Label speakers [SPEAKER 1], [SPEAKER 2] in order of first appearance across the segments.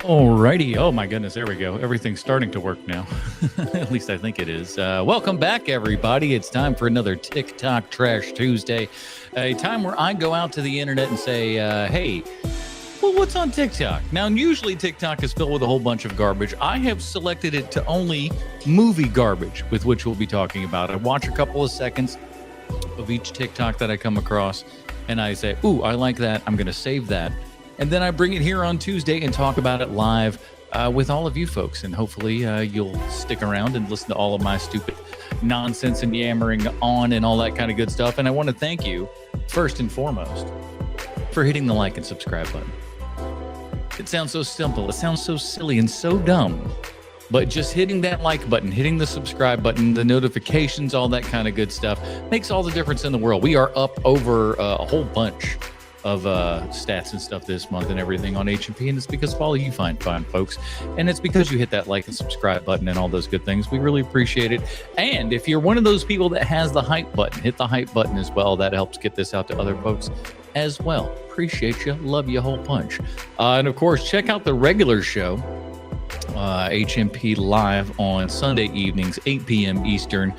[SPEAKER 1] Alrighty. Oh my goodness. There we go. Everything's starting to work now. At least I think it is. Welcome back, everybody. It's time for another TikTok Trash Tuesday, a time where I go out to the internet and say, hey, well, what's on TikTok? Now, usually TikTok is filled with a whole bunch of garbage. I have selected it to only movie garbage, with which we'll be talking about. I watch a couple of seconds of each TikTok that I come across, and I say, ooh, I like that. I'm going to save that. And then I bring it here on Tuesday and talk about it live with all of you folks. And hopefully you'll stick around and listen to all of my stupid nonsense and yammering on and all that kind of good stuff. And I want to thank you, first and foremost, for hitting the like and subscribe button. It sounds so simple. It sounds so silly and so dumb. But just hitting that like button, hitting the subscribe button, the notifications, all that kind of good stuff makes all the difference in the world. We are up over a whole bunch of stats and stuff this month and everything on H&P, and it's because of all you fine folks, and it's because you hit that like and subscribe button and all those good things. We really appreciate it. And if you're one of those people that has the hype button, hit the hype button as well. That helps get this out to other folks as well. Appreciate you. Love you a whole punch. And of course, check out the regular show, H&P Live on Sunday evenings, 8 p.m. Eastern.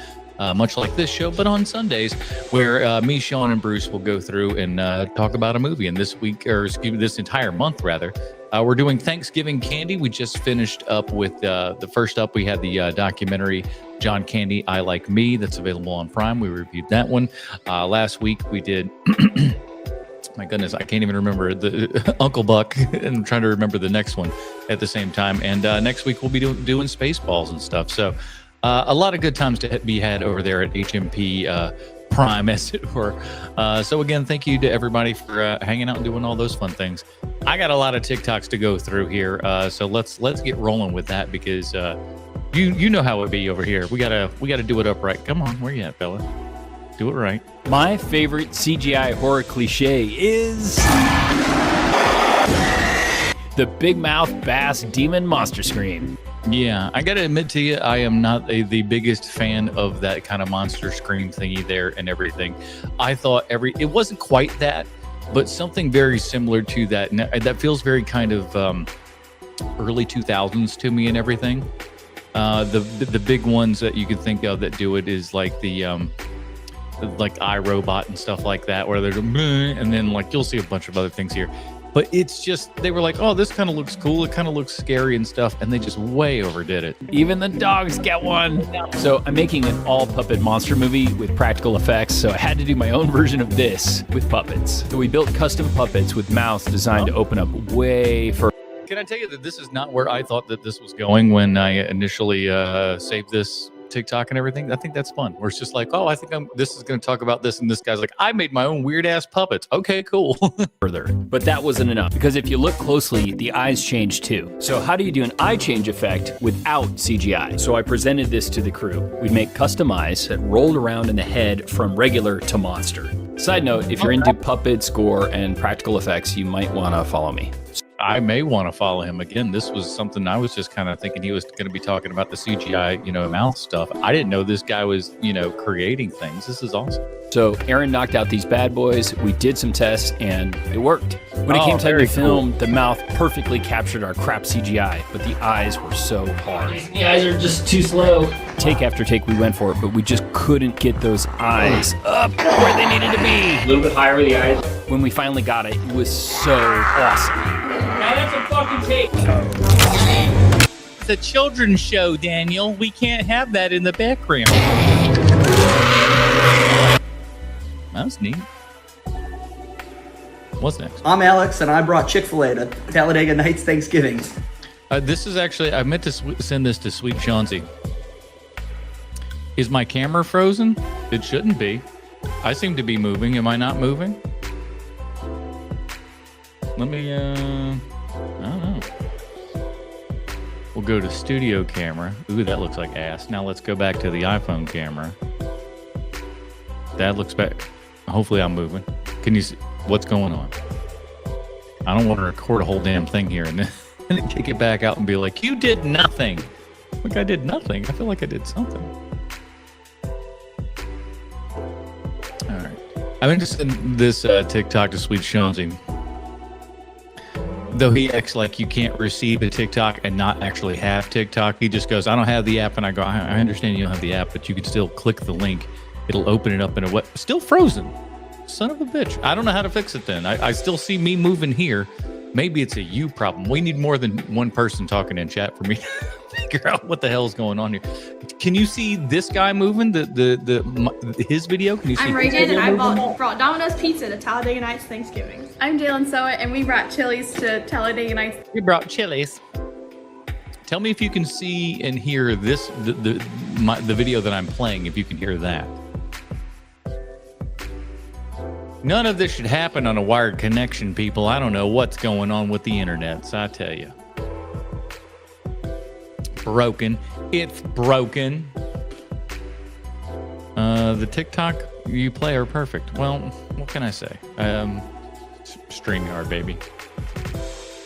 [SPEAKER 1] Much like this show, but on Sundays, where me, Sean, and Bruce will go through and talk about a movie. And this week, or excuse me, this entire month, rather, we're doing Thanksgiving candy. We just finished up with the first up. We had the documentary John Candy, I Like Me, that's available on Prime. We reviewed that one. Last week, we did... My goodness, I can't even remember the Uncle Buck, and I'm trying to remember the next one at the same time. And next week, we'll be doing Spaceballs and stuff. So... a lot of good times to be had over there at HMP Prime, as it were. So again, thank you to everybody for hanging out and doing all those fun things. I got a lot of TikToks to go through here, so let's get rolling with that, because you know how it be over here. We gotta do it upright. Come on, where you at, fella? Do it right.
[SPEAKER 2] My favorite CGI horror cliche is the big mouth bass demon monster scream.
[SPEAKER 1] Yeah, I gotta admit to you, I am not the biggest fan of that kind of monster scream thingy there and everything. I thought it wasn't quite that, but something very similar to that. And that feels very kind of early 2000s to me and everything. The big ones that you could think of that do it is like the like iRobot and stuff like that, where they're and then like you'll see a bunch of other things here. But it's just, they were like, oh, this kind of looks cool. It kind of looks scary and stuff. And they just way overdid it.
[SPEAKER 2] Even the dogs get one. So I'm making an all puppet monster movie with practical effects. So I had to do my own version of this with puppets. So we built custom puppets with mouths designed to open up way further.
[SPEAKER 1] Can I tell you that this is not where I thought that this was going when I initially saved this TikTok and everything? I think that's fun. Where it's just like, oh, I think this is going to talk about this, and this guy's like, I made my own weird ass puppets. Okay, cool.
[SPEAKER 2] Further, but that wasn't enough, because if you look closely, the eyes change too. So how do you do an eye change effect without CGI? So I presented this to the crew. We'd make custom eyes that rolled around in the head from regular to monster. Side note, if you're into puppets, gore, and practical effects, you might want to follow me.
[SPEAKER 1] I may want to follow him again. This was something I was just kind of thinking he was going to be talking about the CGI, mouth stuff. I didn't know this guy was, creating things. This is awesome.
[SPEAKER 2] So Aaron knocked out these bad boys. We did some tests and it worked. When it came time to film, the mouth perfectly captured our crap CGI, but the eyes were so hard.
[SPEAKER 3] The eyes are just too slow.
[SPEAKER 2] Take after take, we went for it, but we just couldn't get those eyes up where they needed to be.
[SPEAKER 3] A little bit higher with the eyes.
[SPEAKER 2] When we finally got it, it was so awesome.
[SPEAKER 3] Now that's a fucking tape.
[SPEAKER 1] It's a children's show, Daniel. We can't have that in the background. That was neat. What's next?
[SPEAKER 4] I'm Alex, and I brought Chick-fil-A to Talladega Nights Thanksgiving.
[SPEAKER 1] This is actually, I meant to send this to Sweet Chauncey. Is my camera frozen? It shouldn't be. I seem to be moving. Am I not moving? Let me, I don't know. We'll go to studio camera. Ooh, that looks like ass. Now let's go back to the iPhone camera. That looks better. Hopefully I'm moving. Can you see what's going on? I don't want to record a whole damn thing here and then kick it back out and be like, you did nothing. Like I did nothing. I feel like I did something. All right. I'm interested in this TikTok to Sweet Chauncey. though he acts like you can't receive a TikTok and not actually have TikTok. He just goes, I don't have the app. And I go, I understand you don't have the app, but you can still click the link. It'll open it up in a way. Still frozen. Son of a bitch. I don't know how to fix it then. I still see me moving here. Maybe it's a you problem. We need more than one person talking in chat for me to figure out what the hell is going on here. Can you see this guy moving his video? Can you see?
[SPEAKER 5] I'm Reagan, and I brought Domino's Pizza to Talladega Nights Thanksgiving. I'm Jalen Soa, and we brought Chili's to Talladega Nights.
[SPEAKER 1] We brought Chili's. Tell me if you can see and hear this the video that I'm playing. If you can hear that. None of this should happen on a wired connection, people. I don't know what's going on with the internet, so I tell you. Broken. It's broken. The TikTok you play are perfect. Well, what can I say? StreamYard, baby.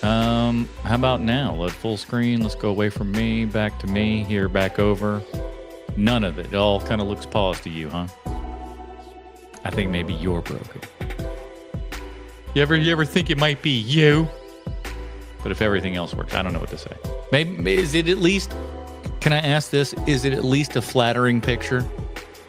[SPEAKER 1] How about now? Let full screen. Let's go away from me, back to me, here, back over. None of it. It all kind of looks paused to you, huh? I think maybe you're broken. You ever think it might be you? But if everything else works, I don't know what to say. Maybe is it at least? Can I ask this? Is it at least a flattering picture?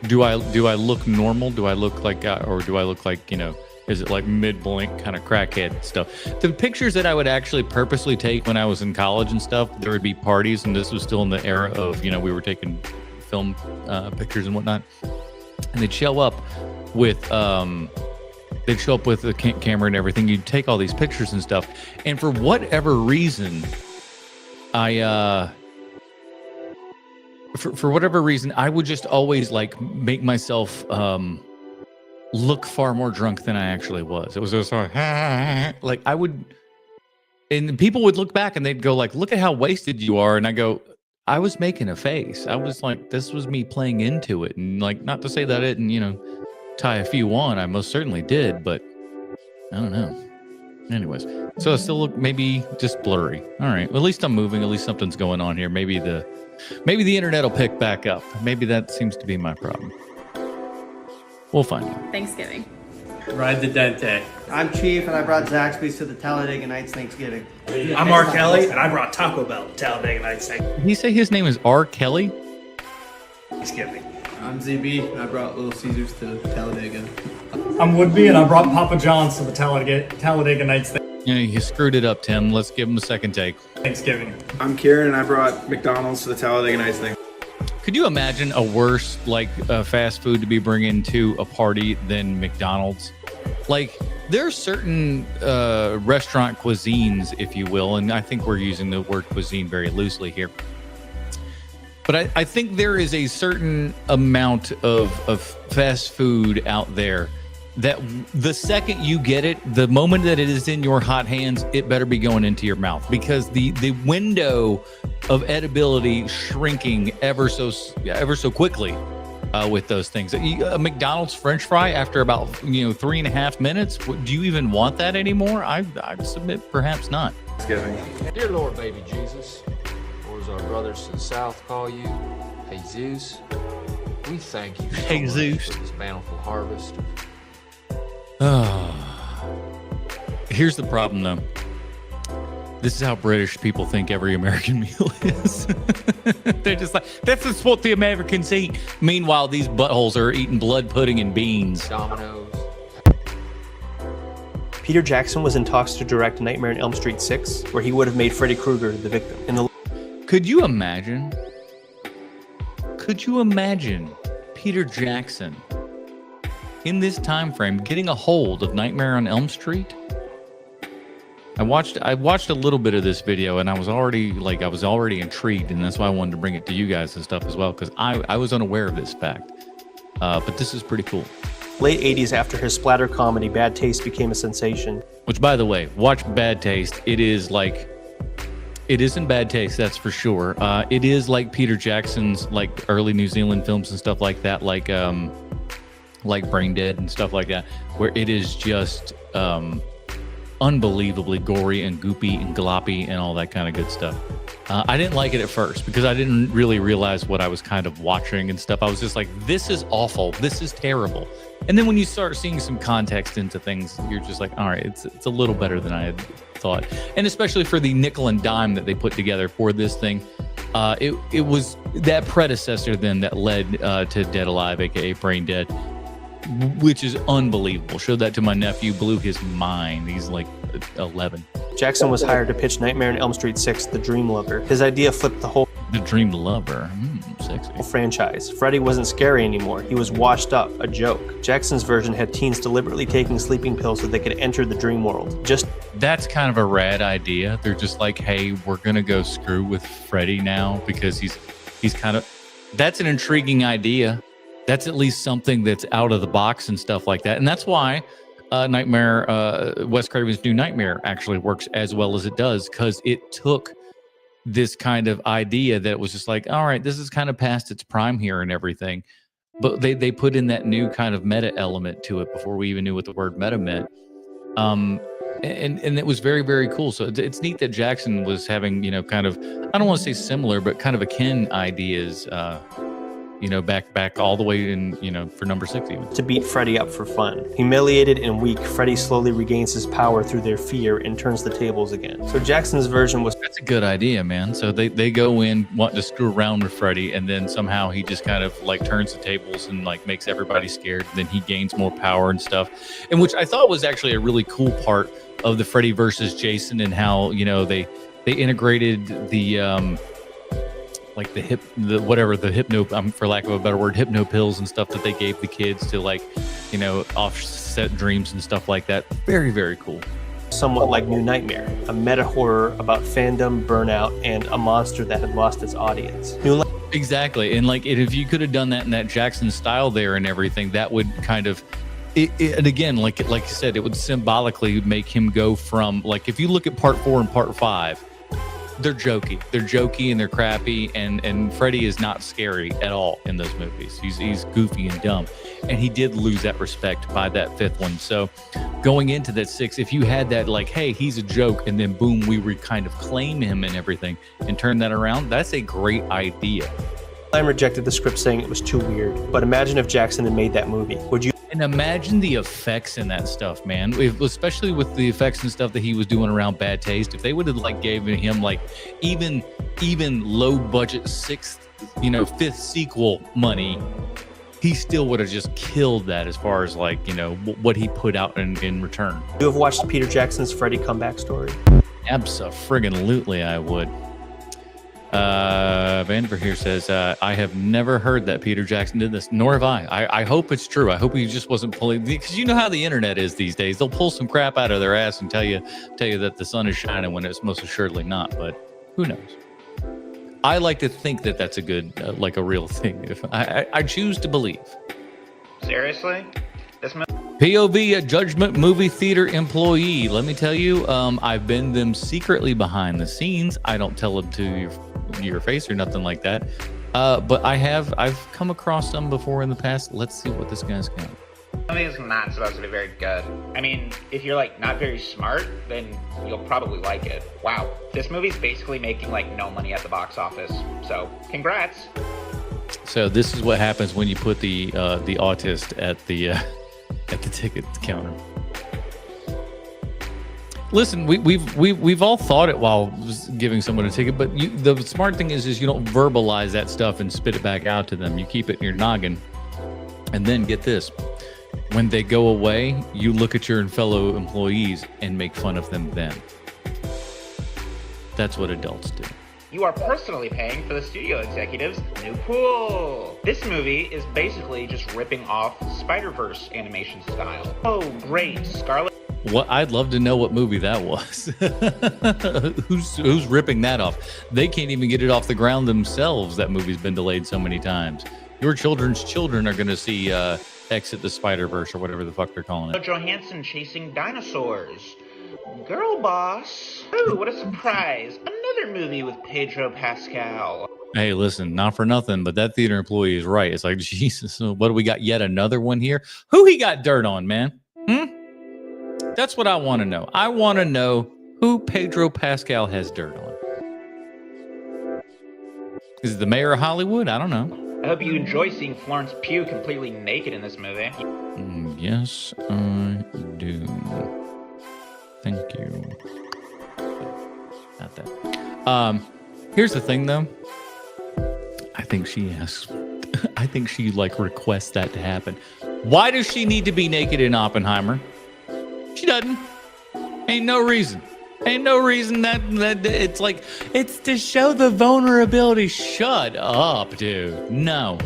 [SPEAKER 1] Do I look normal? Do I look like, or do I look like, you know? Is it like mid-blink kind of crackhead stuff? The pictures that I would actually purposely take when I was in college and stuff, there would be parties, and this was still in the era of, you know, we were taking film pictures and whatnot, and they'd show up with the camera and everything. You'd take all these pictures and stuff, and for whatever reason, for whatever reason, I would just always like make myself look far more drunk than I actually was. It was just like I would, and people would look back and they'd go like, "Look at how wasted you are," and I go, "I was making a face. I was like, this was me playing into it, and like, not to say that I didn't, you know, tie a few on. I most certainly did, but I don't know." Anyways, so I still look maybe just blurry. All right, well, at least I'm moving. At least something's going on here. Maybe the internet will pick back up. Maybe that seems to be my problem. We'll find out.
[SPEAKER 5] Thanksgiving.
[SPEAKER 3] Ride the Dente.
[SPEAKER 4] I'm Chief, and I brought Zaxby's to the Talladega Nights Thanksgiving.
[SPEAKER 6] I'm R. Kelly, and I brought Taco Bell to Talladega Nights
[SPEAKER 1] Did he say his name is R. Kelly?
[SPEAKER 6] Thanksgiving.
[SPEAKER 7] I'm ZB, and I brought Little Caesars to Talladega.
[SPEAKER 8] I'm Woodby, and I brought Papa John's to the Talladega Nights
[SPEAKER 1] Yeah, you screwed it up, Tim. Let's give him a second take.
[SPEAKER 8] Thanksgiving.
[SPEAKER 7] I'm Kieran, and I brought McDonald's to the Talladega Nights thing.
[SPEAKER 1] Could you imagine a worse fast food to be bringing to a party than McDonald's? Like, there are certain restaurant cuisines, if you will, and I think we're using the word cuisine very loosely here. But I think there is a certain amount of fast food out there that the second you get it, the moment that it is in your hot hands, it better be going into your mouth, because the window of edibility shrinking ever so quickly with those things. A McDonald's French fry after about 3.5 minutes. Do you even want that anymore? I submit perhaps not.
[SPEAKER 7] Thanksgiving.
[SPEAKER 9] Dear Lord, baby Jesus, or as our brothers to the south call you, Jesus, we thank you so much for this bountiful harvest.
[SPEAKER 1] Here's the problem, though. This is how British people think every American meal is. They're just like, this is what the Americans eat. Meanwhile, these buttholes are eating blood pudding and beans.
[SPEAKER 9] Dominoes.
[SPEAKER 10] Peter Jackson was in talks to direct Nightmare on Elm Street 6, where he would have made Freddy Krueger the victim.
[SPEAKER 1] Could you imagine? Could you imagine Peter Jackson in this time frame getting a hold of Nightmare on Elm Street? I watched a little bit of this video, and I was already intrigued, and that's why I wanted to bring it to you guys and stuff as well, because I was unaware of this fact. But this is pretty cool.
[SPEAKER 10] Late 80s, after his splatter comedy Bad Taste became a sensation.
[SPEAKER 1] Which, by the way, watch Bad Taste. It isn't Bad Taste, that's for sure. It is like Peter Jackson's like early New Zealand films and stuff like that, like Brain Dead and stuff like that, where it is just a unbelievably gory and goopy and gloppy and all that kind of good stuff. I didn't like it at first because I didn't really realize what I was kind of watching and stuff. I was just like, this is awful. This is terrible. And then when you start seeing some context into things, you're just like, all right, it's a little better than I had thought. And especially for the nickel and dime that they put together for this thing, it was that predecessor then that led to Dead Alive, aka Brain Dead, which is unbelievable. Showed that to my nephew, blew his mind. He's like 11.
[SPEAKER 10] Jackson was hired to pitch Nightmare on Elm Street 6, The Dream Lover. His idea flipped the whole
[SPEAKER 1] The Dream Lover, sexy.
[SPEAKER 10] franchise. Freddy wasn't scary anymore. He was washed up, a joke. Jackson's version had teens deliberately taking sleeping pills so they could enter the dream world.
[SPEAKER 1] That's kind of a rad idea. They're just like, hey, we're gonna go screw with Freddy now because he's kind of. That's an intriguing idea. That's at least something that's out of the box and stuff like that. And that's why Nightmare, Wes Craven's New Nightmare actually works as well as it does, because it took this kind of idea that was just like, all right, this is kind of past its prime here and everything. But they put in that new kind of meta element to it before we even knew what the word meta meant. And it was very, very cool. So it's neat that Jackson was having, kind of, I don't want to say similar, but kind of akin ideas, back all the way in, for number 6 even.
[SPEAKER 10] To beat Freddy up for fun. Humiliated and weak, Freddy slowly regains his power through their fear and turns the tables again. So Jackson's version was...
[SPEAKER 1] That's a good idea, man. So they go in wanting to screw around with Freddy, and then somehow he just kind of like turns the tables and like makes everybody scared. Then he gains more power and stuff. And which I thought was actually a really cool part of the Freddy versus Jason, and how, they integrated the... like the hypno, for lack of a better word, hypno pills and stuff that they gave the kids to offset dreams and stuff like that. Very, very cool.
[SPEAKER 10] Somewhat like New Nightmare, a meta horror about fandom, burnout, and a monster that had lost its audience.
[SPEAKER 1] Exactly. And if you could have done that in that Jackson style there and everything, that would kind of, and again, like you said, it would symbolically make him go from, if you look at part 4 and part 5, they're jokey and they're crappy, and Freddy is not scary at all in those movies. He's goofy and dumb, and he did lose that respect by that 5th one. So going into that 6th, if you had that hey, he's a joke, and then boom, we would kind of claim him and everything and turn that around, that's a great idea.
[SPEAKER 10] I rejected the script saying it was too weird, but imagine if Jackson had made that movie. Would you?
[SPEAKER 1] And imagine the effects in that stuff, man. Especially with the effects and stuff that he was doing around Bad Taste. If they would have given him even low budget 5th sequel money, he still would have just killed that as far as what he put out in return.
[SPEAKER 10] You have watched Peter Jackson's Freddy comeback story?
[SPEAKER 1] Abso-friggin-lutely, I would. Vandiver here says, I have never heard that Peter Jackson did this, nor have I. I hope it's true. I hope he just wasn't pulling, because you know how the internet is these days. They'll pull some crap out of their ass and tell you that the sun is shining when it's most assuredly not, but who knows? I like to think that that's a good, a real thing. If I choose to believe.
[SPEAKER 11] Seriously?
[SPEAKER 1] POV, a Judgment Movie Theater employee. Let me tell you, I've been them secretly behind the scenes. I don't tell them to your face or nothing like that. But I've come across some before in the past. Let's see what this guy's got.
[SPEAKER 11] I think it's not supposed to be very good. I mean, if you're not very smart, then you'll probably like it. Wow, this movie's basically making no money at the box office. So, congrats.
[SPEAKER 1] So this is what happens when you put the autist at the ticket counter. Listen, we've all thought it while giving someone a ticket, but the smart thing is you don't verbalize that stuff and spit it back out to them. You keep it in your noggin, and then get this: when they go away, you look at your fellow employees and make fun of them then. That's what adults do.
[SPEAKER 11] You are personally paying for the studio executive's new pool. This movie is basically just ripping off Spider-Verse animation style. Oh, great, Scarlet.
[SPEAKER 1] What I'd love to know what movie that was. Who's ripping that off? They can't even get it off the ground themselves. That movie's been delayed so many times. Your children's children are going to see Exit the Spider-Verse or whatever the fuck they're calling it.
[SPEAKER 11] Johansson chasing dinosaurs. Girl boss. Oh, what a surprise. Another movie with Pedro Pascal.
[SPEAKER 1] Hey, listen, not for nothing, but that theater employee is right. It's Jesus, what do we got? Yet another one here? Who he got dirt on, man? That's what I want to know. I want to know who Pedro Pascal has dirt on. Is it the mayor of Hollywood? I don't know.
[SPEAKER 11] I hope you enjoy seeing Florence Pugh completely naked in this movie.
[SPEAKER 1] Yes, I do. Thank you. Not that. Here's the thing, though. I think she asks. I think she like requests that to happen. Why does she need to be naked in Oppenheimer? She doesn't. Ain't no reason. Ain't no reason that it's like, it's to show the vulnerability. Shut up, dude. No.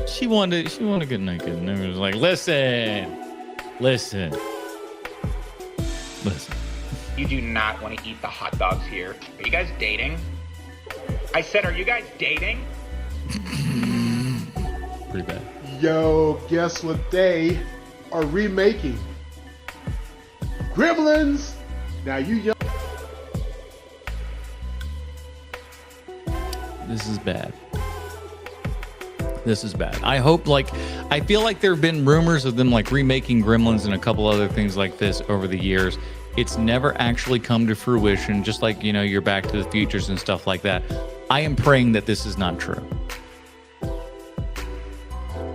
[SPEAKER 1] She wanted to get naked. And it was like, listen.
[SPEAKER 11] You do not want to eat the hot dogs here. Are you guys dating? I said, are you guys dating?
[SPEAKER 1] Pretty bad.
[SPEAKER 12] Yo, guess what they are remaking? Gremlins! Now you young.
[SPEAKER 1] This is bad. This is bad. I hope, I feel like there have been rumors of them remaking Gremlins and a couple other things like this over the years. It's never actually come to fruition, just like, your Back to the Futures and stuff like that. I am praying that this is not true.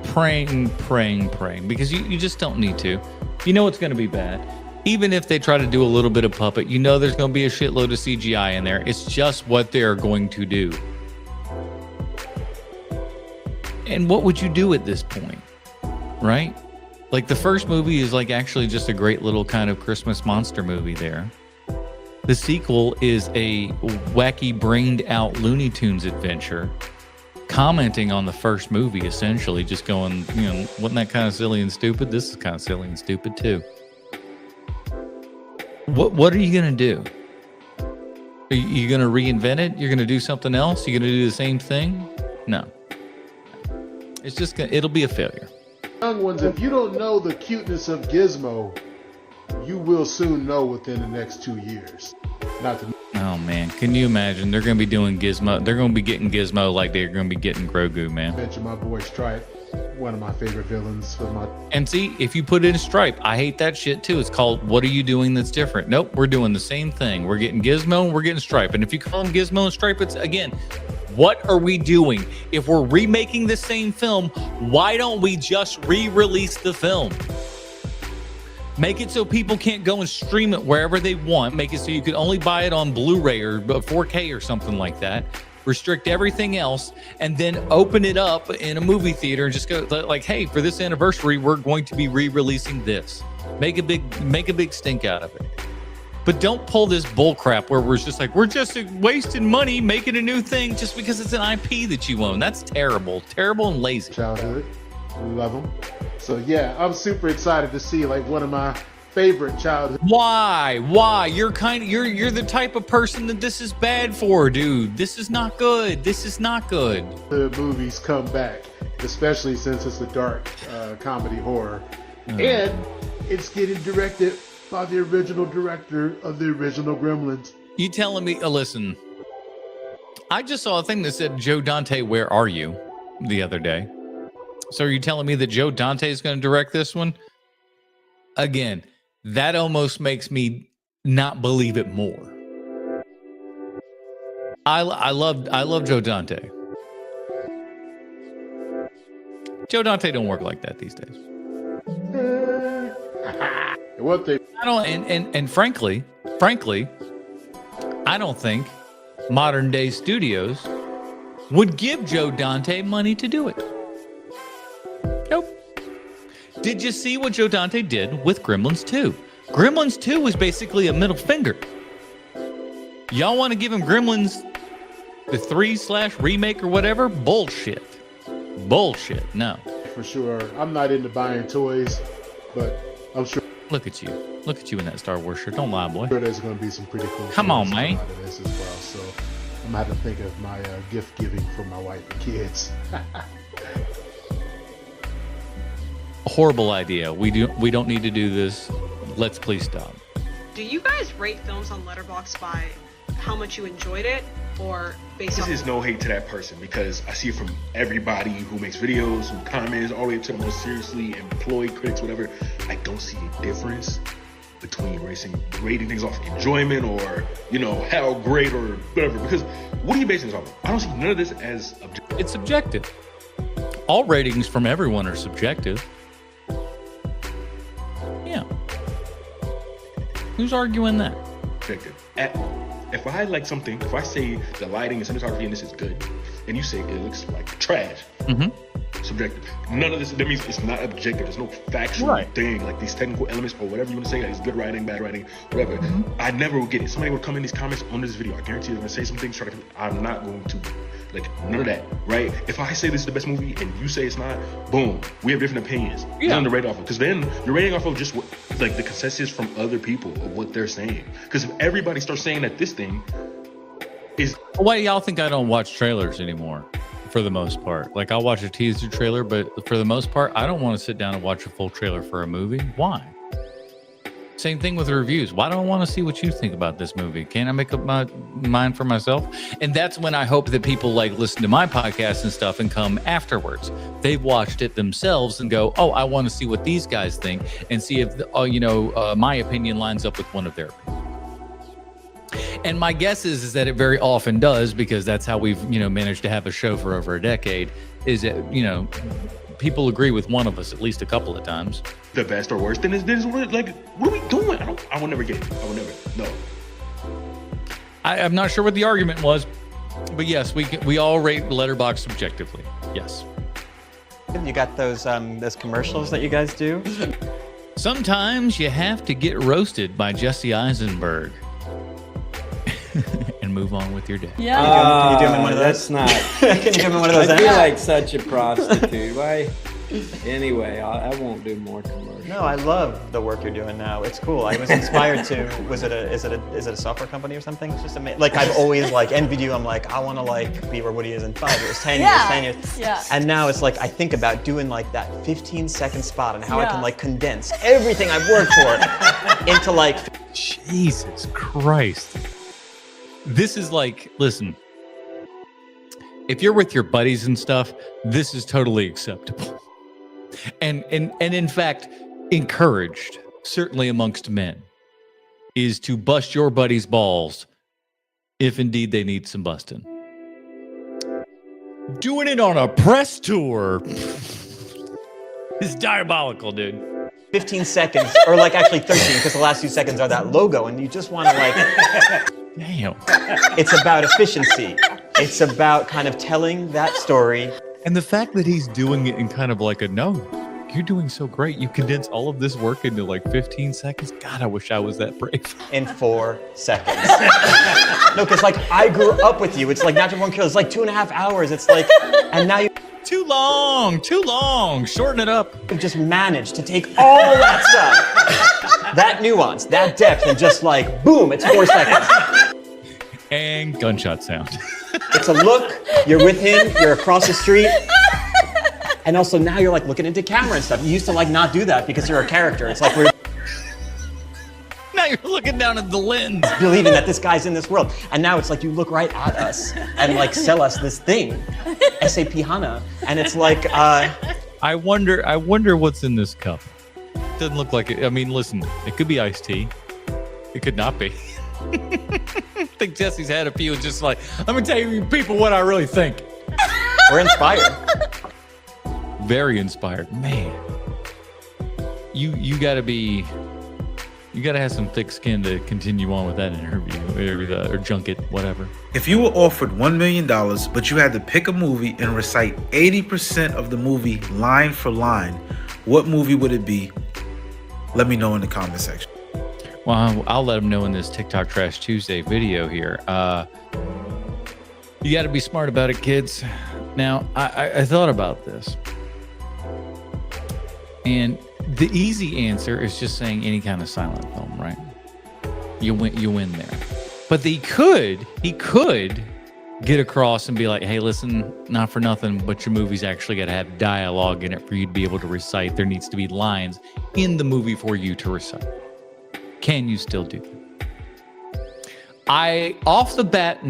[SPEAKER 1] Praying, because you just don't need to. You know it's going to be bad. Even if they try to do a little bit of puppet, there's going to be a shitload of CGI in there. It's just what they're going to do. And what would you do at this point? Right? The first movie is actually just a great little kind of Christmas monster movie there. The sequel is a wacky brained out Looney Tunes adventure, commenting on the first movie, essentially just going, wasn't that kind of silly and stupid? This is kind of silly and stupid too. What are you going to do? Are you going to reinvent it? You're going to do something else? You're going to do the same thing? No. It's just it'll be a failure.
[SPEAKER 12] Young ones, if you don't know the cuteness of Gizmo, you will soon know within the next 2 years.
[SPEAKER 1] Oh man, can you imagine? They're going to be doing Gizmo. They're going to be getting Gizmo like they're going to be getting Grogu, man.
[SPEAKER 12] Mention my boy Stripe, one of my favorite villains for my.
[SPEAKER 1] And see, if you put in Stripe, I hate that shit too. It's called, what are you doing that's different? Nope, we're doing the same thing. We're getting Gizmo and we're getting Stripe. And if you call them Gizmo and Stripe, it's again, what are we doing? If we're remaking the same film, why don't we just re-release the film? Make it so people can't go and stream it wherever they want. Make it so you can only buy it on Blu-ray or 4K or something like that. Restrict everything else, and then open it up in a movie theater and just go hey, for this anniversary, we're going to be re-releasing this. Make a big stink out of it. But don't pull this bull crap where we're just wasting money making a new thing just because it's an IP that you own. That's terrible and lazy.
[SPEAKER 12] Childhood, love them. So yeah, I'm super excited to see one of my favorite childhood.
[SPEAKER 1] Why? You're the type of person that this is bad for, dude. This is not good.
[SPEAKER 12] The movies come back, especially since it's a dark comedy horror, and it's getting directed by the original director of the original Gremlins.
[SPEAKER 1] You telling me? Listen, I just saw a thing that said, Joe Dante, where are you? The other day. So are you telling me that Joe Dante is going to direct this one? Again, that almost makes me not believe it more. I love Joe Dante. Joe Dante don't work like that these days.
[SPEAKER 12] What they
[SPEAKER 1] I don't and frankly, I don't think modern day studios would give Joe Dante money to do it. Nope. Did you see what Joe Dante did with Gremlins 2? Gremlins 2 was basically a middle finger. Y'all want to give him Gremlins the 3/remake or whatever? Bullshit. No.
[SPEAKER 12] For sure. I'm not into buying toys, but I'm sure.
[SPEAKER 1] Look at you in that Star Wars shirt. Don't lie, boy.
[SPEAKER 12] I'm sure there's going to be some pretty cool.
[SPEAKER 1] Come on, man.
[SPEAKER 12] Out of this as well. So I'm going to have to think of my gift giving for my wife and kids.
[SPEAKER 1] Horrible idea. We don't need to do this. Let's please stop.
[SPEAKER 13] Do you guys rate films on Letterboxd by how much you enjoyed it, or based on?
[SPEAKER 14] This is no hate to that person, because I see it from everybody who makes videos, who comments, all the way to the most seriously employed critics, whatever. I don't see a difference between rating things off enjoyment or, you know, how great or whatever. Because what are you basing this off of? I don't see none of this as objective.
[SPEAKER 1] It's subjective. All ratings from everyone are subjective. Yeah. Who's arguing that?
[SPEAKER 14] Objective. If I like something, if I say the lighting and cinematography in this is good, and you say it looks like trash, subjective. None of this, that means it's not objective. There's no factual thing, like these technical elements or whatever you want to say, like it's good writing, bad writing, whatever. I never would get it. Somebody would come in these comments on this video. I guarantee they're going to say some things, I'm not going to. Like, none of that, right? If I say this is the best movie and you say it's not, boom, we have different opinions. Yeah. Nothing to rate off of. Because then you're rating off of just what, like, the consensus from other people of what they're saying. Because if everybody starts saying that this thing is...
[SPEAKER 1] Why do y'all think I don't watch trailers anymore? For the most part. Like, I'll watch a teaser trailer, but for the most part, I don't want to sit down and watch a full trailer for a movie. Why? Same thing with reviews. Why don't I want to see what you think about this movie? Can't I make up my mind for myself? And that's when I hope that people like listen to my podcast and stuff and come afterwards. They've watched it themselves and go, oh, I want to see what these guys think and see if, my opinion lines up with one of their opinions. And my guess is that it very often does, because that's how we've, managed to have a show for over a decade, is that, people agree with one of us at least a couple of times.
[SPEAKER 14] The best or worst, then this like, what are we doing? I will never get it. I will never, no.
[SPEAKER 1] I'm not sure what the argument was, but yes, we all rate Letterboxd subjectively. Yes.
[SPEAKER 15] You got those commercials that you guys do?
[SPEAKER 1] Sometimes you have to get roasted by Jesse Eisenberg and move on with your day.
[SPEAKER 15] Yeah. Can you do him in one of those?
[SPEAKER 3] That's not.
[SPEAKER 15] Can you do him in one of those?
[SPEAKER 3] I feel like such a prostitute. Why? Anyway, I won't do more commercials.
[SPEAKER 15] No, I love the work you're doing now. It's cool. I was inspired to. Is it a software company or something? It's just amazing. Like, I've always envied you. I'm like, I want to be where Woody is in 5 years, 10 years, 10 years.
[SPEAKER 5] Yeah.
[SPEAKER 15] And now it's like I think about doing that 15-second spot and how I can condense everything I've worked for into
[SPEAKER 1] Jesus Christ. This is listen. If you're with your buddies and stuff, this is totally acceptable. And in fact, encouraged, certainly amongst men, is to bust your buddies' balls if indeed they need some busting. Doing it on a press tour is diabolical, dude.
[SPEAKER 15] 15 seconds, or actually 13, because the last 2 seconds are that logo, and you just want to
[SPEAKER 1] Damn.
[SPEAKER 15] It's about efficiency. It's about kind of telling that story.
[SPEAKER 1] And the fact that he's doing it in kind of you're doing so great. You condense all of this work into 15 seconds. God, I wish I was that brave.
[SPEAKER 15] In 4 seconds. No, because I grew up with you. It's Natural Born Killers. It's 2.5 hours. It's and now you.
[SPEAKER 1] Too long. Shorten it up.
[SPEAKER 15] You've just managed to take all that stuff, that nuance, that depth, and just boom, it's 4 seconds.
[SPEAKER 1] And gunshot sound.
[SPEAKER 15] It's a look, you're with him, you're across the street. And also now you're looking into camera and stuff. You used to not do that because you're a character. It's we're
[SPEAKER 1] now you're looking down at the lens,
[SPEAKER 15] believing that this guy's in this world. And now it's you look right at us and sell us this thing, SAP HANA. And it's
[SPEAKER 1] I wonder what's in this cup. Doesn't look like it. I mean, listen, it could be iced tea. It could not be. I think Jesse's had a few and just let me tell you people what I really think.
[SPEAKER 15] We're inspired.
[SPEAKER 1] Very inspired. Man. You gotta have some thick skin to continue on with that interview or junket, whatever.
[SPEAKER 16] If you were offered $1 million, but you had to pick a movie and recite 80% of the movie line for line, what movie would it be? Let me know in the comment section.
[SPEAKER 1] Well, I'll let them know in this TikTok Trash Tuesday video here. You got to be smart about it, kids. Now, I thought about this. And the easy answer is just saying any kind of silent film, right? You win there. But he could get across and be like, hey, listen, not for nothing, but your movie's actually got to have dialogue in it for you to be able to recite. There needs to be lines in the movie for you to recite. Can you still do that? Off the bat,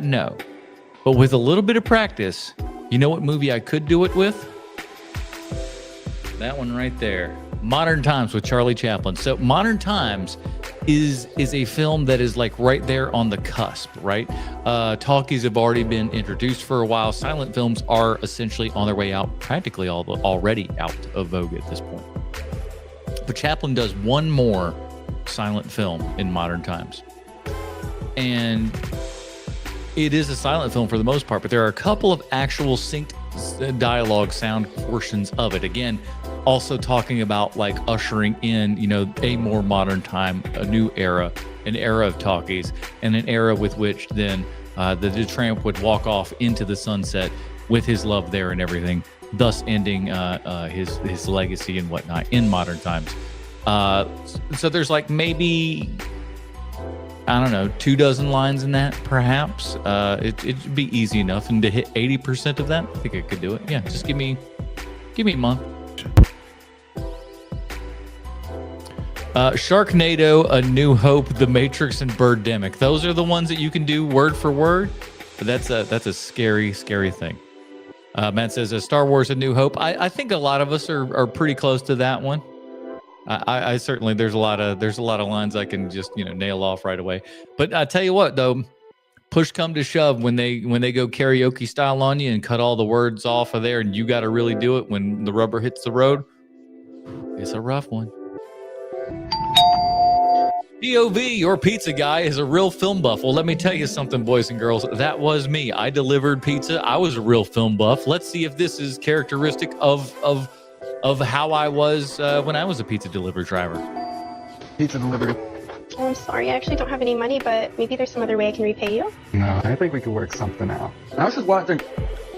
[SPEAKER 1] no. But with a little bit of practice, you know what movie I could do it with? That one right there. Modern Times with Charlie Chaplin. So Modern Times is a film that is like right there on the cusp, right? Talkies have already been introduced for a while. Silent films are essentially on their way out, practically already out of vogue at this point. But Chaplin does one more silent film in Modern Times. And it is a silent film for the most part, but there are a couple of actual synced dialogue sound portions of it. Again, also talking about like ushering in, you know, a more modern time, a new era, an era of talkies, and an era with which then the tramp would walk off into the sunset with his love there and everything, thus ending his legacy and whatnot in Modern Times. So there's like maybe, I don't know, 24 lines in that, perhaps. It'd be easy enough, and to hit 80% of that, I think I could do it. Yeah, just give me a month. Sharknado, A New Hope, The Matrix, and Birdemic. Those are the ones that you can do word for word, but that's a scary, scary thing. Matt says, Star Wars, A New Hope. I think a lot of us are pretty close to that one. I certainly, there's a lot of lines I can just, you know, nail off right away. But I tell you what, though, push come to shove, when they go karaoke style on you and cut all the words off of there, and you got to really do it when the rubber hits the road, it's a rough one. POV, your pizza guy, is a real film buff. Well, let me tell you something, boys and girls. That was me. I delivered pizza. I was a real film buff. Let's see if this is characteristic of how I was when I was a pizza delivery driver.
[SPEAKER 17] Pizza delivery.
[SPEAKER 18] Oh, I'm sorry. I actually don't have any money, but maybe there's some other way I can repay you.
[SPEAKER 17] No, I think we could work something out. Now, this is what I think.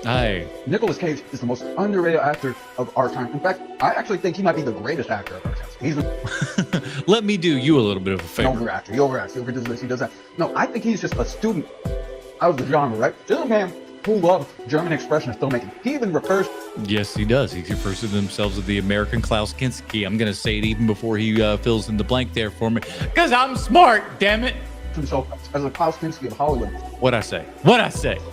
[SPEAKER 1] Hey.
[SPEAKER 17] Nicolas Cage is the most underrated actor of our time. In fact, I actually think he might be the greatest actor of our time.
[SPEAKER 1] Let me do you a little bit of a favor.
[SPEAKER 17] He overacts. He overdoes this. He does that. No, I think he's just a student out of the genre, right? This is a man who loves German expressionist filmmaking. He even refers...
[SPEAKER 1] Yes, he does. He refers to themselves as the American Klaus Kinski. I'm going to say it even before he fills in the blank there for me. Because I'm smart, damn it.
[SPEAKER 17] Himself as a Klaus Kinski of Hollywood.
[SPEAKER 1] What'd I say?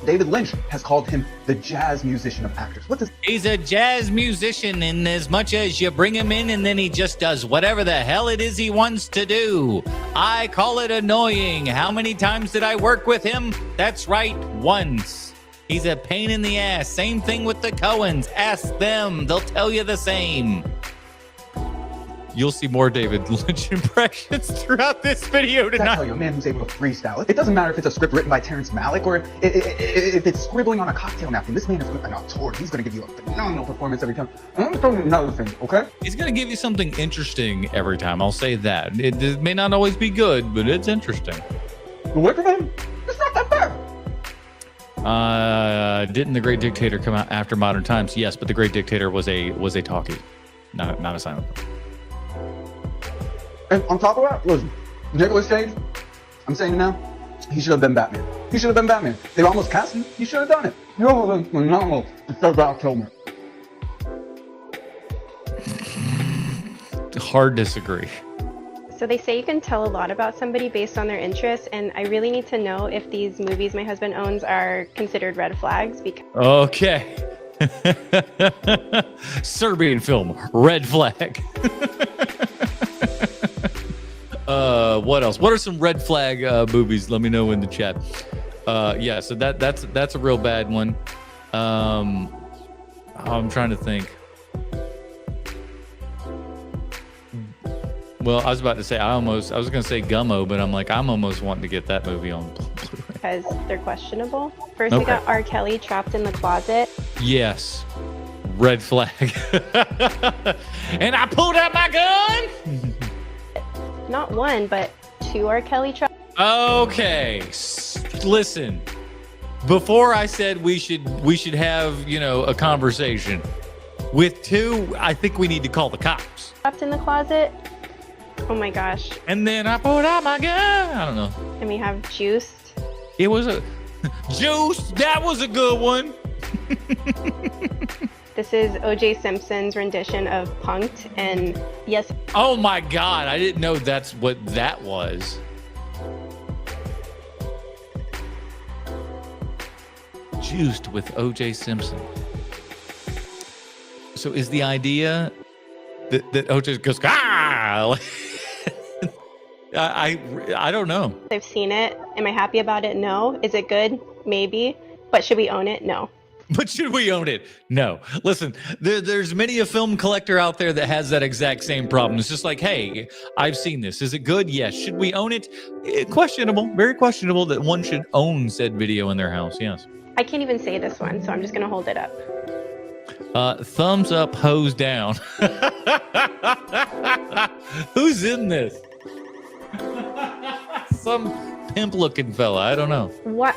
[SPEAKER 17] David Lynch has called him the jazz musician of actors.
[SPEAKER 1] He's a jazz musician in as much as you bring him in and then he just does whatever the hell it is he wants to do. I call it annoying. How many times did I work with him? That's right, once. He's a pain in the ass. Same thing with the Coens. Ask them. They'll tell you the same. You'll see more David Lynch impressions throughout this video tonight.
[SPEAKER 17] That's how you're a man who's able to freestyle. It doesn't matter if it's a script written by Terrence Malick or if it's scribbling on a cocktail napkin. This man is an auteur. He's going to give you a phenomenal performance every time. I'm going to throw you another thing, okay?
[SPEAKER 1] He's going to give you something interesting every time. I'll say that. It may not always be good, but it's interesting.
[SPEAKER 17] The Wicker Man? It's not that bad.
[SPEAKER 1] Didn't The Great Dictator come out after Modern Times? Yes, but The Great Dictator was a talkie, not a silent film.
[SPEAKER 17] And on top of that, listen, Nicolas Cage, I'm saying it now, he should have been Batman. They almost cast him. He should have done it. You know, phenomenal. It's so Val Kilmer.
[SPEAKER 1] Hard disagree.
[SPEAKER 18] So they say you can tell a lot about somebody based on their interests, and I really need to know if these movies my husband owns are considered red flags. Because
[SPEAKER 1] okay. Serbian film, red flag. What else? What are some red flag movies? Let me know in the chat. Yeah, so that's a real bad one. I'm trying to think. Well, I was about to say I was going to say Gummo, but I'm almost wanting to get that movie on Blu-ray.
[SPEAKER 18] Because they're questionable. First, we got R. Kelly trapped in the closet.
[SPEAKER 1] Yes, red flag. And I pulled out my gun.
[SPEAKER 18] Not one, but two R. Kelly traps.
[SPEAKER 1] Okay, listen. Before I said we should have, you know, a conversation. With two, I think we need to call the cops.
[SPEAKER 18] Trapped in the closet. Oh my gosh.
[SPEAKER 1] And then I pulled out my gun. I don't know.
[SPEAKER 18] And we have Juiced.
[SPEAKER 1] It was a Juiced. That was a good one.
[SPEAKER 18] This is O.J. Simpson's rendition of Punk'd, and yes.
[SPEAKER 1] Oh my God, I didn't know that's what that was. Juiced with O.J. Simpson. So is the idea that OJ goes, ah! I don't know.
[SPEAKER 18] I've seen it. Am I happy about it? No. Is it good? Maybe. But should we own it? No.
[SPEAKER 1] But should we own it? No. Listen, there's many a film collector out there that has that exact same problem. It's just like, hey, I've seen this. Is it good? Yes. Should we own it? Questionable. Very questionable that one should own said video in their house. Yes.
[SPEAKER 18] I can't even say this one, so I'm just going to hold it up.
[SPEAKER 1] Thumbs up, hose down. Who's in this? Some pimp-looking fella. I don't know.
[SPEAKER 18] What?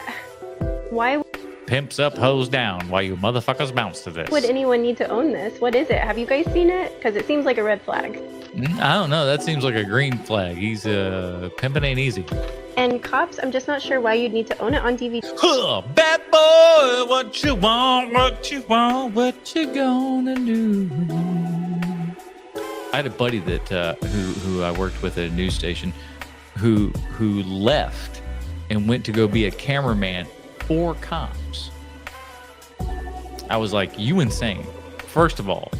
[SPEAKER 18] Why
[SPEAKER 1] Pimps up, hose down. Why you motherfuckers bounce to this?
[SPEAKER 18] would anyone need to own this? What is it? Have you guys seen it? Because it seems like a red flag.
[SPEAKER 1] I don't know. That seems like a green flag. He's pimping ain't easy.
[SPEAKER 18] And Cops, I'm just not sure why you'd need to own it on DVD.
[SPEAKER 1] Huh, bad boy, what you want, what you want, what you gonna do? I had a buddy that who I worked with at a news station who left and went to go be a cameraman for Cops. I was like, you insane. First of all,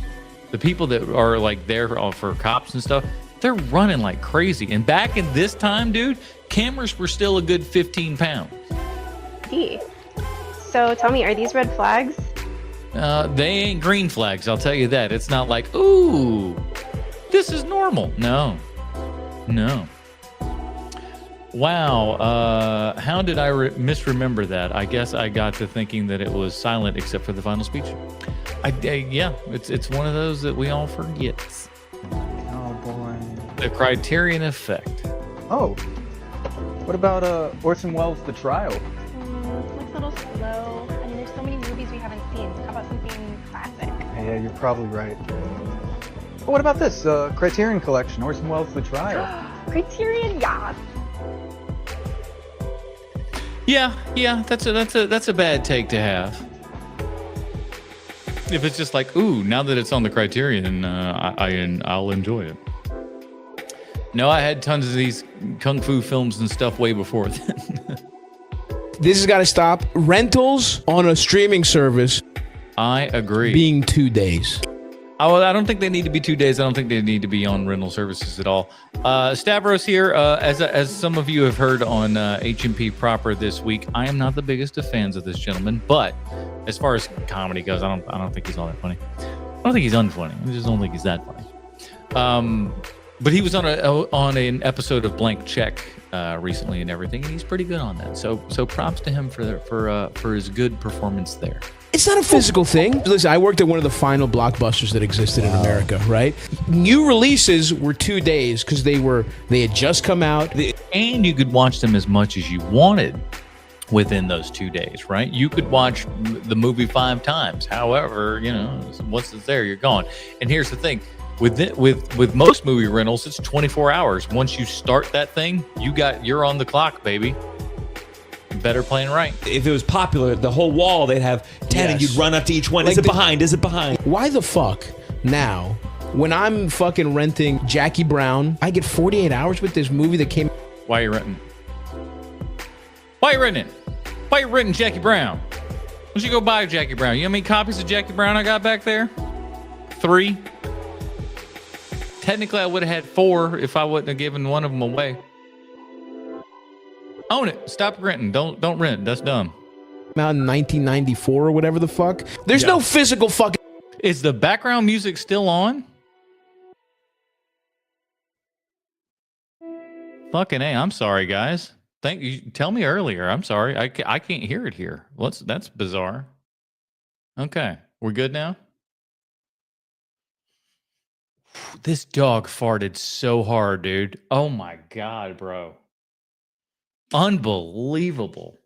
[SPEAKER 1] the people that are like there for Cops and stuff, they're running like crazy. And back in this time, dude, cameras were still a good 15 pounds.
[SPEAKER 18] So tell me, are these red flags?
[SPEAKER 1] They ain't green flags, I'll tell you that. It's not like, ooh, this is normal. No. Wow. How did I misremember that? I guess I got to thinking that it was silent except for the final speech. Yeah, it's one of those that we all forget.
[SPEAKER 17] Oh boy.
[SPEAKER 1] The Criterion Effect.
[SPEAKER 17] Oh. What about Orson Welles' The Trial?
[SPEAKER 18] Looks a little slow. I mean, there's so many movies we haven't seen. How about something classic?
[SPEAKER 17] Yeah, you're probably right. But what about this? Criterion Collection, Orson Welles' The Trial.
[SPEAKER 18] Criterion, yeah.
[SPEAKER 1] Yeah, that's a bad take to have. If it's just like, ooh, now that it's on the Criterion, I'll enjoy it. No, I had tons of these kung fu films and stuff way before then.
[SPEAKER 19] This has got to stop. Rentals on a streaming service.
[SPEAKER 1] I agree.
[SPEAKER 19] Being 2 days.
[SPEAKER 1] Oh, I don't think they need to be 2 days. I don't think they need to be on rental services at all. Stavros here. As some of you have heard on HMP proper this week, I am not the biggest of fans of this gentleman, but as far as comedy goes, I don't think he's all that funny. I don't think he's unfunny. I just don't think he's that funny. But he was on an episode of Blank Check recently and everything, and he's pretty good on that. So props to him for his good performance there.
[SPEAKER 19] It's not a physical thing. Listen, I worked at one of the final blockbusters that existed in America, right? New releases were 2 days because they had just come out.
[SPEAKER 1] And you could watch them as much as you wanted within those 2 days, right? You could watch the movie 5 times. However, once it's there, you're gone. And here's the thing. With most movie rentals, it's 24 hours. Once you start that thing, you're on the clock, baby. Better playing right.
[SPEAKER 20] If it was popular, the whole wall, they'd have 10 and you'd run up to each one. Like, is it behind? Is it behind?
[SPEAKER 19] Why the fuck now, when I'm fucking renting Jackie Brown, I get 48 hours with this movie that came...
[SPEAKER 1] Why are you renting? Why are you renting? Why are you renting Jackie Brown? Why don't you go buy Jackie Brown? You know how many copies of Jackie Brown I got back there? 3. Technically, I would have had 4 if I wouldn't have given one of them away. Own it. Stop renting. Don't rent. That's dumb.
[SPEAKER 19] Out in 1994 or whatever the fuck. There's no physical fucking...
[SPEAKER 1] Is the background music still on? Fucking A. I'm sorry, guys. Thank you. Tell me earlier. I'm sorry. I can't hear it here. That's bizarre. Okay. We're good now? This dog farted so hard, dude. Oh my God, bro. Unbelievable.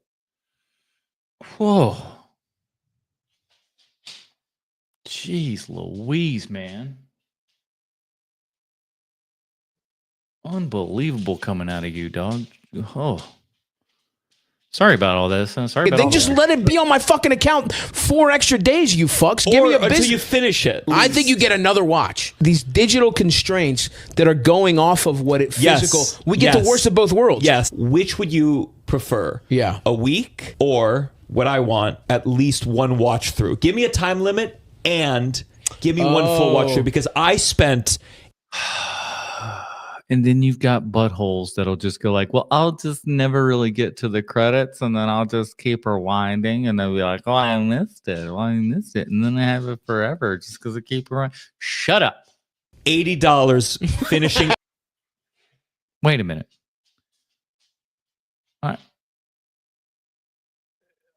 [SPEAKER 1] Whoa. Jeez Louise, man. Unbelievable coming out of you, dog. Oh. Sorry about all this. Sorry about
[SPEAKER 19] Then just let it be on my fucking account 4 extra days, you fucks. Give me a
[SPEAKER 20] until you finish it.
[SPEAKER 19] I think you get another watch. These digital constraints that are going off of what it physical. We get the worst of both worlds.
[SPEAKER 20] Yes. Which would you prefer?
[SPEAKER 19] Yeah.
[SPEAKER 20] A week or what I want, at least 1 watch through? Give me a time limit and Give me one full watch through because I spent.
[SPEAKER 1] And then you've got buttholes that'll just go like, well, I'll just never really get to the credits, and then I'll just keep rewinding, and they'll be like, oh, I missed it. Well, I missed it. And then I have it forever just because I keep rewinding. Shut up.
[SPEAKER 20] $80 finishing.
[SPEAKER 1] Wait a minute.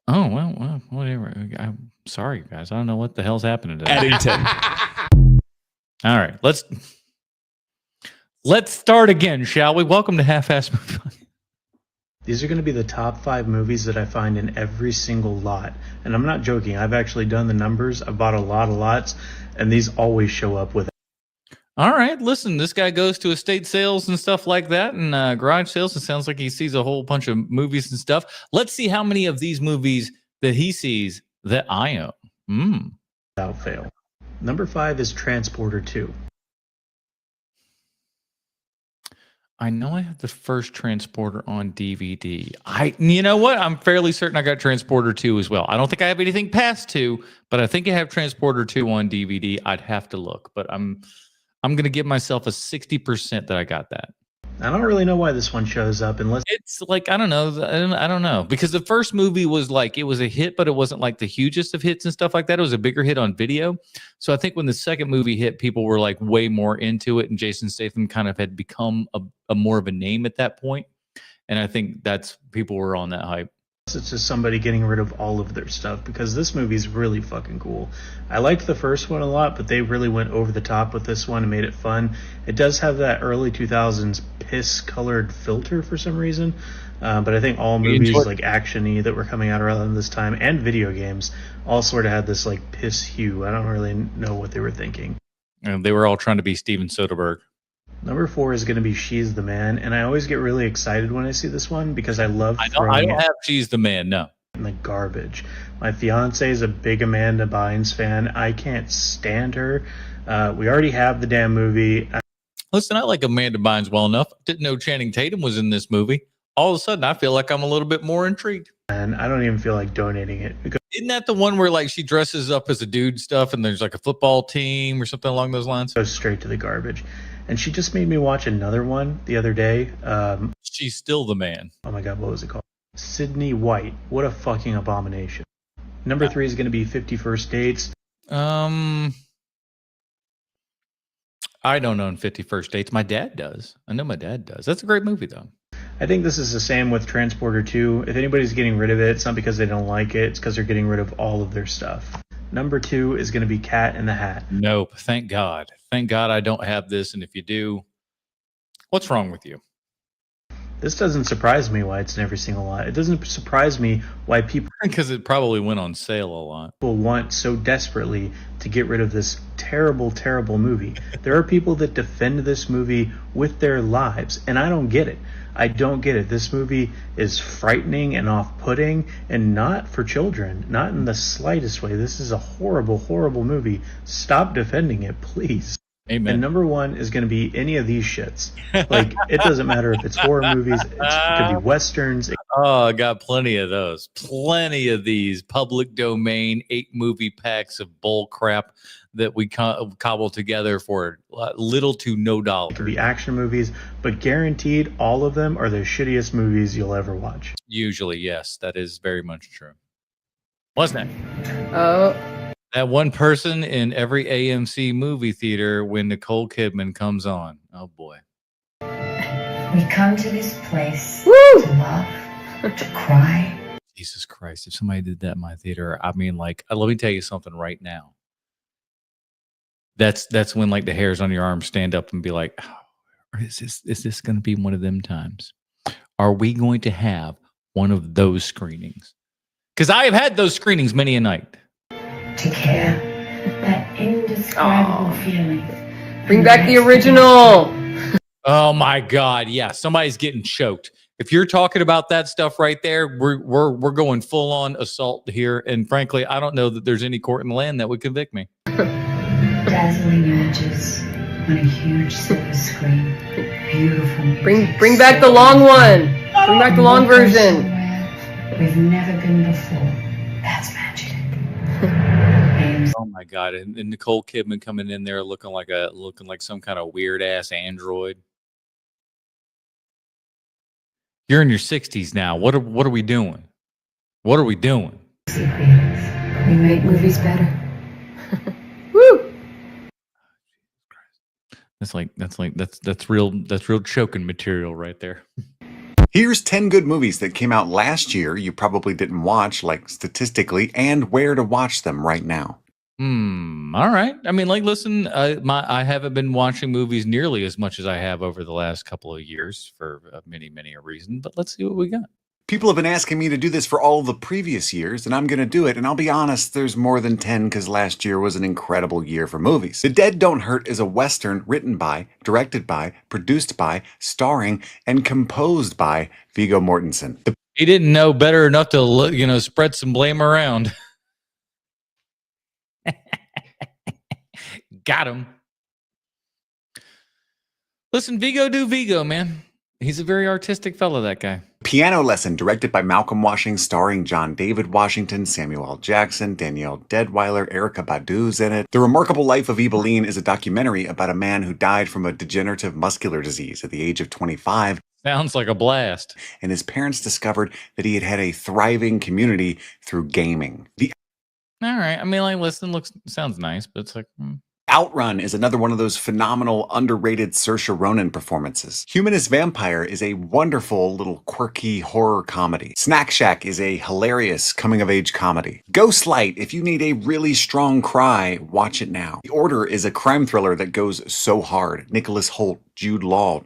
[SPEAKER 1] Oh, well, whatever. I'm sorry, guys. I don't know what the hell's happening today.
[SPEAKER 20] Eddington.
[SPEAKER 1] All right, let's start again, shall we? Welcome to Half-Ass Movie.
[SPEAKER 21] These are going to be the top 5 movies that I find in every single lot. And I'm not joking. I've actually done the numbers. I've bought a lot of lots, and these always show up with it.
[SPEAKER 1] All right, listen, this guy goes to estate sales and stuff like that, and garage sales. It sounds like he sees a whole bunch of movies and stuff. Let's see how many of these movies that he sees that I own.
[SPEAKER 21] Without fail. Number 5 is Transporter 2.
[SPEAKER 1] I know I have the first Transporter on DVD. You know what? I'm fairly certain I got Transporter 2 as well. I don't think I have anything past 2, but I think I have Transporter 2 on DVD. I'd have to look, but I'm going to give myself a 60% that I got that.
[SPEAKER 21] I don't really know why this one shows up unless
[SPEAKER 1] it's like, I don't know, because the first movie was like, it was a hit, but it wasn't like the hugest of hits and stuff like that. It was a bigger hit on video. So I think when the second movie hit, people were like way more into it, and Jason Statham kind of had become a more of a name at that point. And I think people were on that hype.
[SPEAKER 21] it's just somebody getting rid of all of their stuff, because this movie's really fucking cool. I liked the first one a lot, but they really went over the top with this one and made it fun. It does have that early 2000s piss-colored filter for some reason, but I think all movies like action-y that were coming out around this time, and video games, all sort of had this like piss hue. I don't really know what they were thinking.
[SPEAKER 1] And they were all trying to be Steven Soderbergh.
[SPEAKER 21] Number 4 is going to be She's the Man, and I always get really excited when I see this one because I love
[SPEAKER 1] I don't have She's the Man, no.
[SPEAKER 21] In the garbage. My fiance is a big Amanda Bynes fan. I can't stand her. We already have the damn movie.
[SPEAKER 1] Listen, I like Amanda Bynes well enough. Didn't know Channing Tatum was in this movie. All of a sudden, I feel like I'm a little bit more intrigued.
[SPEAKER 21] And I don't even feel like donating it. Because
[SPEAKER 1] isn't that the one where like she dresses up as a dude stuff and there's like a football team or something along those lines?
[SPEAKER 21] Goes straight to the garbage. And she just made me watch another one the other day.
[SPEAKER 1] She's Still the Man.
[SPEAKER 21] Oh my God, what was it called? Sydney White. What a fucking abomination. Number 3 is going to be 50 First Dates.
[SPEAKER 1] I don't own 50 First Dates. My dad does. I know my dad does. That's a great movie, though.
[SPEAKER 21] I think this is the same with Transporter 2. If anybody's getting rid of it, it's not because they don't like it. It's because they're getting rid of all of their stuff. Number 2 is going to be Cat in the Hat.
[SPEAKER 1] Nope. Thank God. Thank God I don't have this. And if you do, what's wrong with you?
[SPEAKER 21] This doesn't surprise me why it's in every single lot. It doesn't surprise me why people...
[SPEAKER 1] Because it probably went on sale a lot.
[SPEAKER 21] People want so desperately to get rid of this terrible, terrible movie. There are people that defend this movie with their lives, and I don't get it. I don't get it. This movie is frightening and off-putting, and not for children. Not in the slightest way. This is a horrible, horrible movie. Stop defending it, please.
[SPEAKER 1] Amen.
[SPEAKER 21] And number 1 is going to be any of these shits. Like, it doesn't matter if it's horror movies. It could be westerns.
[SPEAKER 1] Oh, I got plenty of those. Plenty of these public domain 8-movie packs of bull crap that we cobble together for little to no dollar.
[SPEAKER 21] It could be action movies, but guaranteed all of them are the shittiest movies you'll ever watch.
[SPEAKER 1] Usually, yes. That is very much true. What's that?
[SPEAKER 22] Oh.
[SPEAKER 1] That one person in every AMC movie theater when Nicole Kidman comes on. Oh, boy.
[SPEAKER 23] We come to this place to love, to cry.
[SPEAKER 1] Jesus Christ. If somebody did that in my theater, I mean, like, let me tell you something right now. That's when, like, the hairs on your arm stand up and be like, oh, is this going to be one of them times? Are we going to have one of those screenings? Because I have had those screenings many a night.
[SPEAKER 23] To care, that indescribable feeling.
[SPEAKER 22] Bring back the original.
[SPEAKER 1] Oh my God! Yeah, somebody's getting choked. If you're talking about that stuff right there, we're going full on assault here. And frankly, I don't know that there's any court in the land that would convict me.
[SPEAKER 23] Dazzling images on a huge silver screen. Beautiful music.
[SPEAKER 22] Bring back the long one. Bring back the long version.
[SPEAKER 23] We've never been before. That's magic.
[SPEAKER 1] Oh my god! And Nicole Kidman coming in there looking like some kind of weird ass android. You're in your 60s now. What are we doing? What are we doing?
[SPEAKER 23] We make movies better.
[SPEAKER 1] That's real choking material right there.
[SPEAKER 2] Here's 10 good movies that came out last year you probably didn't watch, like statistically, and where to watch them right now.
[SPEAKER 1] All right. I mean, like, listen, I haven't been watching movies nearly as much as I have over the last couple of years for many a reason, but let's see what we got.
[SPEAKER 2] People have been asking me to do this for all the previous years, and I'm going to do it. And I'll be honest, there's more than 10 because last year was an incredible year for movies. The Dead Don't Hurt is a Western written by, directed by, produced by, starring, and composed by Viggo Mortensen.
[SPEAKER 1] He didn't know better enough to, spread some blame around. Got him. Listen, Viggo do Viggo, man. He's a very artistic fellow, that guy.
[SPEAKER 2] Piano Lesson, directed by Malcolm Washington, starring John David Washington, Samuel L. Jackson, Danielle Deadwyler, Erykah Badu's in it. The Remarkable Life of Ebeline is a documentary about a man who died from a degenerative muscular disease at the age of 25.
[SPEAKER 1] Sounds like a blast.
[SPEAKER 2] And his parents discovered that he had a thriving community through gaming.
[SPEAKER 1] All right. I mean, like, listen, sounds nice, but it's like...
[SPEAKER 2] Outrun is another one of those phenomenal, underrated Saoirse Ronan performances. Humanist Vampire is a wonderful little quirky horror comedy. Snack Shack is a hilarious coming-of-age comedy. Ghostlight, if you need a really strong cry, watch it now. The Order is a crime thriller that goes so hard. Nicholas Hoult, Jude Law,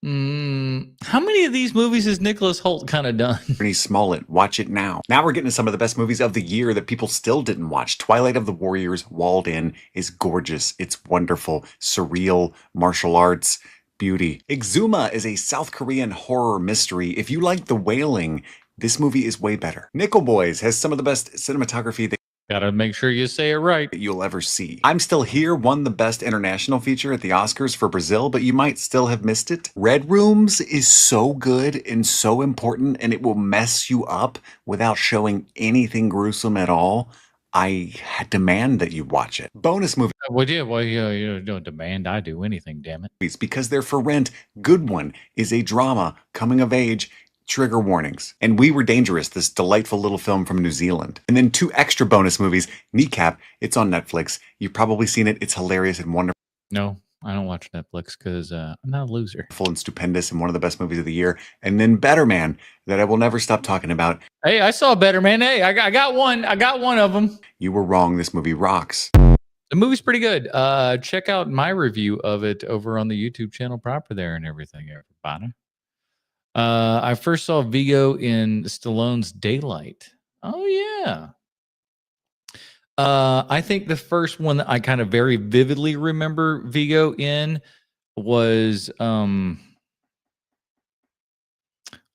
[SPEAKER 1] How many of these movies has Nicholas Hoult kind of done?
[SPEAKER 2] Pernice Smollett, watch it now. Now we're getting to some of the best movies of the year that people still didn't watch. Twilight of the Warriors, Walled In, is gorgeous. It's wonderful, surreal, martial arts, beauty. Exuma is a South Korean horror mystery. If you like The Wailing, this movie is way better. Nickel Boys has some of the best cinematography that
[SPEAKER 1] Gotta make sure you say it right.
[SPEAKER 2] You'll ever see. I'm Still Here won the Best International Feature at the Oscars for Brazil, but you might still have missed it. Red Rooms is so good and so important, and it will mess you up without showing anything gruesome at all. I demand that you watch it. Bonus movie.
[SPEAKER 1] You don't demand I do anything, damn it.
[SPEAKER 2] Because they're for rent. Good One is a drama, coming of age, trigger warnings. And We Were Dangerous, this delightful little film from New Zealand. And then 2 extra bonus movies. Kneecap, it's on Netflix. You've probably seen it. It's hilarious and wonderful.
[SPEAKER 1] No, I don't watch Netflix because I'm not a loser.
[SPEAKER 2] Full and stupendous and one of the best movies of the year. And then Better Man, that I will never stop talking about.
[SPEAKER 1] Hey, I saw Better Man. Hey, I got one. I got one of them.
[SPEAKER 2] You were wrong. This movie rocks.
[SPEAKER 1] The movie's pretty good. Check out my review of it over on the YouTube channel proper there and everything, everybody. I first saw Viggo in Stallone's Daylight. Oh, yeah. I think the first one that I kind of very vividly remember Viggo in was,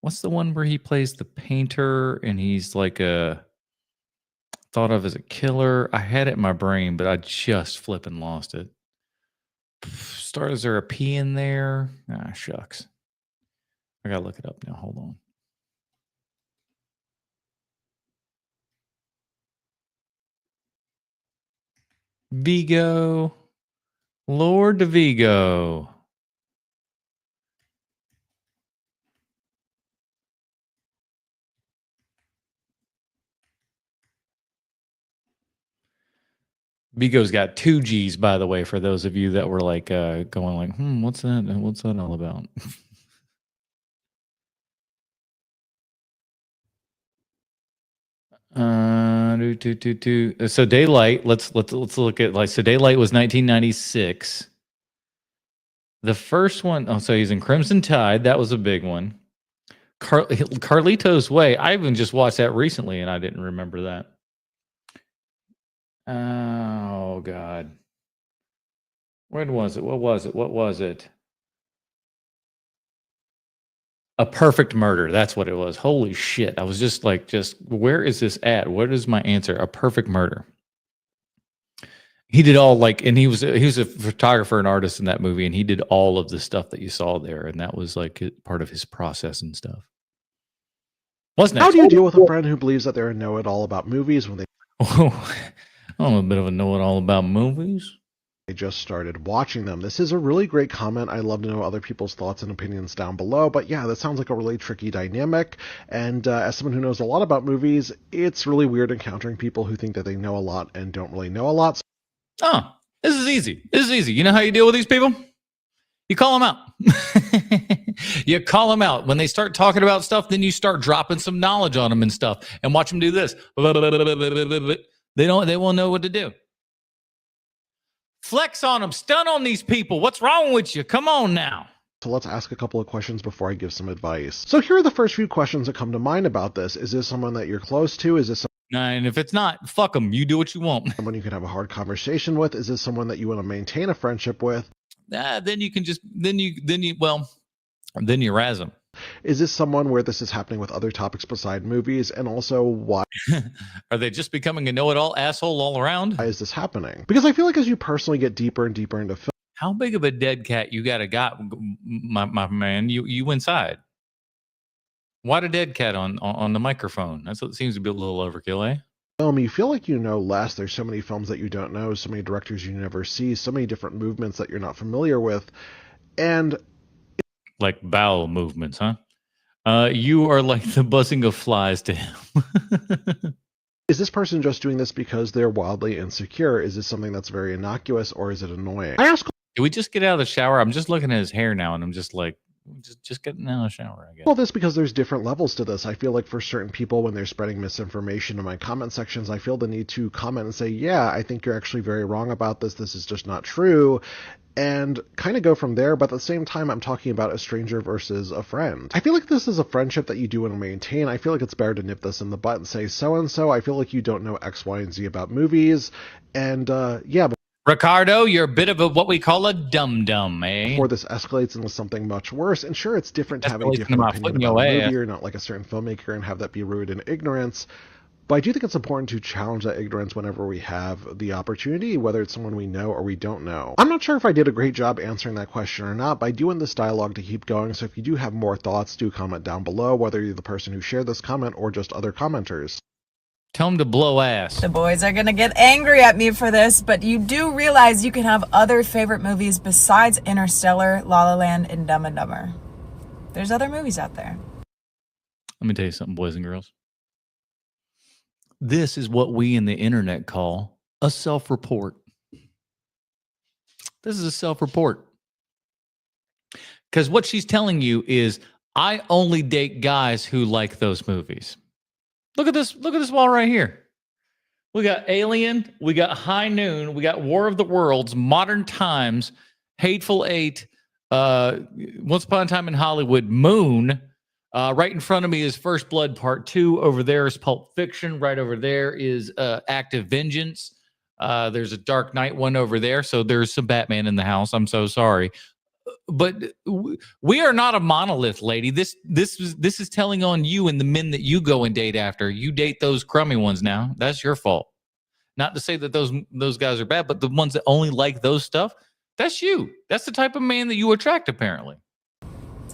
[SPEAKER 1] what's the one where he plays the painter and he's like thought of as a killer? I had it in my brain, but I just flipping lost it. Is there a P in there? Ah, shucks. I gotta look it up now. Hold on. Viggo. Lord Viggo. Viggo's got 2 G's, by the way, for those of you that were like going like, what's that? What's that all about? So Daylight, let's look at Daylight was 1996. The first one, so he's in Crimson Tide, that was a big one. Carlito's Way, I even just watched that recently and I didn't remember that. Oh God. When was it? What was it? A Perfect Murder. That's what it was. Holy shit. I was just where is this at? What is my answer? A Perfect Murder. He did all and he was a photographer and artist in that movie, and he did all of the stuff that you saw there, and that was part of his process and stuff.
[SPEAKER 4] How do you deal with a friend who believes that they're a know-it-all about movies when they
[SPEAKER 1] I'm a bit of a know-it-all about movies.
[SPEAKER 4] I just started watching them. This is a really great comment. I'd love to know other people's thoughts and opinions down below. But yeah, that sounds like a really tricky dynamic. And as someone who knows a lot about movies, it's really weird encountering people who think that they know a lot and don't really know a lot.
[SPEAKER 1] Oh, this is easy. This is easy. You know how you deal with these people? You call them out. You call them out. When they start talking about stuff, then you start dropping some knowledge on them and stuff and watch them do this. They won't know what to do. Flex on them, stun on these people. What's wrong with you? Come on now.
[SPEAKER 4] So let's ask a couple of questions before I give some advice. So here are the first few questions that come to mind about this. Is this someone that you're close to? Is this
[SPEAKER 1] and if it's not, fuck them. You do what you want.
[SPEAKER 4] Someone you can have a hard conversation with? Is this someone that you want to maintain a friendship with?
[SPEAKER 1] Then you can just then you razz them.
[SPEAKER 4] Is this someone where this is happening with other topics beside movies? And also, why
[SPEAKER 1] are they just becoming a know-it-all asshole all around?
[SPEAKER 4] Why is this happening? Because I feel like as you personally get deeper and deeper into film,
[SPEAKER 1] how big of a dead cat you got, my man? You inside. Why a dead cat on the microphone? That's what seems to be a little overkill, eh?
[SPEAKER 4] You feel like you know less. There's so many films that you don't know, so many directors you never see, so many different movements that you're not familiar with, and
[SPEAKER 1] like bowel movements, huh? You are like the buzzing of flies to him.
[SPEAKER 4] Is this person just doing this because they're wildly insecure? Is this something that's very innocuous, or is it annoying? I ask.
[SPEAKER 1] Did we just get out of the shower? I'm just looking at his hair now, and I'm just like, just getting out of the shower, I guess.
[SPEAKER 4] Well, this because there's different levels to this. I feel like for certain people, when they're spreading misinformation in my comment sections, I feel the need to comment and say, yeah, I think you're actually very wrong about this. This is just not true. And kind of go from there. But at the same time, I'm talking about a stranger versus a friend. I feel like this is a friendship that you do want to maintain. I feel like it's better to nip this in the butt and say, so-and-so, I feel like you don't know X, Y, and Z about movies. And yeah.
[SPEAKER 1] Ricardo, you're a bit of a what we call a dum-dum, eh?
[SPEAKER 4] Before this escalates into something much worse. And sure, it's different to have a different opinion about a movie or not like a certain filmmaker and have that be rooted in ignorance. But I do think it's important to challenge that ignorance whenever we have the opportunity, whether it's someone we know or we don't know. I'm not sure if I did a great job answering that question or not, but I do want this dialogue to keep going. So if you do have more thoughts, do comment down below, whether you're the person who shared this comment or just other commenters.
[SPEAKER 1] Tell them to blow ass.
[SPEAKER 6] The boys are gonna get angry at me for this, but you do realize you can have other favorite movies besides Interstellar, La La Land, and Dumb and Dumber. There's other movies out there.
[SPEAKER 1] Let me tell you something, boys and girls. This is what we in the internet call a self-report. This is a self-report. Because what she's telling you is, I only date guys who like those movies. Look at this wall right here. We got Alien, we got High Noon, we got War of the Worlds, Modern Times, Hateful Eight, Once Upon a Time in Hollywood, Moon. Right in front of me is First Blood Part 2. Over there is Pulp Fiction. Right over there is Act of Vengeance. There's a Dark Knight one over there. So there's some Batman in the house. I'm so sorry. But we are not a monolith, lady. This is telling on you and the men that you go and date after. You date those crummy ones now. That's your fault. Not to say that those guys are bad, but the ones that only like those stuff, that's you. That's the type of man that you attract, apparently.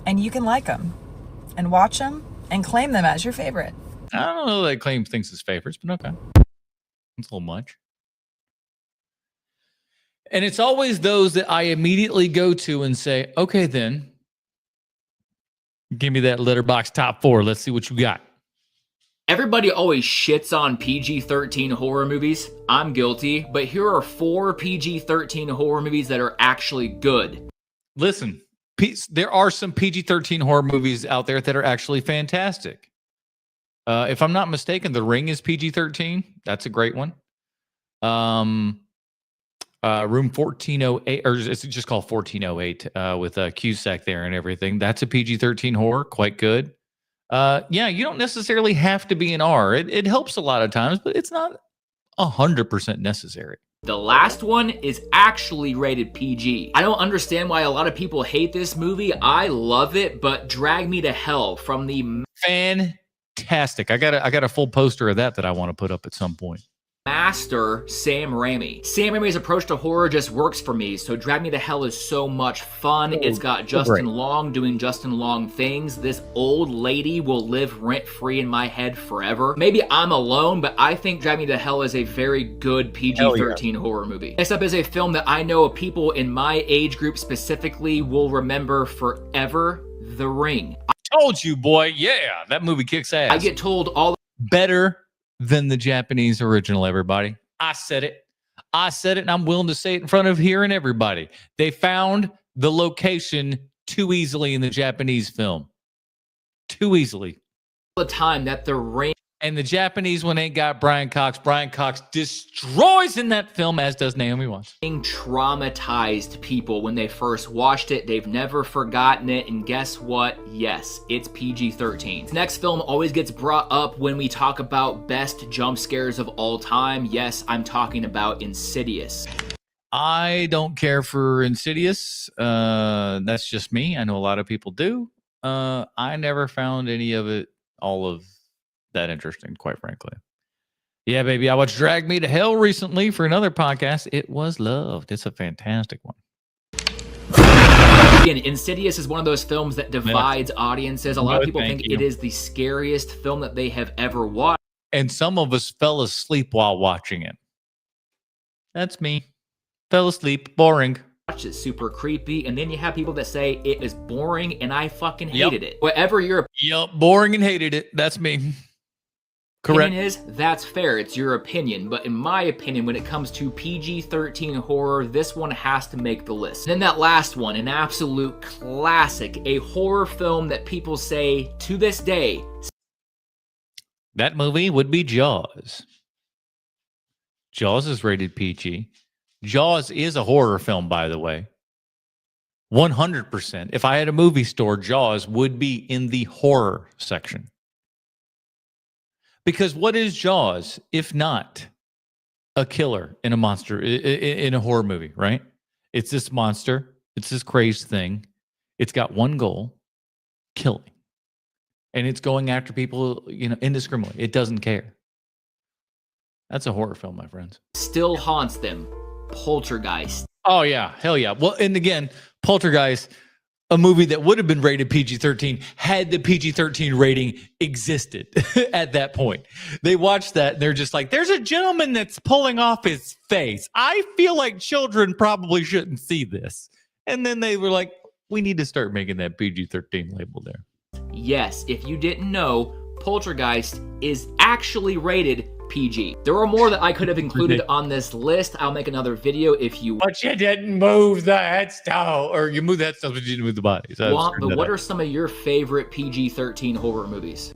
[SPEAKER 6] And you can like them and watch them and claim them as your favorite.
[SPEAKER 1] I don't know that claim things as favorites, but okay. It's a little much. And it's always those that I immediately go to and say, okay, then give me that Letterboxd top 4. Let's see what you got.
[SPEAKER 8] Everybody always shits on PG-13 horror movies. I'm guilty, but here are 4 PG-13 horror movies that are actually good.
[SPEAKER 1] Listen, there are some PG-13 horror movies out there that are actually fantastic. If I'm not mistaken, The Ring is PG-13. That's a great one. Room 1408, or it's just called 1408 with Cusack there and everything. That's a PG-13 horror, quite good. Yeah, you don't necessarily have to be an R. It helps a lot of times, but it's not 100% necessary.
[SPEAKER 8] The last one is actually rated PG. I don't understand why a lot of people hate this movie. I love it, but Drag Me to Hell from the
[SPEAKER 1] fantastic. I got a full poster of that I want to put up at some point.
[SPEAKER 8] master Sam Raimi. Sam Raimi's approach to horror just works for me, so Drag Me to Hell is so much fun. It's got Justin Long doing Justin Long things. This old lady will live rent-free in my head forever. Maybe I'm alone, but I think Drag Me to Hell is a very good PG-13 horror movie. Next up is a film that I know people in my age group specifically will remember forever, The Ring.
[SPEAKER 1] Told you, boy. Yeah, that movie kicks ass.
[SPEAKER 8] I get told all
[SPEAKER 1] better than the Japanese original, everybody. I said it, and I'm willing to say it in front of here and everybody. They found the location too easily in the Japanese film. Too easily.
[SPEAKER 8] The time that The Ring...
[SPEAKER 1] And the Japanese one ain't got Brian Cox. Brian Cox destroys in that film, as does Naomi Watts.
[SPEAKER 8] Traumatized people when they first watched it. They've never forgotten it. And guess what? Yes, it's PG-13. This next film always gets brought up when we talk about best jump scares of all time. Yes, I'm talking about Insidious.
[SPEAKER 1] I don't care for Insidious. That's just me. I know a lot of people do. I never found any of it, all of that interesting, quite frankly. Yeah, baby. I watched Drag Me to Hell recently for another podcast. It was loved. It's a fantastic one.
[SPEAKER 8] Again, Insidious is one of those films that divides audiences. A lot of people think it is the scariest film that they have ever watched.
[SPEAKER 1] And some of us fell asleep while watching it. That's me. Fell asleep. Boring.
[SPEAKER 8] It's super creepy, and then you have people that say it is boring, and I fucking hated it. Whatever your
[SPEAKER 1] boring and hated it. That's me. Correct.
[SPEAKER 8] Opinion is, that's fair. It's your opinion. But in my opinion, when it comes to PG-13 horror, this one has to make the list. And then that last one, an absolute classic, a horror film that people say to this day.
[SPEAKER 1] That movie would be Jaws. Jaws is rated PG. Jaws is a horror film, by the way. 100%. If I had a movie store, Jaws would be in the horror section. Because what is Jaws if not a killer in a monster, in a horror movie, right? It's this monster. It's this crazed thing. It's got one goal, killing. And it's going after people, indiscriminately. It doesn't care. That's a horror film, my friends.
[SPEAKER 8] Still haunts them. Poltergeist.
[SPEAKER 1] Oh, yeah. Hell yeah. Well, and again, Poltergeist, a movie that would have been rated PG-13 had the PG-13 rating existed at that point. They watched that and they're just like, there's a gentleman that's pulling off his face. I feel like children probably shouldn't see this. And then they were like, we need to start making that PG-13 label there.
[SPEAKER 8] Yes, if you didn't know, Poltergeist is actually rated PG. There are more that I could have included on this list. I'll make another video if you...
[SPEAKER 1] But you didn't move the headstone. Or you moved the headstone, but you didn't move the body. So
[SPEAKER 8] but what are some of your favorite PG-13 horror movies?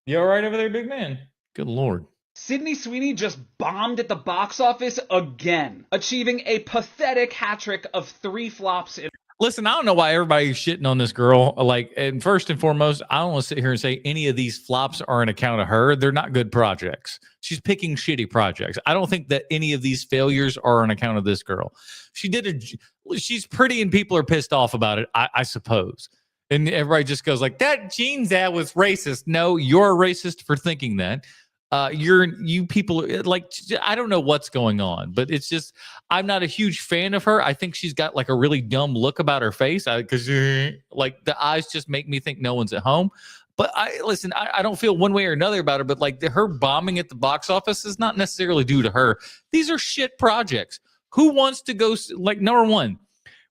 [SPEAKER 1] You all right over there, big man? Good Lord.
[SPEAKER 7] Sydney Sweeney just bombed at the box office again, achieving a pathetic hat trick of 3 flops in...
[SPEAKER 1] Listen, I don't know why everybody's shitting on this girl. And first and foremost, I don't want to sit here and say any of these flops are an account of her. They're not good projects. She's picking shitty projects. I don't think that any of these failures are an account of this girl. She's pretty and people are pissed off about it, I suppose. And everybody just goes like, that Gene's ad was racist. No, you're a racist for thinking that. You people, like, I don't know what's going on, but it's just, I'm not a huge fan of her. I think she's got like a really dumb look about her face because like the eyes just make me think no one's at home. But I don't feel one way or another about her, but like her bombing at the box office is not necessarily due to her. These are shit projects. Who wants to go, like, number one,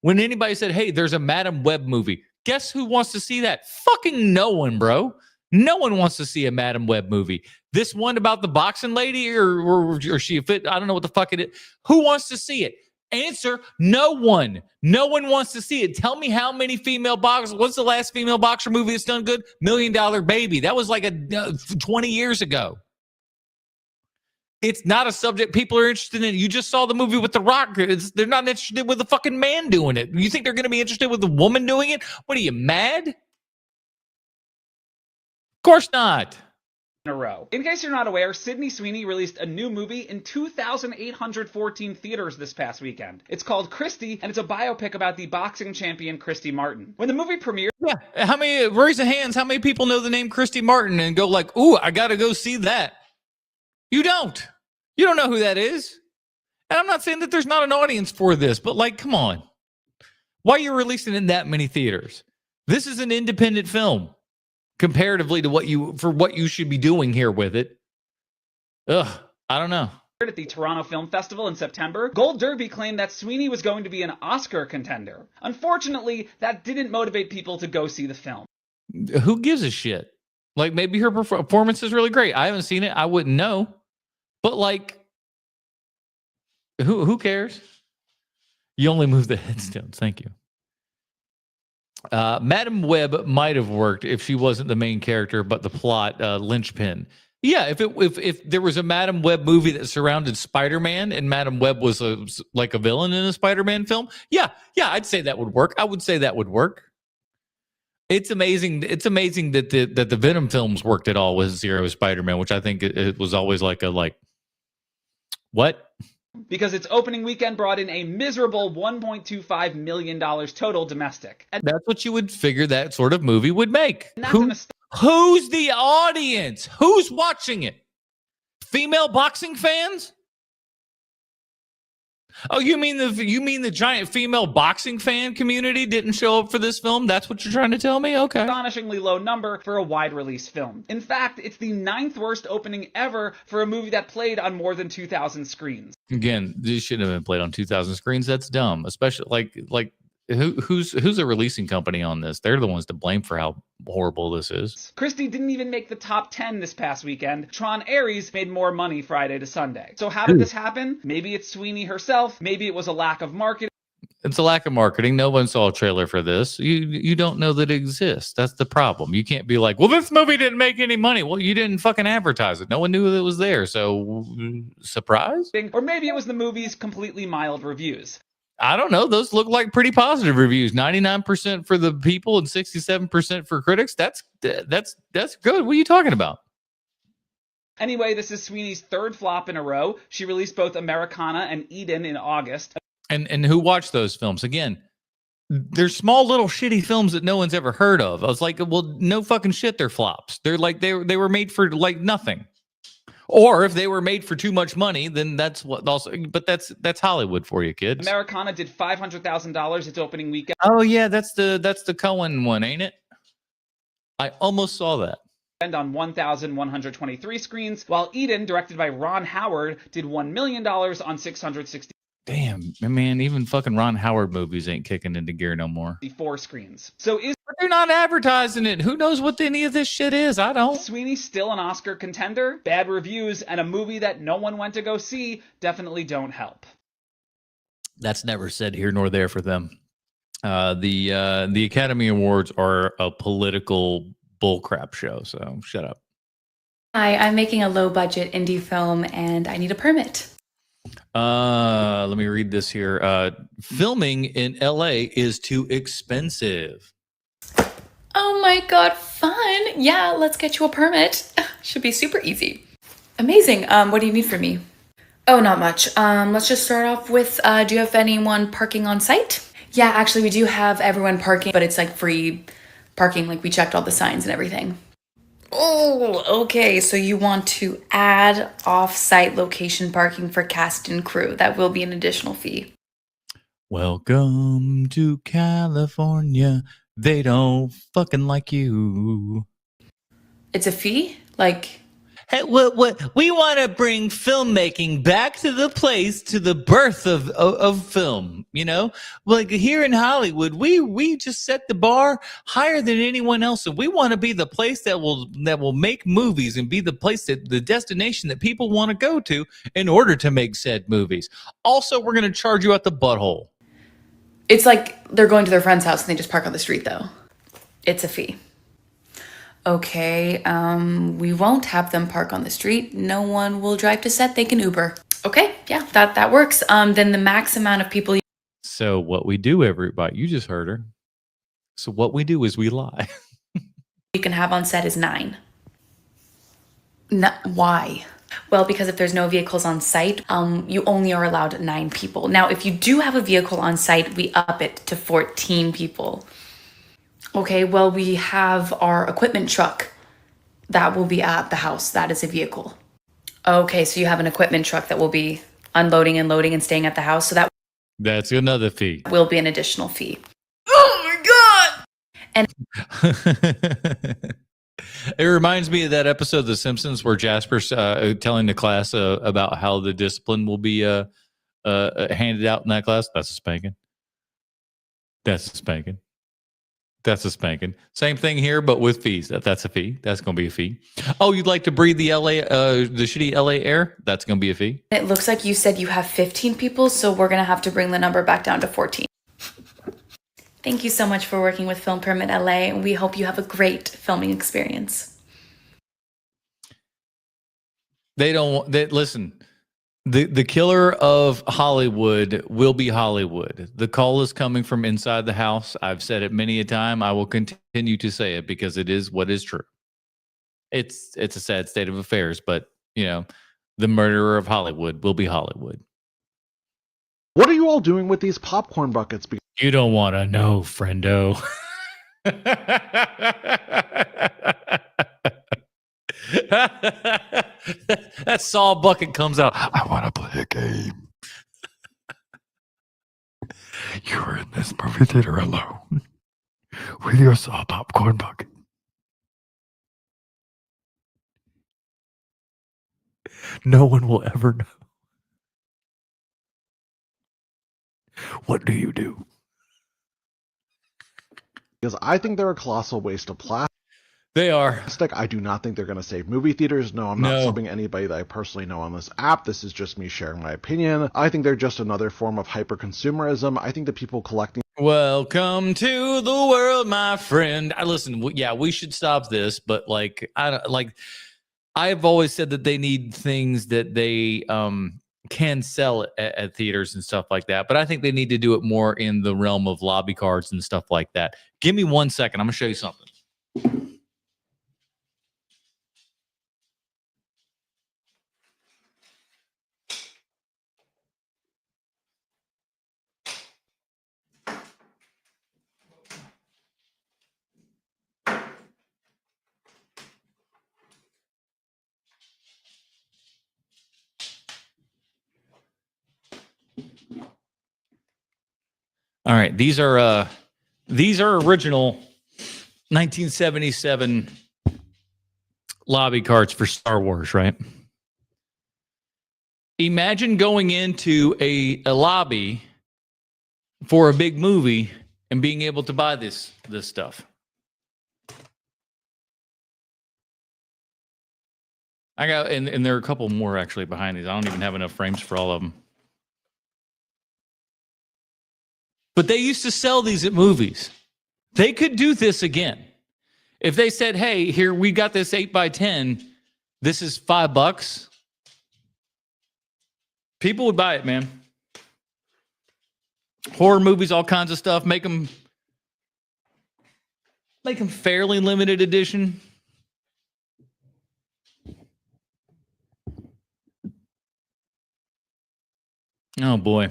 [SPEAKER 1] when anybody said, hey, there's a Madam Web movie, guess who wants to see that? Fucking no one, bro. No one wants to see a Madam Web movie. This one about the boxing lady or she fit? I don't know what the fuck it is. Who wants to see it? Answer, no one. No one wants to see it. Tell me how many female boxers. What's the last female boxer movie that's done good? $1 Million Baby. That was like 20 years ago. It's not a subject people are interested in. You just saw the movie with The Rock. They're not interested with the fucking man doing it. You think they're going to be interested with the woman doing it? What are you, mad? Of course not.
[SPEAKER 7] In a row. In case you're not aware, Sydney Sweeney released a new movie in 2,814 theaters this past weekend. It's called Christy, and it's a biopic about the boxing champion Christy Martin. When the movie premiered...
[SPEAKER 1] Yeah, how many, raise the hands, how many people know the name Christy Martin and go like, ooh, I gotta go see that? You don't. You don't know who that is. And I'm not saying that there's not an audience for this, but like, come on. Why are you releasing in that many theaters? This is an independent film comparatively to what you should be doing here with it. Ugh, I don't know.
[SPEAKER 7] At the Toronto Film Festival in September, Gold Derby claimed that Sweeney was going to be an Oscar contender. Unfortunately, that didn't motivate people to go see the film.
[SPEAKER 1] Who gives a shit? Like, maybe her performance is really great. I haven't seen it. I wouldn't know. But like, who cares? You only move the headstones. Thank you. Madam Web might have worked if she wasn't the main character, but the plot linchpin. Yeah, if there was a Madam Web movie that surrounded Spider-Man and Madam Web was like a villain in a Spider-Man film, yeah, I'd say that would work. I would say that would work. It's amazing. It's amazing that the Venom films worked at all with Zero Spider-Man, which I think it was always like what?
[SPEAKER 7] Because its opening weekend brought in a miserable $1.25 million total domestic. And
[SPEAKER 1] that's what you would figure that sort of movie would make. Who's the audience? Who's watching it? Female boxing fans? Oh, you mean the giant female boxing fan community didn't show up for this film? That's what you're trying to tell me? Okay.
[SPEAKER 7] Astonishingly low number for a wide release film. In fact, it's the 9th worst opening ever for a movie that played on more than 2,000 screens.
[SPEAKER 1] Again, this shouldn't have been played on 2,000 screens. That's dumb. Especially like who's a releasing company on this? They're the ones to blame for how horrible this is.
[SPEAKER 7] Christie didn't even make the top 10 this past weekend. Tron Ares made more money Friday to Sunday. So how did this happen? Maybe it's Sweeney herself. Maybe it was a lack of marketing.
[SPEAKER 1] It's a lack of marketing. No one saw a trailer for this. You don't know that it exists. That's the problem. You can't be like, well, this movie didn't make any money. Well, you didn't fucking advertise it. No one knew that it was there. So, surprise?
[SPEAKER 7] Or maybe it was the movie's completely mild reviews.
[SPEAKER 1] I don't know. Those look like pretty positive reviews. 99% for the people and 67% for critics. That's good. What are you talking about?
[SPEAKER 7] Anyway, this is Sweeney's 3rd flop in a row. She released both Americana and Eden in August.
[SPEAKER 1] And who watched those films? Again, they're small little shitty films that no one's ever heard of. I was like, well, no fucking shit, they're flops. They're like they were made for like nothing. Or if they were made for too much money, then that's what also. But that's Hollywood for you, kids.
[SPEAKER 7] Americana did $500,000 its opening weekend.
[SPEAKER 1] Oh yeah, that's the Cohen one, ain't it? I almost saw that.
[SPEAKER 7] On 1,123 screens, while Eden, directed by Ron Howard, did $1 million on 660.
[SPEAKER 1] Damn, man, even fucking Ron Howard movies ain't kicking into gear no more.
[SPEAKER 7] 4 screens. So
[SPEAKER 1] but they're not advertising it. Who knows what any of this shit is? I don't.
[SPEAKER 7] Sweeney still an Oscar contender? Bad reviews and a movie that no one went to go see definitely don't help.
[SPEAKER 1] That's never said here nor there for them. The Academy Awards are a political bullcrap show, so shut up.
[SPEAKER 9] Hi, I'm making a low-budget indie film, and I need a permit.
[SPEAKER 1] Let me read this here. Filming in LA is too expensive.
[SPEAKER 9] Oh my god, fun! Yeah, let's get you a permit. Should be super easy. Amazing. What do you need from me? Oh, not much. Let's just start off with, do you have anyone parking on site? Yeah, actually, we do have everyone parking, but it's like free parking. Like, we checked all the signs and everything. Oh, okay. So you want to add off-site location parking for cast and crew. That will be an additional fee.
[SPEAKER 1] Welcome to California. They don't fucking like you.
[SPEAKER 9] It's a fee? Like...
[SPEAKER 1] Hey, what we want to bring filmmaking back to the place, to the birth of film, you know? Like here in Hollywood, we just set the bar higher than anyone else, and we want to be the place that will make movies and be the place that the destination that people want to go to in order to make said movies. Also, we're going to charge you at the butthole.
[SPEAKER 9] It's like they're going to their friend's house and they just park on the street, though. It's a fee. Okay, we won't have them park on the street. No one will drive to set. They can Uber. Okay, yeah, that works. Then the max amount of people...
[SPEAKER 1] So what we do, everybody, you just heard her. So what we do is we lie.
[SPEAKER 9] You can have on set is 9. No, why? Well, because if there's no vehicles on site, you only are allowed 9 people. Now, if you do have a vehicle on site, we up it to 14 people. Okay, well, we have our equipment truck. That will be at the house. That is a vehicle. Okay, so you have an equipment truck that will be unloading and loading and staying at the house. So
[SPEAKER 1] That's another fee.
[SPEAKER 9] will be an additional fee. Oh my God! And
[SPEAKER 1] it reminds me of that episode of The Simpsons where Jasper's telling the class about how the discipline will be handed out in that class. That's a spanking. That's a spanking. That's a spanking. Same thing here, but with fees. That's a fee. That's going to be a fee. Oh, you'd like to breathe the shitty LA air? That's going to be a fee.
[SPEAKER 9] it looks like you said you have 15 people, so we're going to have to bring the number back down to 14. Thank you so much for working with Film Permit LA, and we hope you have a great filming experience.
[SPEAKER 1] Listen. The killer of Hollywood will be Hollywood. The call is coming from inside the house. I've said it many a time. I will continue to say it because it is what is true. It's a sad state of affairs, but the murderer of Hollywood will be Hollywood.
[SPEAKER 4] What are you all doing with these popcorn buckets?
[SPEAKER 1] You don't want to know, friendo. That saw bucket comes out. I want to play a game. You were in this movie theater alone with your saw popcorn bucket. No one will ever know. What do you do?
[SPEAKER 4] Because I think they're a colossal waste of plastic.
[SPEAKER 1] They are.
[SPEAKER 4] I do not think they're going to save movie theaters. No, I'm not subbing anybody that I personally know on this app. This is just me sharing my opinion. I think they're just another form of hyper-consumerism. I think the people collecting...
[SPEAKER 1] Welcome to the world, my friend. Listen, we should stop this, but I've always said that they need things that they can sell at theaters and stuff like that, but I think they need to do it more in the realm of lobby cards and stuff like that. Give me 1 second. I'm going to show you something. All right, these are original 1977 lobby cards for Star Wars, right? Imagine going into a lobby for a big movie and being able to buy this stuff. I got and there are a couple more actually behind these. I don't even have enough frames for all of them. But they used to sell these at movies. They could do this again. If they said, hey, here, we got this 8x10. This is $5. People would buy it, man. Horror movies, all kinds of stuff. Make them fairly limited edition. Oh, boy.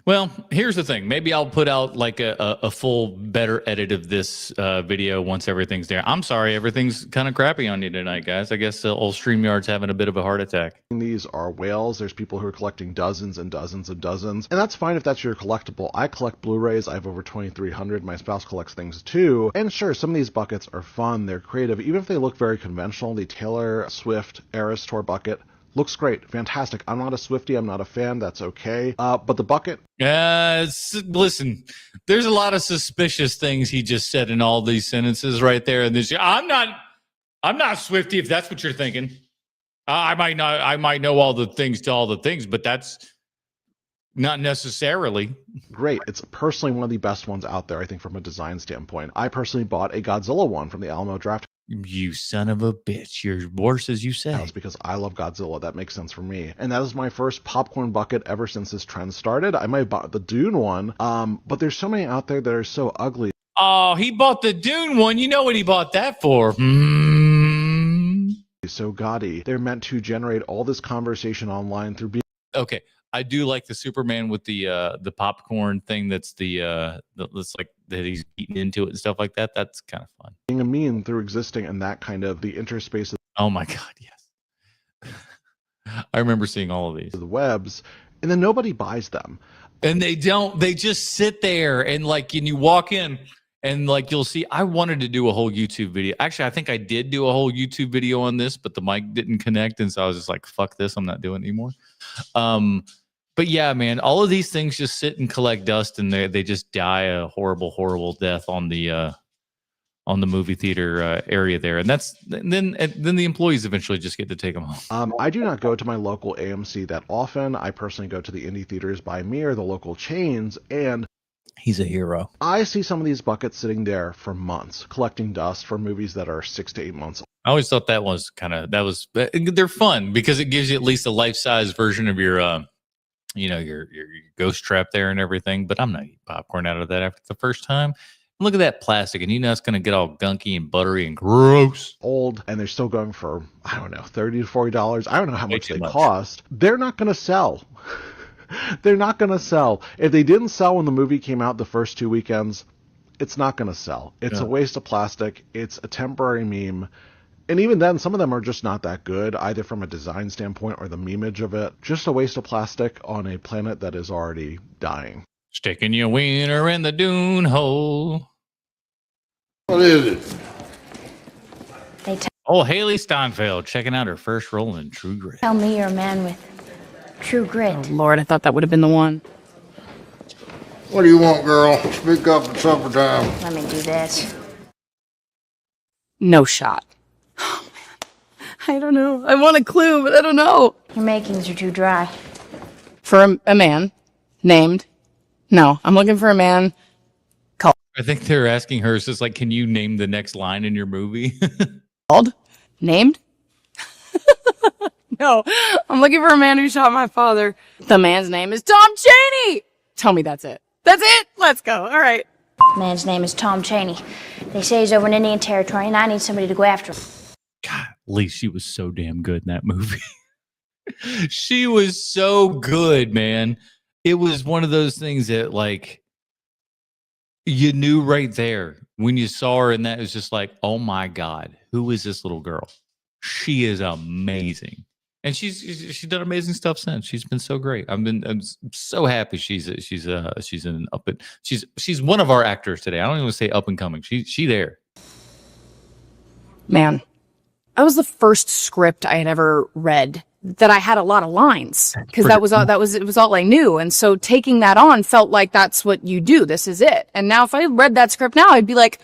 [SPEAKER 1] Well, here's the thing. Maybe I'll put out like a full, better edit of this video once everything's there. I'm sorry, everything's kind of crappy on you tonight, guys. I guess old StreamYard's having a bit of a heart attack.
[SPEAKER 4] These are whales. There's people who are collecting dozens and dozens and dozens. And that's fine if that's your collectible. I collect Blu-rays. I have over 2,300. My spouse collects things too. And sure, some of these buckets are fun. They're creative. Even if they look very conventional, the Taylor Swift Eras Tour bucket looks great. Fantastic. I'm not a Swiftie. I'm not a fan. That's okay. But the bucket...
[SPEAKER 1] listen, there's a lot of suspicious things he just said in all these sentences right there. And this, I'm not Swiftie, if that's what you're thinking. I might know all the things to all the things, but that's not necessarily.
[SPEAKER 4] Great. It's personally one of the best ones out there, I think, from a design standpoint. I personally bought a Godzilla one from the Alamo Draft.
[SPEAKER 1] You son of a bitch. You're worse as you say.
[SPEAKER 4] That's because I love Godzilla. That makes sense for me. And that is my first popcorn bucket ever since this trend started. I might have bought the Dune one, but there's so many out there that are so ugly.
[SPEAKER 1] Oh, he bought the Dune one. You know what he bought that for.
[SPEAKER 4] So gaudy. They're meant to generate all this conversation online through being...
[SPEAKER 1] Okay. I do like the Superman with the popcorn thing. That's that's like that he's eating into it and stuff like that. That's kind of fun.
[SPEAKER 4] Being a meme through existing and that kind of the interspace.
[SPEAKER 1] Oh my God, yes. I remember seeing all of these.
[SPEAKER 4] The webs, and then nobody buys them.
[SPEAKER 1] And they don't. They just sit there and like, and you walk in and like you'll see. I wanted to do a whole YouTube video. Actually, I think I did do a whole YouTube video on this, but the mic didn't connect, and so I was just like, "Fuck this! I'm not doing it anymore." But yeah, man, all of these things just sit and collect dust, and they just die a horrible, horrible death on the movie theater area there, and then the employees eventually just get to take them home.
[SPEAKER 4] I do not go to my local AMC that often. I personally go to the indie theaters by me or the local chains, and
[SPEAKER 1] he's a hero.
[SPEAKER 4] I see some of these buckets sitting there for months, collecting dust for movies that are 6 to 8 months old.
[SPEAKER 1] I always thought they're fun because it gives you at least a life-size version of your your ghost trap there and everything. But I'm not eating popcorn out of that after the first time. Look at that plastic, and it's going to get all gunky and buttery and gross.
[SPEAKER 4] Old, and they're still going for, I don't know, $30 to $40. I don't know how much they cost. They're not going to sell. They're not going to sell. If they didn't sell when the movie came out the first 2 weekends, it's not going to sell. It's a waste of plastic. It's a temporary meme. And even then, some of them are just not that good, either from a design standpoint or the memeage of it. Just a waste of plastic on a planet that is already dying.
[SPEAKER 1] Sticking your wiener in the dune hole.
[SPEAKER 10] What is it?
[SPEAKER 1] Haley Steinfeld checking out her first role in True Grit.
[SPEAKER 11] Tell me you're a man with true grit.
[SPEAKER 22] Oh, Lord, I thought that would have been the one.
[SPEAKER 10] What do you want, girl? Speak up at supper time.
[SPEAKER 11] Let me do this.
[SPEAKER 22] No shot. Oh, man. I don't know. I want a clue, but I don't know.
[SPEAKER 11] Your makings are too dry.
[SPEAKER 22] For a man named... No, I'm looking for a man called...
[SPEAKER 1] I think they're asking her, it's just like, can you name the next line in your movie?
[SPEAKER 22] Called? Named? No, I'm looking for a man who shot my father. The man's name is Tom Chaney! Tell me that's it. That's it? Let's go. All right.
[SPEAKER 11] Man's name is Tom Chaney. They say he's over in Indian Territory, and I need somebody to go after him.
[SPEAKER 1] God, Lee, she was so damn good in that movie. She was so good, man. It was one of those things that, like, you knew right there when you saw her, and that was just like, oh my God, who is this little girl? She is amazing, and she's done amazing stuff since. She's been so great. I'm so happy she's an up and she's one of our actors today. I don't even say up and coming. She there.
[SPEAKER 22] Man, that was the first script I had ever read that I had a lot of lines, because it was all I knew. And so taking that on felt like that's what you do. This is it. And now if I read that script now, I'd be like,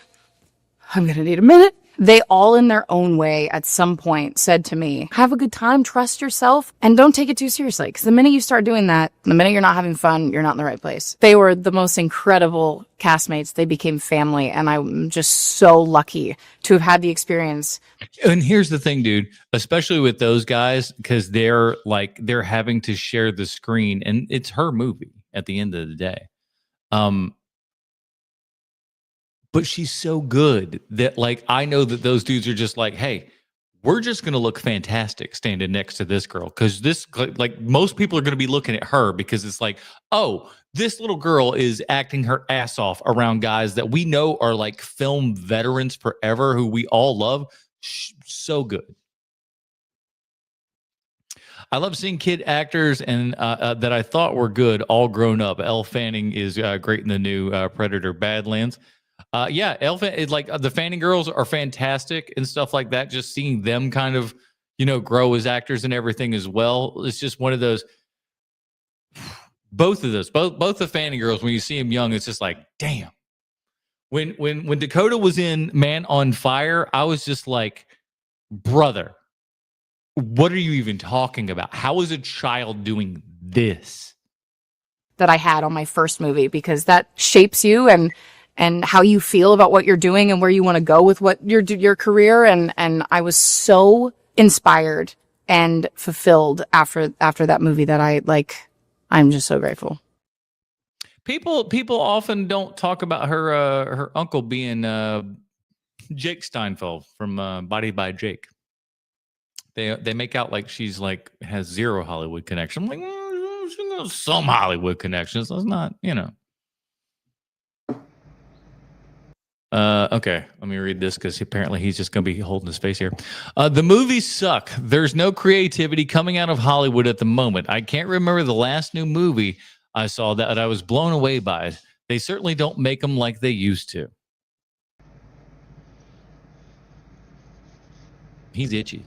[SPEAKER 22] I'm going to need a minute. They all in their own way at some point said to me, have a good time, trust yourself, and don't take it too seriously. Because the minute you start doing that, the minute you're not having fun, you're not in the right place. They were the most incredible castmates. They became family, and I'm just so lucky to have had the experience.
[SPEAKER 1] And here's the thing, dude, especially with those guys, because they're having to share the screen, and it's her movie at the end of the day. But she's so good that, like, I know that those dudes are just like, hey, we're just going to look fantastic standing next to this girl. Because this, like, most people are going to be looking at her because it's like, oh, this little girl is acting her ass off around guys that we know are like film veterans forever, who we all love. So good. I love seeing kid actors and that I thought were good all grown up. Elle Fanning is great in the new Predator Badlands. Yeah, Elle, like the Fanning girls are fantastic and stuff like that. Just seeing them kind of, grow as actors and everything as well. It's just one of those. Both the Fanning girls, when you see them young, it's just like, damn. When Dakota was in Man on Fire, I was just like, brother, what are you even talking about? How is a child doing this?
[SPEAKER 22] That I had on my first movie, because that shapes you and how you feel about what you're doing and where you want to go with what your career. And I was so inspired and fulfilled after that movie that I'm just so grateful.
[SPEAKER 1] People often don't talk about her uncle being Jake Steinfeld from Body by Jake. They make out like she's like has zero Hollywood connection. I'm like, she has some Hollywood connections. That's not, Okay, let me read this because apparently he's just going to be holding his face here. The movies suck. There's no creativity coming out of Hollywood at the moment. I can't remember the last new movie I saw that I was blown away by. They certainly don't make them like they used to. He's itchy.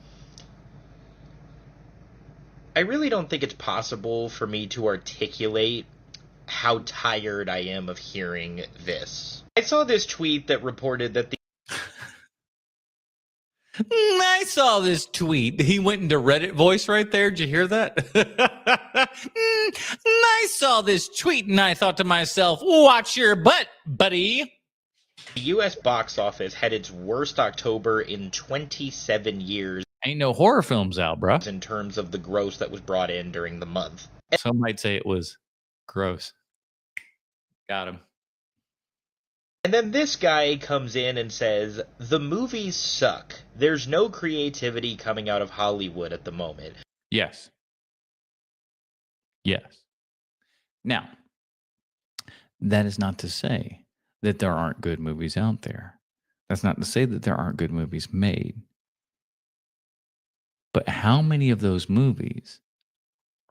[SPEAKER 12] I really don't think it's possible for me to articulate how tired I am of hearing this. I saw this tweet that reported that the
[SPEAKER 1] I saw this tweet. He went into Reddit voice right there. Did you hear that? I saw this tweet and I thought to myself, watch your butt, buddy.
[SPEAKER 12] The U.S. box office had its worst October in 27 years.
[SPEAKER 1] Ain't no horror films out, bro.
[SPEAKER 12] In terms of the gross that was brought in during the month.
[SPEAKER 1] Some might say it was gross. Got him.
[SPEAKER 12] And then this guy comes in and says, the movies suck. There's no creativity coming out of Hollywood at the moment.
[SPEAKER 1] Yes. Yes. Now, that is not to say that there aren't good movies out there. That's not to say that there aren't good movies made. But how many of those movies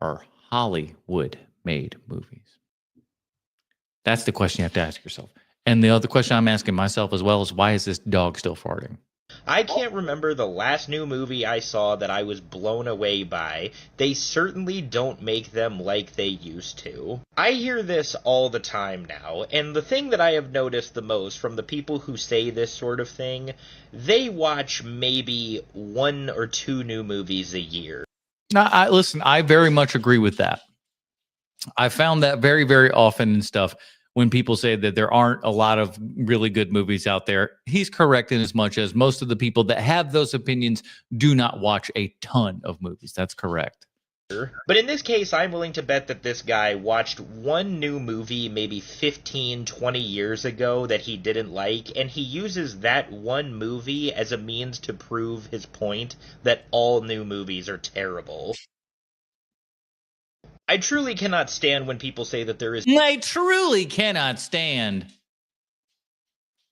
[SPEAKER 1] are Hollywood-made movies? That's the question you have to ask yourself. And the other question I'm asking myself as well is, why is this dog still farting?
[SPEAKER 12] I can't remember the last new movie I saw that I was blown away by. They certainly don't make them like they used to. I hear this all the time now, and the thing that I have noticed the most from the people who say this sort of thing, they watch maybe 1 or 2 new movies a year.
[SPEAKER 1] Now, listen, I very much agree with that. I found that very, very often and stuff. When people say that there aren't a lot of really good movies out there, he's correct in as much as most of the people that have those opinions do not watch a ton of movies. That's correct.
[SPEAKER 12] But in this case, I'm willing to bet that this guy watched one new movie maybe 15, 20 years ago that he didn't like, and he uses that one movie as a means to prove his point that all new movies are terrible. I truly cannot stand when people say that there is...
[SPEAKER 1] I truly cannot stand.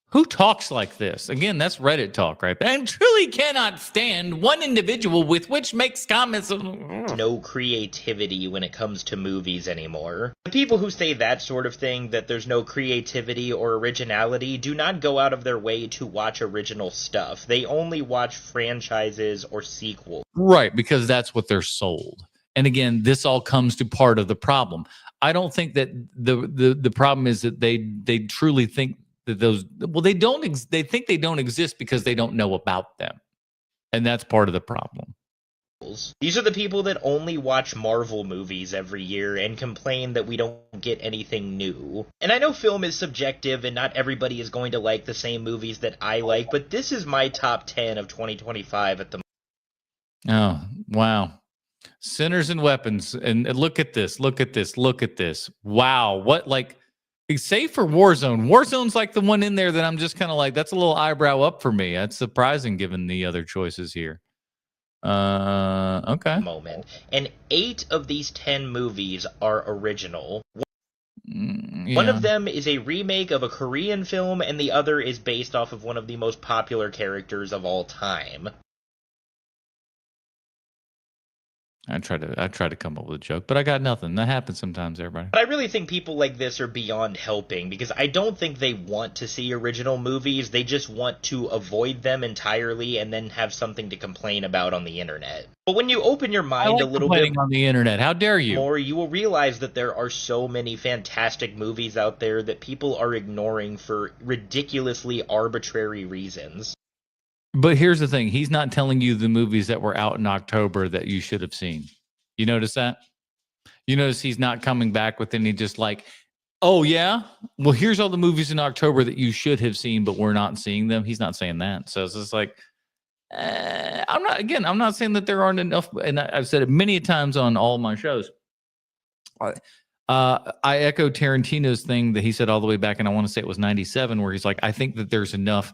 [SPEAKER 1] Who talks like this? Again, that's Reddit talk, right? I truly cannot stand one individual with which makes comments of...
[SPEAKER 12] no creativity when it comes to movies anymore. The people who say that sort of thing, that there's no creativity or originality, do not go out of their way to watch original stuff. They only watch franchises or sequels.
[SPEAKER 1] Right, because that's what they're sold. And again, this all comes to part of the problem. I don't think that the problem is that they truly think that those, well, they think they don't exist because they don't know about them. And that's part of the problem.
[SPEAKER 12] These are the people that only watch Marvel movies every year and complain that we don't get anything new. And I know film is subjective and not everybody is going to like the same movies that I like, but this is my top 10 of 2025 at the moment.
[SPEAKER 1] Oh, wow. Sinners and Weapons, and look at this, look at this, look at this. Wow, what, like, save for Warzone. Warzone's like the one in there that I'm just kind of like, that's a little eyebrow up for me. That's surprising given the other choices here. Okay.
[SPEAKER 12] Moment. And 8 of these 10 movies are original.
[SPEAKER 1] Yeah.
[SPEAKER 12] One of them is a remake of a Korean film, and the other is based off of one of the most popular characters of all time.
[SPEAKER 1] I tried to come up with a joke, but I got nothing. That happens sometimes, everybody.
[SPEAKER 12] But I really think people like this are beyond helping, because I don't think they want to see original movies. They just want to avoid them entirely and then have something to complain about on the internet. But when you open your mind a little bit
[SPEAKER 1] on the internet, how dare you?
[SPEAKER 12] More, you will realize that there are so many fantastic movies out there that people are ignoring for ridiculously arbitrary reasons.
[SPEAKER 1] But here's the thing. He's not telling you the movies that were out in October that you should have seen. You notice that? You notice he's not coming back with any just like, oh, yeah? Well, here's all the movies in October that you should have seen, but we're not seeing them. He's not saying that. So it's just like, I'm not saying that there aren't enough. And I've said it many times on all my shows. I echo Tarantino's thing that he said all the way back, and I want to say it was 97, where he's like, I think that there's enough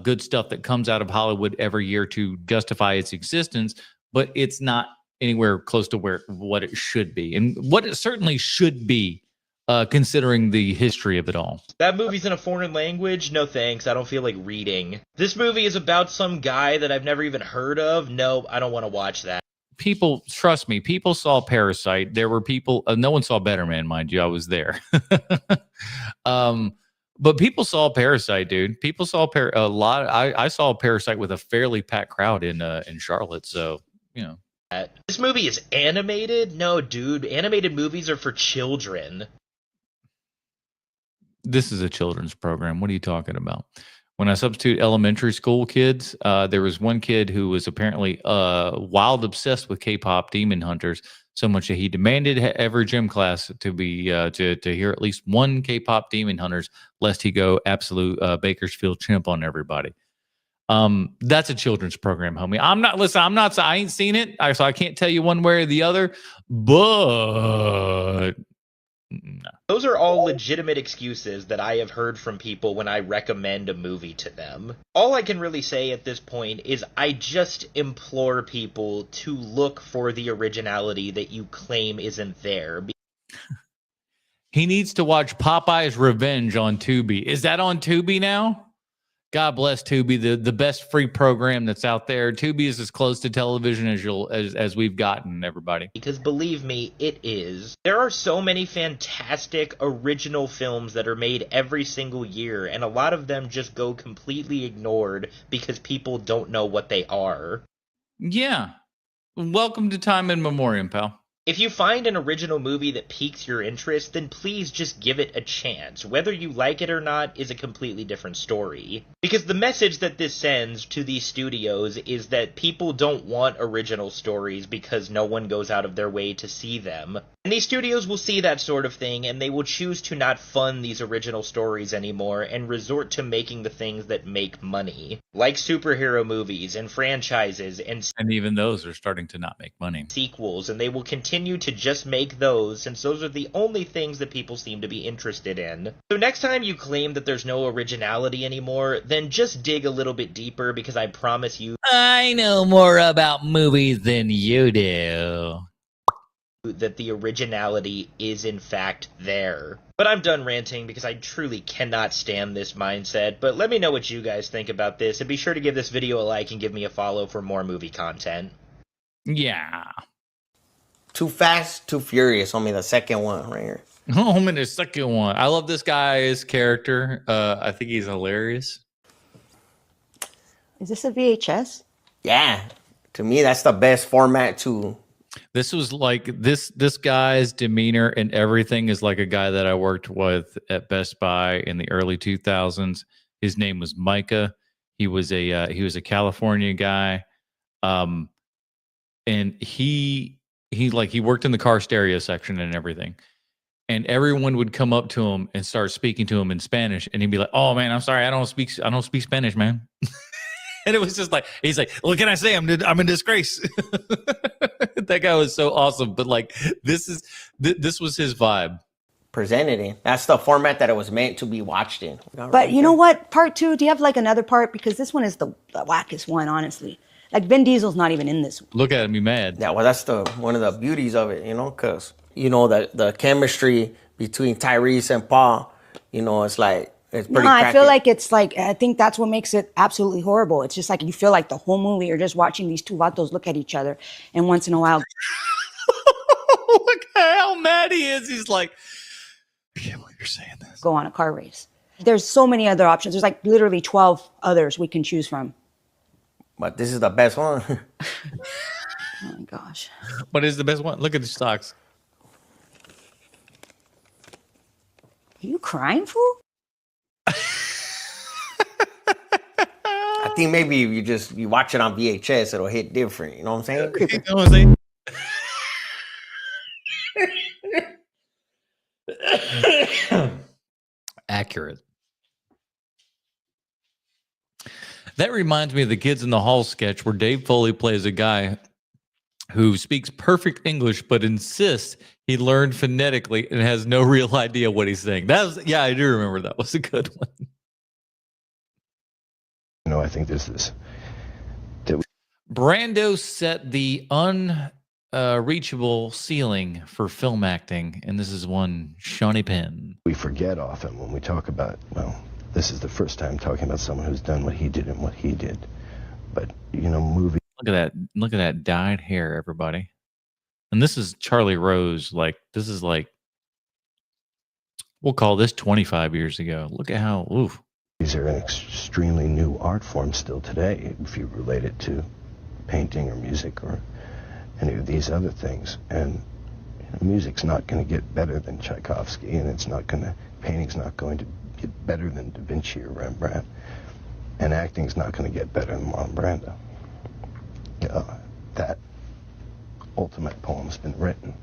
[SPEAKER 1] good stuff that comes out of Hollywood every year to justify its existence, but it's not anywhere close to what it should be. And what it certainly should be considering the history of it all.
[SPEAKER 12] That movie's in a foreign language? No thanks, I don't feel like reading. This movie is about some guy that I've never even heard of? No, I don't want to watch that.
[SPEAKER 1] People, trust me, people saw Parasite. There were people, no one saw Better Man, mind you, I was there. But people saw Parasite, dude. People saw a lot. I saw Parasite with a fairly packed crowd in Charlotte, so, you know.
[SPEAKER 12] This movie is animated? No, dude, animated movies are for children.
[SPEAKER 1] This is a children's program. What are you talking about? When I substitute elementary school kids, there was one kid who was apparently wild obsessed with K-pop Demon Hunters, so much that he demanded every gym class to be to hear at least one K-pop Demon Hunters, lest he go absolute Bakersfield chimp on everybody. That's a children's program, homie. I ain't seen it, so I can't tell you one way or the other, but no.
[SPEAKER 12] Those are all legitimate excuses that I have heard from people when I recommend a movie to them. All I can really say at this point is I just implore people to look for the originality that you claim isn't there.
[SPEAKER 1] He needs to watch Popeye's Revenge on Tubi. Is that on Tubi now? God bless Tubi, the best free program that's out there. Tubi is as close to television as we've gotten, everybody.
[SPEAKER 12] Because believe me, it is. There are so many fantastic original films that are made every single year, and a lot of them just go completely ignored because people don't know what they are.
[SPEAKER 1] Yeah. Welcome to Time in Memoriam, pal.
[SPEAKER 12] If you find an original movie that piques your interest, then please just give it a chance. Whether you like it or not is a completely different story. Because the message that this sends to these studios is that people don't want original stories because no one goes out of their way to see them. And these studios will see that sort of thing, and they will choose to not fund these original stories anymore and resort to making the things that make money. Like superhero movies and franchises and
[SPEAKER 1] even those are starting to not make money.
[SPEAKER 12] Sequels, and they will continue to just make those since those are the only things that people seem to be interested in. So next time you claim that there's no originality anymore, then just dig a little bit deeper, because I promise you
[SPEAKER 1] I know more about movies than you do.
[SPEAKER 12] That the originality is in fact there. But I'm done ranting because I truly cannot stand this mindset. But let me know what you guys think about this, and be sure to give this video a like and give me a follow for more movie content.
[SPEAKER 1] Yeah.
[SPEAKER 3] Too Fast, Too Furious. Homie, the second one right here.
[SPEAKER 1] Homie, the second one. I love this guy's character. I think he's hilarious.
[SPEAKER 13] Is this a VHS?
[SPEAKER 3] Yeah. To me, that's the best format too.
[SPEAKER 1] This was like this guy's demeanor and everything is like a guy that I worked with at Best Buy in the early 2000s. His name was Micah. He was a California guy, and he worked in the car stereo section and everything. And everyone would come up to him and start speaking to him in Spanish, and he'd be like, "Oh man, I'm sorry, I don't speak Spanish, man." And it was just like, he's like, "What can I say? I'm in disgrace." That guy was so awesome. But like, this was his vibe.
[SPEAKER 3] Presented in. That's the format that it was meant to be watched in.
[SPEAKER 13] But you know what? Part 2, do you have like another part? Because this one is the wackest one, honestly. Like Vin Diesel's not even in this one.
[SPEAKER 1] Look at him, he's mad.
[SPEAKER 3] Yeah, well, that's one of the beauties of it, because, the chemistry between Tyrese and Paul, it's like, it's pretty
[SPEAKER 13] I feel like it's like, I think that's what makes it absolutely horrible. It's just like you feel like the whole movie you're just watching these two vatos look at each other, and once in a while.
[SPEAKER 1] Look at how mad he is. He's like, I can't believe you're saying this.
[SPEAKER 13] Go on a car race. There's so many other options. There's like literally 12 others we can choose from.
[SPEAKER 3] But this is the best one.
[SPEAKER 13] Oh my gosh.
[SPEAKER 1] What is the best one? Look at the stocks.
[SPEAKER 13] Are you crying, fool?
[SPEAKER 3] I think maybe if you watch it on VHS, it'll hit different. You know what I'm saying?
[SPEAKER 1] You know what I'm saying? Accurate. That reminds me of the Kids in the Hall sketch where Dave Foley plays a guy who speaks perfect English but insists he learned phonetically and has no real idea what he's saying. I do remember that was a good one.
[SPEAKER 14] I think this is.
[SPEAKER 1] Brando set the reachable ceiling for film acting, and this is one Shawnee Penn.
[SPEAKER 5] We forget often when we talk about, well, this is the first time talking about someone who's done what he did and what he did. But, you know, movie.
[SPEAKER 1] Look at that dyed hair, everybody. And this is Charlie Rose. Like, this is like, we'll call this 25 years ago. Look at how, oof.
[SPEAKER 5] These are an extremely new art form still today, if you relate it to painting or music or any of these other things. And you know, music's not going to get better than Tchaikovsky, and painting's not going to get better than Da Vinci or Rembrandt, and acting's not going to get better than Marlon Brando. That ultimate poem's been written.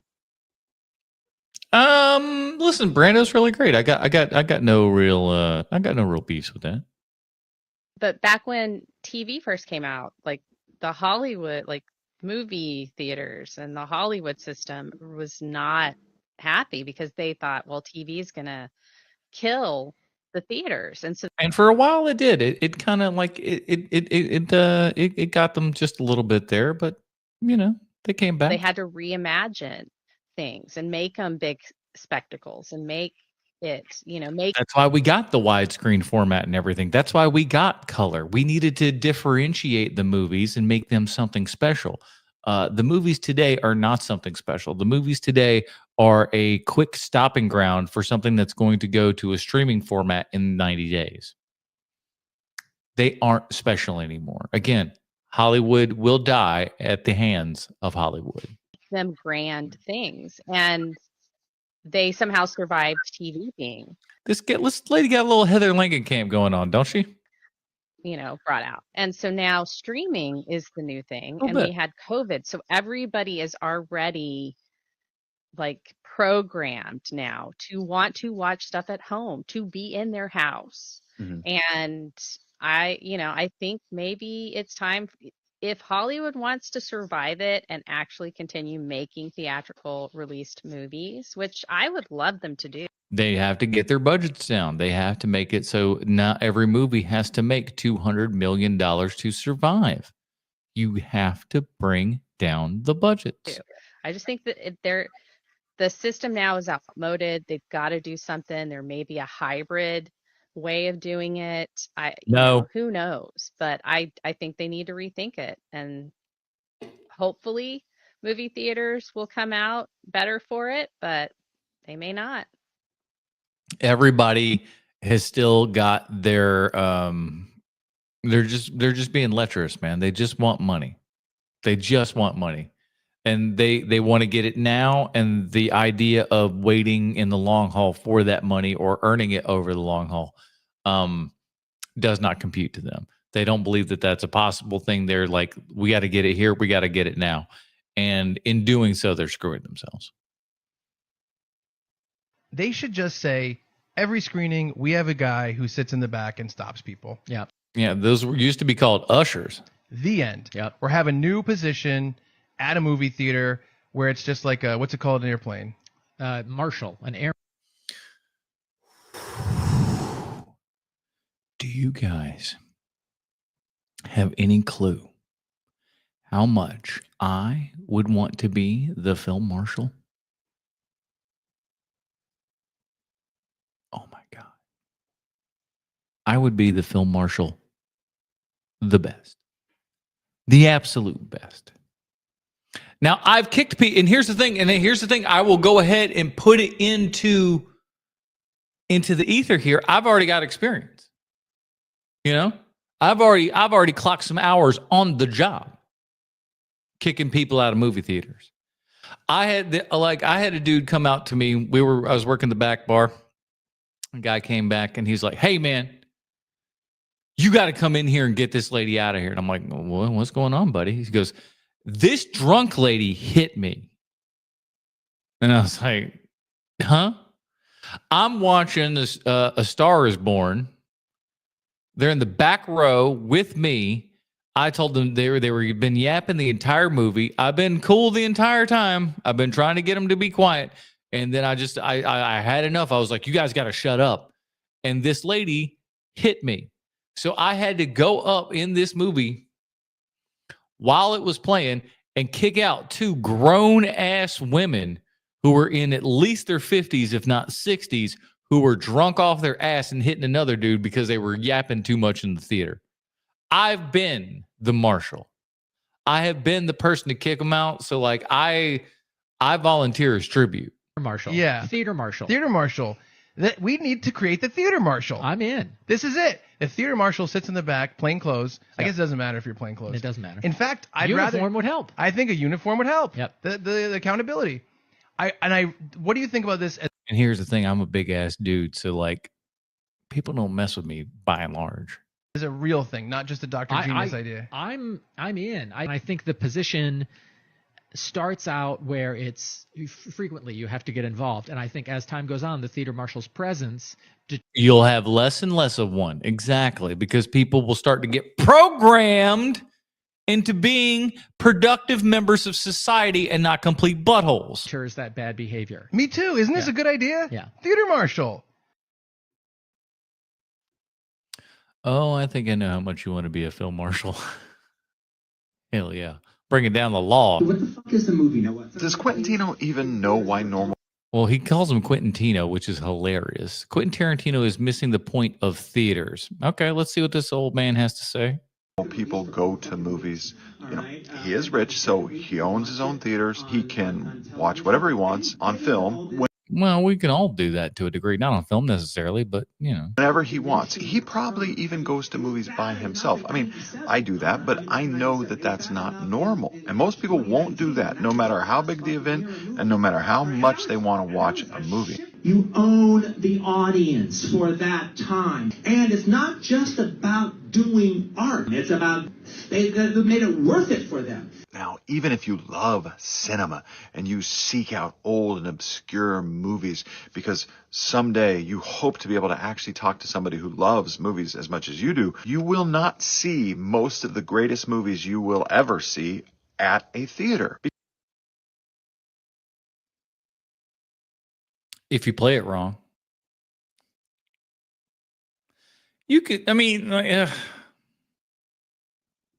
[SPEAKER 1] Listen, Brando's really great. I got no real beefs with that.
[SPEAKER 14] But back when TV first came out, like the Hollywood, like movie theaters and the Hollywood system was not happy because they thought, well, TV is gonna kill the theaters,
[SPEAKER 1] And for a while it did. It kind of like it got them just a little bit there, but you know, they came back.
[SPEAKER 14] they had to reimagine things and make them big spectacles and make it,
[SPEAKER 1] That's why we got the widescreen format and everything. That's why we got color. We needed to differentiate the movies and make them something special. The movies today are not something special. The movies today are a quick stopping ground for something that's going to go to a streaming format in 90 days. They aren't special anymore. Again, Hollywood will die at the hands of Hollywood.
[SPEAKER 14] them grand things, and they somehow survived TV being,
[SPEAKER 1] This lady got a little Heather Langenkamp going on, don't she?
[SPEAKER 14] brought out. And so now streaming is the new thing,
[SPEAKER 1] Little
[SPEAKER 14] and we
[SPEAKER 1] bit.
[SPEAKER 14] had COVID, so everybody is already like programmed now to want to watch stuff at home, to be in their house. And I think maybe it's time, if Hollywood wants to survive it and actually continue making theatrical released movies, which I would love them to do.
[SPEAKER 1] They have to get their budgets down. They have to make it so not every movie has to make $200 million to survive. You have to bring down the budgets.
[SPEAKER 14] I just think that the system now is outmoded. They've got to do something. There may be a hybrid way of doing it. Who knows? But I think they need to rethink it, and hopefully movie theaters will come out better for it, but they may not.
[SPEAKER 1] Everybody has still got their they're just being lecherous, man. They just want money. They just want money. And they want to get it now, and the idea of waiting in the long haul for that money or earning it over the long haul does not compute to them. They don't believe that that's a possible thing. They're like, we got to get it here, we got to get it now. And in doing so, they're screwing themselves.
[SPEAKER 15] They should just say, every screening, we have a guy who sits in the back and stops people.
[SPEAKER 1] Yeah. Yeah, those used to be called ushers.
[SPEAKER 15] The end. Yep. Or have a new position at a movie theater where it's just like what's it called, an airplane?
[SPEAKER 24] Marshal, an air.
[SPEAKER 1] Do you guys have any clue how much I would want to be the film marshal? Oh my God. I would be the film marshal the best. The absolute best. Now, I've kicked people, and here's the thing, I will go ahead and put it into the ether here. I've already got experience. I've already clocked some hours on the job kicking people out of movie theaters. I had a dude come out to me. I was working the back bar. A guy came back and he's like, "Hey man, you got to come in here and get this lady out of here." And I'm like, "Well, what's going on, buddy?" He goes, "This drunk lady hit me." And I was like, "Huh?" I'm watching this A Star Is Born. They're in the back row with me. I told them they were been yapping the entire movie. I've been cool the entire time. I've been trying to get them to be quiet. And then I had enough. I was like, "You guys got to shut up." And this lady hit me. So I had to go up in this movie while it was playing and kick out two grown-ass women who were in at least their 50s, if not 60s, who were drunk off their ass and hitting another dude because they were yapping too much in the theater. I've been the marshal. I have been the person to kick them out. So, like, I volunteer as tribute.
[SPEAKER 24] Marshal.
[SPEAKER 15] Yeah.
[SPEAKER 24] Theater marshal.
[SPEAKER 15] Theater marshal. That we need to create the theater marshal.
[SPEAKER 24] I'm in.
[SPEAKER 15] This is it. The theater marshal sits in the back, plain clothes. I guess it doesn't matter if you're plain clothes.
[SPEAKER 24] It doesn't matter.
[SPEAKER 15] In fact,
[SPEAKER 24] Uniform would help.
[SPEAKER 15] I think a uniform would help.
[SPEAKER 24] Yep.
[SPEAKER 15] The accountability. What do you think about this?
[SPEAKER 1] And here's the thing, I'm a big ass dude, so like people don't mess with me by and large.
[SPEAKER 15] Is a real thing, not just a Dr. Genius idea.
[SPEAKER 24] I'm in. I think the position starts out where it's frequently you have to get involved, and I think as time goes on, the theater marshal's presence.
[SPEAKER 1] You'll have less and less of one, exactly, because people will start to get programmed into being productive members of society and not complete buttholes.
[SPEAKER 24] Deters that bad behavior.
[SPEAKER 15] Me too. Isn't this a good idea?
[SPEAKER 24] Yeah.
[SPEAKER 15] Theater marshal.
[SPEAKER 1] Oh, I think I know how much you want to be a film marshal. Hell yeah. Bringing down the law.
[SPEAKER 16] What the fuck is the movie now?
[SPEAKER 2] Does Quentin Tarantino even know why normal?
[SPEAKER 1] Well, he calls him Quentin Tino, which is hilarious. Quentin Tarantino is missing the point of theaters. Okay, let's see what this old man has to say.
[SPEAKER 2] People go to movies. You know, he is rich, so he owns his own theaters. He can watch whatever he wants on film.
[SPEAKER 1] Well, we can all do that to a degree, not on film necessarily, but you know,
[SPEAKER 2] whenever he wants. He probably even goes to movies by himself. I mean, I do that, but I know that that's not normal. And most people won't do that, no matter how big the event and no matter how much they want to watch a movie.
[SPEAKER 16] You own the audience for that time. And it's not just about doing art. It's about, they made it worth it for them.
[SPEAKER 2] Now, even if you love cinema and you seek out old and obscure movies because someday you hope to be able to actually talk to somebody who loves movies as much as you do, you will not see most of the greatest movies you will ever see at a theater.
[SPEAKER 1] If you play it wrong, you could, I mean,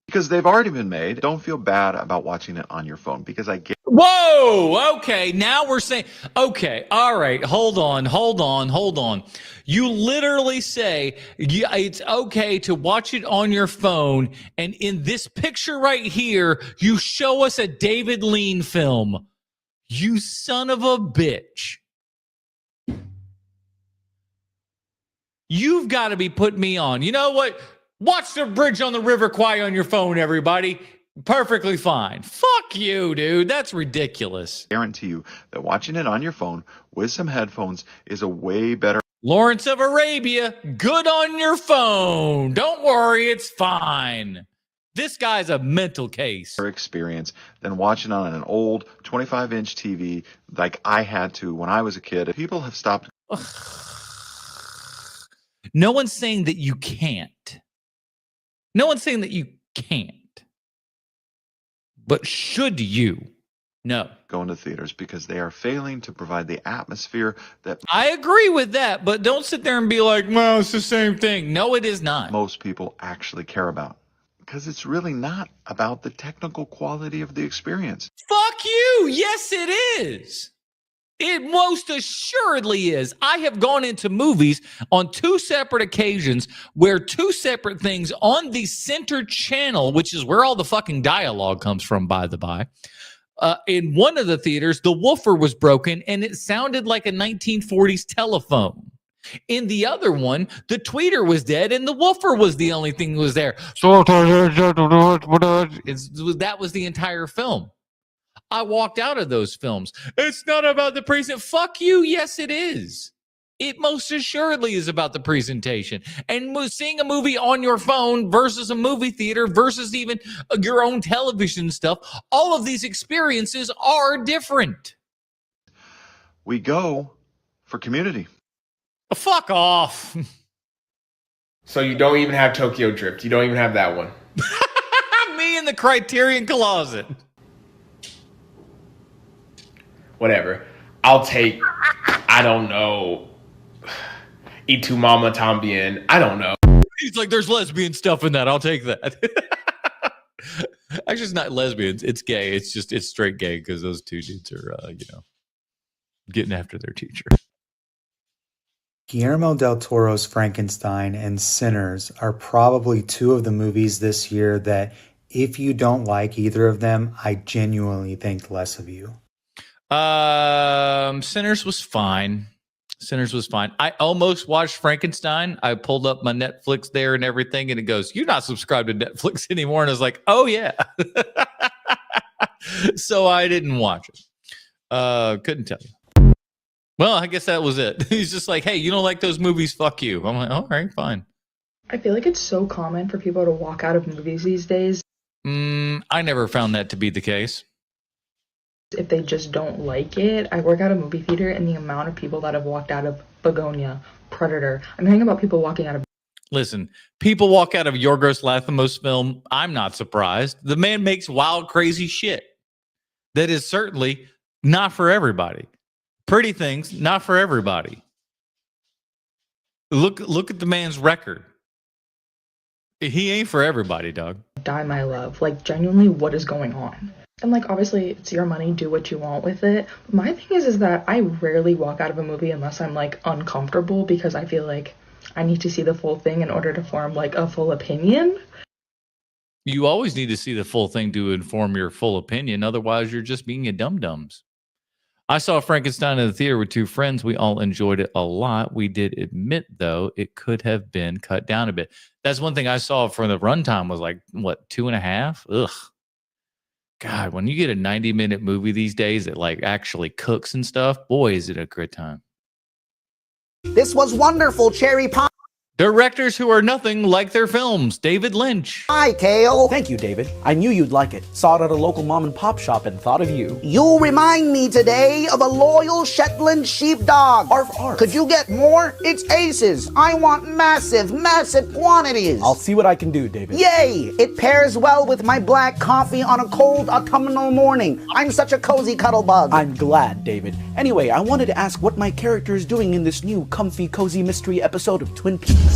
[SPEAKER 2] because they've already been made. Don't feel bad about watching it on your phone because I get.
[SPEAKER 1] Whoa, okay, now we're saying, okay, all right, hold on. You literally say it's okay to watch it on your phone, and in this picture right here, you show us a David Lean film. You son of a bitch. You've got to be putting me on. You know what? Watch The Bridge on the River Kwai on your phone, everybody. Perfectly fine. Fuck you, dude. That's ridiculous.
[SPEAKER 2] I guarantee you that watching it on your phone with some headphones is a way better.
[SPEAKER 1] Lawrence of Arabia, good on your phone. Don't worry, it's fine. This guy's a mental case.
[SPEAKER 2] Experience than watching on an old 25-inch TV like I had to when I was a kid. People have stopped.
[SPEAKER 1] No one's saying that you can't. No one's saying that you can't. But should you? No.
[SPEAKER 2] Going to theaters because they are failing to provide the atmosphere that.
[SPEAKER 1] I agree with that, but don't sit there and be like, well, it's the same thing. No, it is not.
[SPEAKER 2] Most people actually care about. Because it's really not about the technical quality of the experience.
[SPEAKER 1] Fuck you! Yes, it is. It most assuredly is. I have gone into movies on two separate occasions where two separate things on the center channel, which is where all the fucking dialogue comes from, by the by. In one of the theaters, the woofer was broken and it sounded like a 1940s telephone. In the other one, the tweeter was dead and the woofer was the only thing that was there. That was the entire film. I walked out of those films. It's not about the present. Fuck you. Yes, it is. It most assuredly is about the presentation. And seeing a movie on your phone versus a movie theater versus even your own television stuff, all of these experiences are different.
[SPEAKER 2] We go for community.
[SPEAKER 1] Fuck off.
[SPEAKER 17] So you don't even have Tokyo Drift. You don't even have that one.
[SPEAKER 1] Me in the Criterion Closet.
[SPEAKER 17] Whatever. I'll take, I don't know, Y Tu Mama Tambien. I don't know.
[SPEAKER 1] He's like, there's lesbian stuff in that. I'll take that. Actually, it's not lesbians. It's gay. It's straight gay because those two dudes are, getting after their teacher.
[SPEAKER 18] Guillermo del Toro's Frankenstein and Sinners are probably two of the movies this year that if you don't like either of them, I genuinely think less of you.
[SPEAKER 1] Sinners was fine. I almost watched Frankenstein. I pulled up my Netflix there and everything, and it goes, "You're not subscribed to Netflix anymore." And I was like, "Oh yeah." So I didn't watch it. Couldn't tell you. Well, I guess that was it. He's just like, "Hey, you don't like those movies? Fuck you." I'm like, "All right, fine."
[SPEAKER 19] I feel like it's so common for people to walk out of movies these days.
[SPEAKER 1] I never found that to be the case.
[SPEAKER 19] If they just don't like it. I work at a movie theater, and the amount of people that have walked out of Begonia, Predator. I'm hearing about people walking out of.
[SPEAKER 1] Listen, people walk out of Yorgos Lanthimos' film. I'm not surprised. The man makes wild, crazy shit. That is certainly not for everybody. Pretty Things, not for everybody. Look at the man's record. He ain't for everybody, dog.
[SPEAKER 19] Die My Love. Like, genuinely, what is going on? And, like, obviously, it's your money. Do what you want with it. My thing is that I rarely walk out of a movie unless I'm, like, uncomfortable because I feel like I need to see the full thing in order to form, like, a full opinion.
[SPEAKER 1] You always need to see the full thing to inform your full opinion. Otherwise, you're just being a dum-dums. I saw Frankenstein in the theater with two friends. We all enjoyed it a lot. We did admit, though, it could have been cut down a bit. That's one thing I saw from the runtime was like, what, 2.5? Ugh. God, when you get a 90-minute movie these days that like actually cooks and stuff, boy, is it a good time.
[SPEAKER 20] This was wonderful, cherry pie.
[SPEAKER 1] Directors who are nothing like their films. David Lynch.
[SPEAKER 20] Hi, Kale.
[SPEAKER 21] Thank you, David. I knew you'd like it. Saw it at a local mom and pop shop and thought of you.
[SPEAKER 20] You remind me today of a loyal Shetland sheepdog.
[SPEAKER 21] Arf, arf.
[SPEAKER 20] Could you get more? It's aces. I want massive, massive quantities.
[SPEAKER 21] I'll see what I can do, David.
[SPEAKER 20] Yay! It pairs well with my black coffee on a cold autumnal morning. I'm such a cozy cuddle bug.
[SPEAKER 21] I'm glad, David. Anyway, I wanted to ask what my character is doing in this new comfy, cozy mystery episode of Twin Peaks.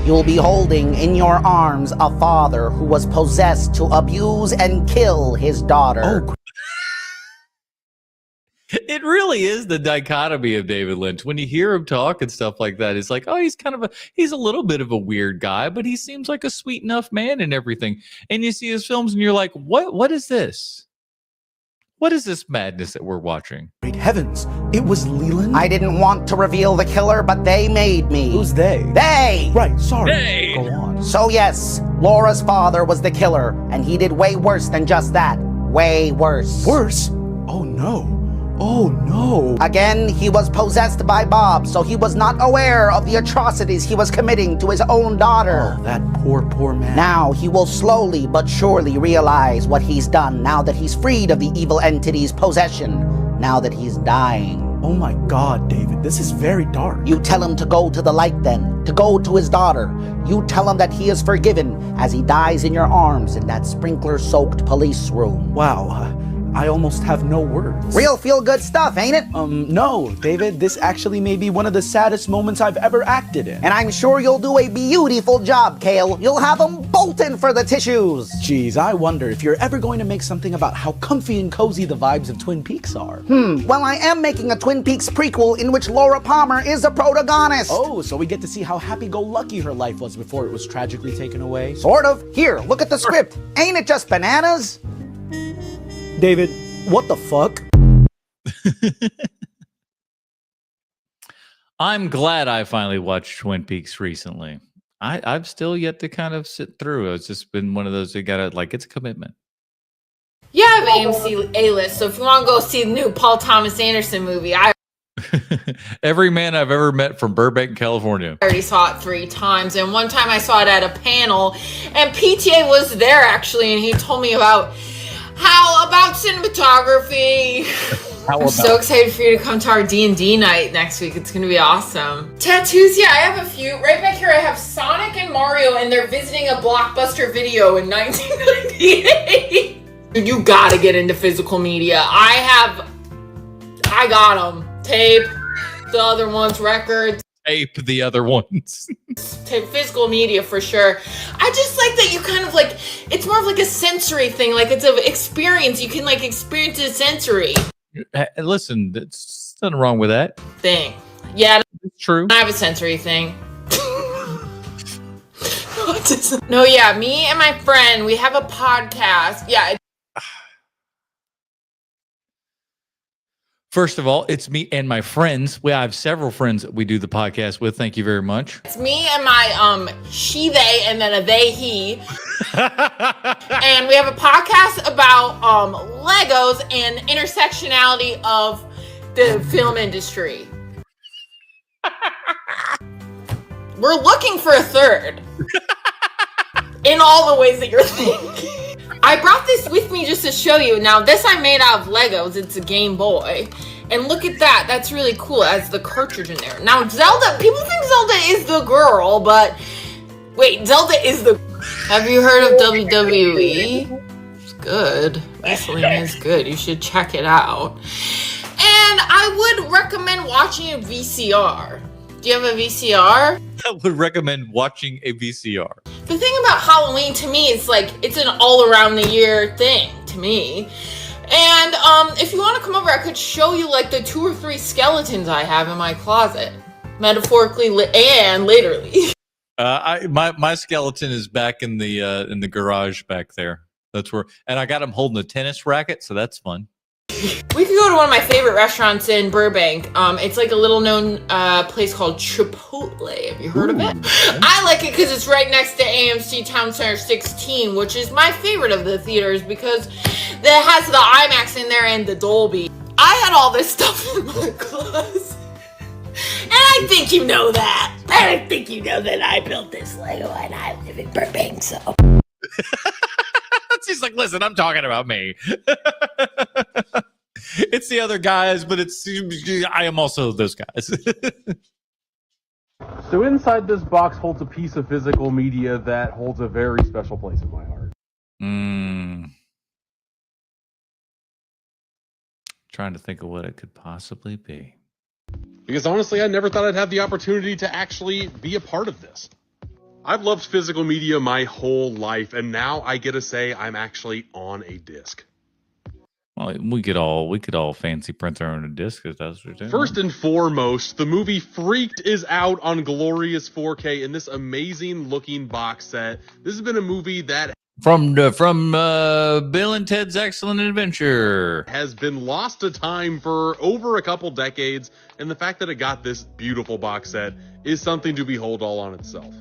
[SPEAKER 20] You'll be holding in your arms a father who was possessed to abuse and kill his daughter.
[SPEAKER 21] Oh,
[SPEAKER 1] it really is the dichotomy of David Lynch. When you hear him talk and stuff like that, it's like, oh, he's a little bit of a weird guy, but he seems like a sweet enough man and everything. And you see his films and you're like, what is this? What is this madness that we're watching?
[SPEAKER 21] Great heavens, it was Leland?
[SPEAKER 20] I didn't want to reveal the killer, but they made me.
[SPEAKER 21] Who's they?
[SPEAKER 20] They!
[SPEAKER 21] Right, sorry.
[SPEAKER 1] They!
[SPEAKER 21] Go on.
[SPEAKER 20] So yes, Laura's father was the killer, and he did way worse than just that. Way worse.
[SPEAKER 21] Worse? Oh no. Oh no.
[SPEAKER 20] Again, he was possessed by Bob, so he was not aware of the atrocities he was committing to his own daughter.
[SPEAKER 21] Oh, that poor man.
[SPEAKER 20] Now he will slowly but surely realize what he's done now that he's freed of the evil entity's possession, now that he's dying.
[SPEAKER 21] Oh my God, David, this is very dark.
[SPEAKER 20] You tell him to go to the light then, to go to his daughter. You tell him that he is forgiven as he dies in your arms in that sprinkler-soaked police room.
[SPEAKER 21] Wow, I almost have no words.
[SPEAKER 20] Real feel-good stuff, ain't it?
[SPEAKER 21] No, David, this actually may be one of the saddest moments I've ever acted in.
[SPEAKER 20] And I'm sure you'll do a beautiful job, Kale. You'll have them bolting for the tissues.
[SPEAKER 21] Geez, I wonder if you're ever going to make something about how comfy and cozy the vibes of Twin Peaks are.
[SPEAKER 20] Well, I am making a Twin Peaks prequel in which Laura Palmer is a protagonist.
[SPEAKER 21] Oh, so we get to see how happy-go-lucky her life was before it was tragically taken away?
[SPEAKER 20] Sort of. Here, look at the script. Ain't it just bananas?
[SPEAKER 21] David, what the fuck?
[SPEAKER 1] I'm glad I finally watched Twin Peaks recently. I've still yet to kind of sit through. It's just been one of those that gotta, like, it's a commitment.
[SPEAKER 25] Yeah, I have AMC A-list, so if you want to go see the new Paul Thomas Anderson movie, I
[SPEAKER 1] Every man I've ever met from Burbank, California.
[SPEAKER 25] already saw it 3 times, and one time I saw it at a panel, and PTA was there actually, and he told me about cinematography. I'm so excited for you to come to our D&D night next week. It's gonna be awesome. Tattoos, yeah, I have a few. Right back here I have Sonic and Mario, and they're visiting a Blockbuster video in 1998. Dude, you gotta get into physical media. I got them. Tape, the other ones, records.
[SPEAKER 1] ape the other ones.
[SPEAKER 25] Type physical media for sure. I just like that you kind of like, it's more of like a sensory thing. Like it's an experience. You can like experience it sensory.
[SPEAKER 1] Listen, there's nothing wrong with that.
[SPEAKER 25] Thing. Yeah.
[SPEAKER 1] It's true.
[SPEAKER 25] I have a sensory thing. No, yeah, me and my friend, we have a podcast. Yeah.
[SPEAKER 1] First of all, it's me and my friends. I have several friends that we do the podcast with. Thank you very much.
[SPEAKER 25] It's me and my she, they, and then a they, he. And we have a podcast about Legos and intersectionality of the film industry. We're looking for a third. In all the ways that you're thinking. I brought this with me just to show you. Now, this I made out of Legos. It's a Game Boy. And look at that. That's really cool. It has the cartridge in there. Now, Zelda, people think Zelda is the girl, but wait, Zelda is the... Have you heard of WWE? It's good. Wrestling is good. You should check it out. And I would recommend watching a VCR. Do you have a VCR?
[SPEAKER 1] I would recommend watching a VCR.
[SPEAKER 25] The thing about Halloween to me is like, it's an all around the year thing to me. And if you want to come over, I could show you like the 2 or 3 skeletons I have in my closet. Metaphorically and literally.
[SPEAKER 1] My skeleton is back in the garage back there. That's where, and I got him holding a tennis racket, so that's fun.
[SPEAKER 25] We could go to one of my favorite restaurants in Burbank. It's like a little known place called Chipotle. Have you heard of it? I like it because it's right next to AMC Town Center 16, which is my favorite of the theaters because it has the IMAX in there and the Dolby. I had all this stuff in my closet. And I think you know that. I think you know that I built this Lego and I live in Burbank, so.
[SPEAKER 1] She's like, listen, I'm talking about me. It's the other guys, but I am also those guys.
[SPEAKER 6] So inside this box holds a piece of physical media that holds a very special place in my heart.
[SPEAKER 1] Trying to think of what it could possibly be.
[SPEAKER 6] Because honestly, I never thought I'd have the opportunity to actually be a part of this. I've loved physical media my whole life, and now I get to say I'm actually on a disc.
[SPEAKER 1] Well, we could all fancy print our own disc if that's what you're doing.
[SPEAKER 6] First and foremost, the movie Freaked is out on glorious 4K in this amazing looking box set. This has been a movie that
[SPEAKER 1] from Bill and Ted's Excellent Adventure
[SPEAKER 6] has been lost to time for over a couple decades, and the fact that it got this beautiful box set is something to behold all on itself.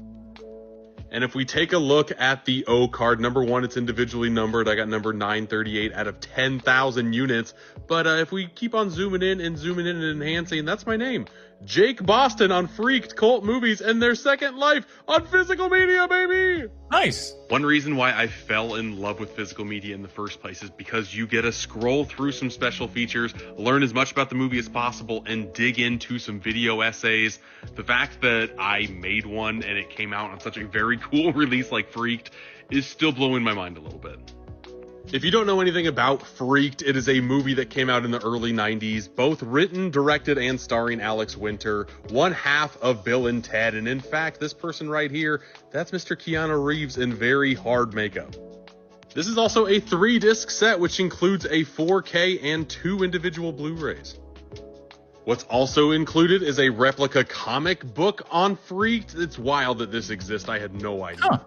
[SPEAKER 6] And if we take a look at the O card, number 1, it's individually numbered. I got number 938 out of 10,000 units. But if we keep on zooming in and enhancing, that's my name. Jake Boston on Freaked Cult Movies and Their Second Life on physical media, baby!
[SPEAKER 1] Nice.
[SPEAKER 6] One reason why I fell in love with physical media in the first place is because you get to scroll through some special features, learn as much about the movie as possible, and dig into some video essays. The fact that I made one and it came out on such a very cool release like Freaked is still blowing my mind a little bit. If you don't know anything about Freaked, it is a movie that came out in the early 90s, both written, directed, and starring Alex Winter, one half of Bill and Ted, and in fact, this person right here, that's Mr. Keanu Reeves in very hard makeup. This is also a 3-disc set, which includes a 4K and 2 individual Blu-rays. What's also included is a replica comic book on Freaked. It's wild that this exists, I had no idea.
[SPEAKER 1] Huh.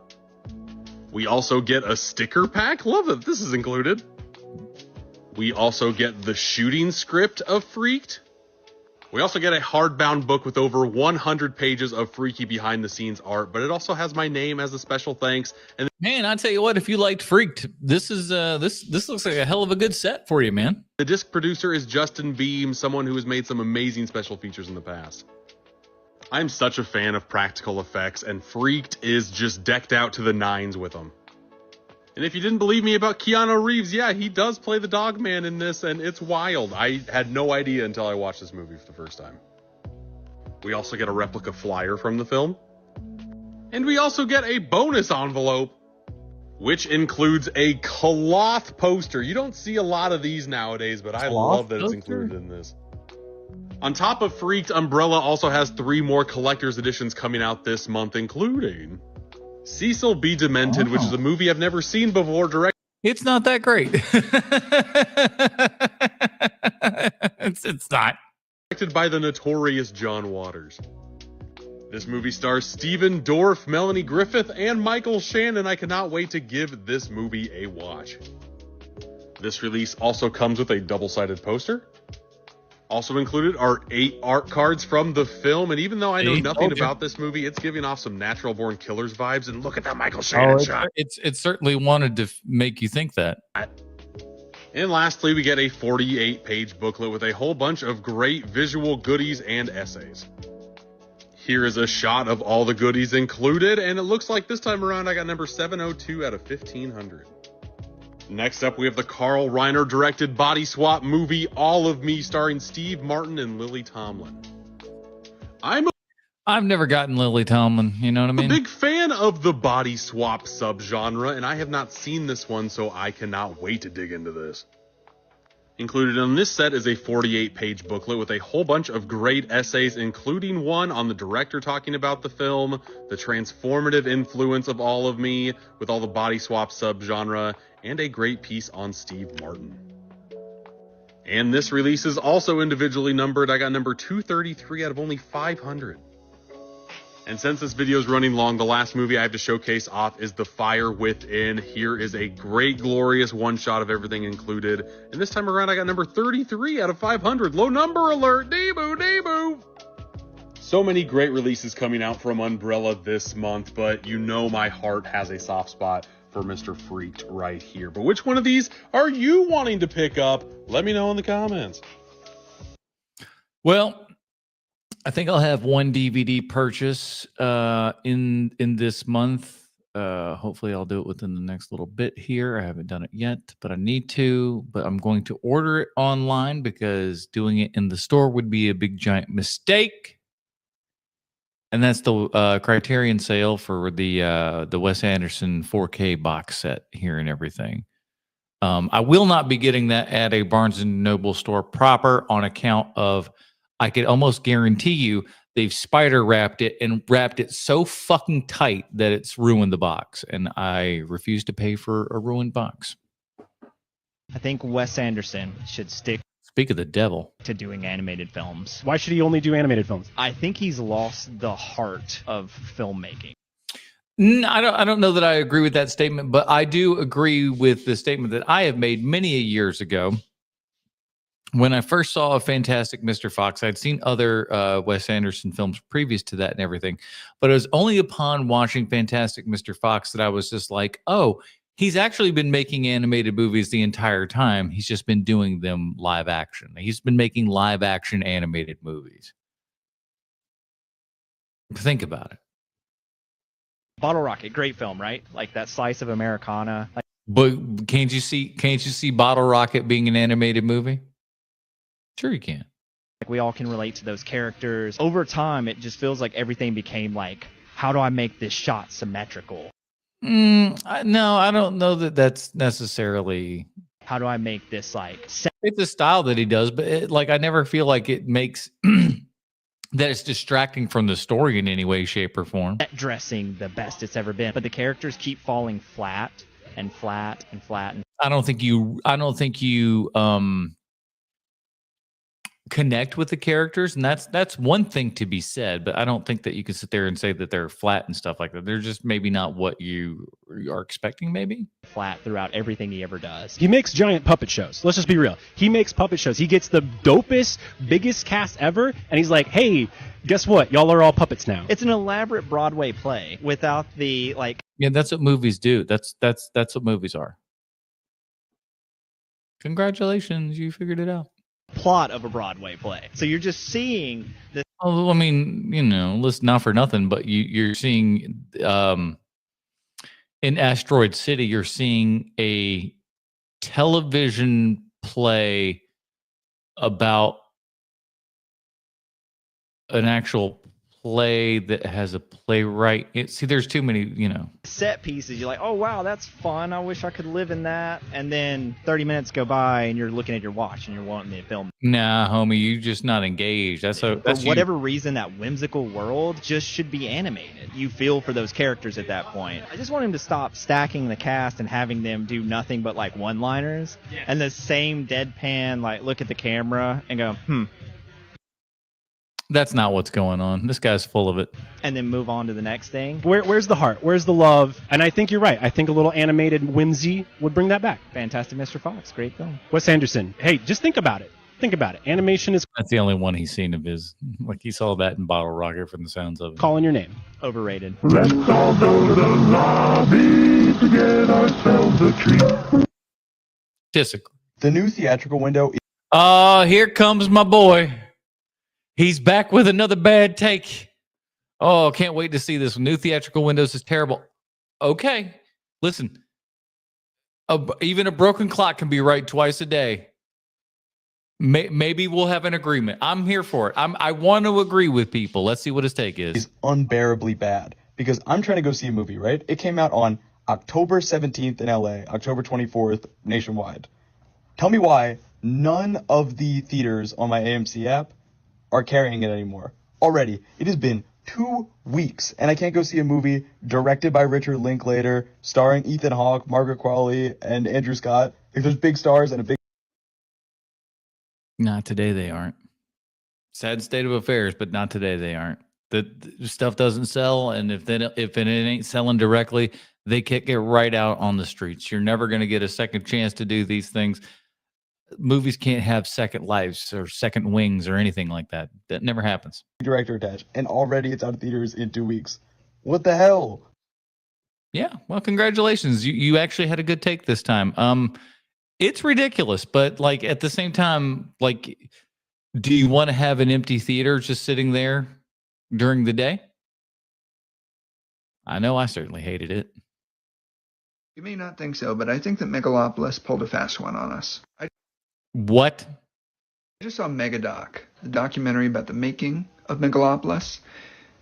[SPEAKER 6] We also get a sticker pack. Love that this is included. We also get the shooting script of Freaked. We also get a hardbound book with over 100 pages of freaky behind-the-scenes art, but it also has my name as a special thanks. And
[SPEAKER 1] man, I tell you what, if you liked Freaked, this is this looks like a hell of a good set for you, man.
[SPEAKER 6] The disc producer is Justin Beam, someone who has made some amazing special features in the past. I'm such a fan of practical effects, and Freaked is just decked out to the nines with them. And if you didn't believe me about Keanu Reeves, yeah, he does play the dog man in this, and it's wild. I had no idea until I watched this movie for the first time. We also get a replica flyer from the film. And we also get a bonus envelope, which includes a cloth poster. You don't see a lot of these nowadays, but I love that it's included in this. On top of Freaked, Umbrella also has 3 more collector's editions coming out this month, including Cecil B. Demented, which is a movie I've never seen before,
[SPEAKER 1] It's not that great. it's not.
[SPEAKER 6] Directed by the notorious John Waters. This movie stars Stephen Dorff, Melanie Griffith, and Michael Shannon. I cannot wait to give this movie a watch. This release also comes with a double-sided poster. Also included are 8 art cards from the film, and even though I know nothing about this movie, it's giving off some Natural Born Killers vibes, and look at that Michael Shannon shot.
[SPEAKER 1] It certainly wanted to make you think that.
[SPEAKER 6] And lastly, we get a 48-page booklet with a whole bunch of great visual goodies and essays. Here is a shot of all the goodies included, and it looks like this time around I got number 702 out of 1500. Next up, we have the Carl Reiner directed body swap movie All of Me, starring Steve Martin and Lily Tomlin.
[SPEAKER 1] I've never gotten Lily Tomlin, you know what I mean?
[SPEAKER 6] I'm a big fan of the body swap subgenre, and I have not seen this one, so I cannot wait to dig into this. Included on this set is a 48-page booklet with a whole bunch of great essays, including one on the director talking about the film, the transformative influence of All of Me, with all the body swap subgenre, and a great piece on Steve Martin. And this release is also individually numbered. I got number 233 out of only 500. And since this video is running long, the last movie I have to showcase off is The Fire Within. Here is a great, glorious one-shot of everything included. And this time around, I got number 33 out of 500. Low number alert! Debut, debut! So many great releases coming out from Umbrella this month, but you know my heart has a soft spot for Mr. Freaked right here. But which one of these are you wanting to pick up? Let me know in the comments.
[SPEAKER 1] Well, I think I'll have one DVD purchase in this month. Hopefully I'll do it within the next little bit here. I haven't done it yet, but I need to. But I'm going to order it online because doing it in the store would be a big giant mistake. And that's the Criterion sale for the Wes Anderson 4K box set here and everything. I will not be getting that at a Barnes & Noble store proper on account of I could almost guarantee you they've spider wrapped it and wrapped it so fucking tight that it's ruined the box. And I refuse to pay for a ruined box.
[SPEAKER 4] I think Wes Anderson should stick
[SPEAKER 1] Speak of the devil
[SPEAKER 4] to doing animated films.
[SPEAKER 7] Why should he only do animated films?
[SPEAKER 4] I think he's lost the heart of filmmaking.
[SPEAKER 1] I don't know that I agree with that statement, but I do agree with the statement that I have made many years ago. When I first saw a Fantastic Mr. Fox, I'd seen other Wes Anderson films previous to that and everything, but it was only upon watching Fantastic Mr. Fox that I was just like, oh, he's actually been making animated movies the entire time. He's just been doing them live action. He's been making live action animated movies. Think about it.
[SPEAKER 4] Bottle Rocket, great film, right? Like that slice of Americana.
[SPEAKER 1] But can't you see Bottle Rocket being an animated movie? Sure you can.
[SPEAKER 4] Like we all can relate to those characters. Over time, it just feels like everything became like, how do I make this shot symmetrical?
[SPEAKER 1] No, I don't know that that's necessarily.
[SPEAKER 4] How do I make this like?
[SPEAKER 1] It's a style that he does, but I never feel like it makes that it's distracting from the story in any way, shape, or form.
[SPEAKER 4] Dressing the best it's ever been, but the characters keep falling flat and flat and flat. And
[SPEAKER 1] I don't think you connect with the characters, and that's one thing to be said, but I don't think that you can sit there and say that they're flat and stuff like that. They're just maybe not what you are expecting, maybe.
[SPEAKER 4] Flat throughout everything he ever does.
[SPEAKER 7] He makes giant puppet shows. Let's just be real. He makes puppet shows. He gets the dopest, biggest cast ever, and he's like, hey, guess what? Y'all are all puppets now.
[SPEAKER 4] It's an elaborate Broadway play without the like.
[SPEAKER 1] Yeah, that's what movies do. That's what movies are. Congratulations, you figured it out.
[SPEAKER 4] Plot of a Broadway play. So you're just seeing this.
[SPEAKER 1] Oh, I mean, listen, not for nothing, but you're seeing in Asteroid City, you're seeing a television play about an actual play that has a playwright. See, there's too many,
[SPEAKER 4] set pieces. You're like, oh wow, that's fun. I wish I could live in that. And then 30 minutes go by, and you're looking at your watch, and you're wanting the film.
[SPEAKER 1] Nah, homie, you just not engaged. That's
[SPEAKER 4] For whatever reason, that whimsical world just should be animated. You feel for those characters at that point. I just want him to stop stacking the cast and having them do nothing but like one-liners and the same deadpan, like look at the camera and go,
[SPEAKER 1] That's not what's going on. This guy's full of it.
[SPEAKER 4] And then move on to the next thing.
[SPEAKER 7] Where's the heart? Where's the love? And I think you're right. I think a little animated whimsy would bring that back.
[SPEAKER 4] Fantastic Mr. Fox. Great film.
[SPEAKER 7] Wes Anderson. Hey, just think about it. Think about it. Animation is...
[SPEAKER 1] That's the only one he's seen of his. Like, he saw that in Bottle Rocket from the sounds of it.
[SPEAKER 7] Calling your name.
[SPEAKER 4] Overrated.
[SPEAKER 8] Let's all go to the lobby to get ourselves a treat.
[SPEAKER 1] Disagree.
[SPEAKER 9] The new theatrical window...
[SPEAKER 1] Here comes my boy. He's back with another bad take. Oh, can't wait to see this. New theatrical windows is terrible. Okay, listen. Even a broken clock can be right twice a day. Maybe we'll have an agreement. I'm here for it. I want to agree with people. Let's see what his take is.
[SPEAKER 9] Is unbearably bad because I'm trying to go see a movie, right? It came out on October 17th in LA, October 24th nationwide. Tell me why none of the theaters on my AMC app are carrying it anymore. Already, it has been 2 weeks, and I can't go see a movie directed by Richard Linklater, starring Ethan Hawke, Margaret Qualley, and Andrew Scott. Like, there's big stars and a big...
[SPEAKER 1] Not today they aren't. Sad state of affairs, but not today they aren't. The stuff doesn't sell, and if it ain't selling directly, they kick it right out on the streets. You're never going to get a second chance to do these things. Movies can't have second lives or second wings or anything like that. That never happens.
[SPEAKER 9] Director attached, and already it's out of theaters in 2 weeks. What the hell?
[SPEAKER 1] Yeah, well, congratulations. You actually had a good take this time. It's ridiculous, but like at the same time, like, do you want to have an empty theater just sitting there during the day? I know I certainly hated it.
[SPEAKER 10] You may not think so, but I think that Megalopolis pulled a fast one on us.
[SPEAKER 1] What?
[SPEAKER 10] I just saw Megadoc, the documentary about the making of Megalopolis,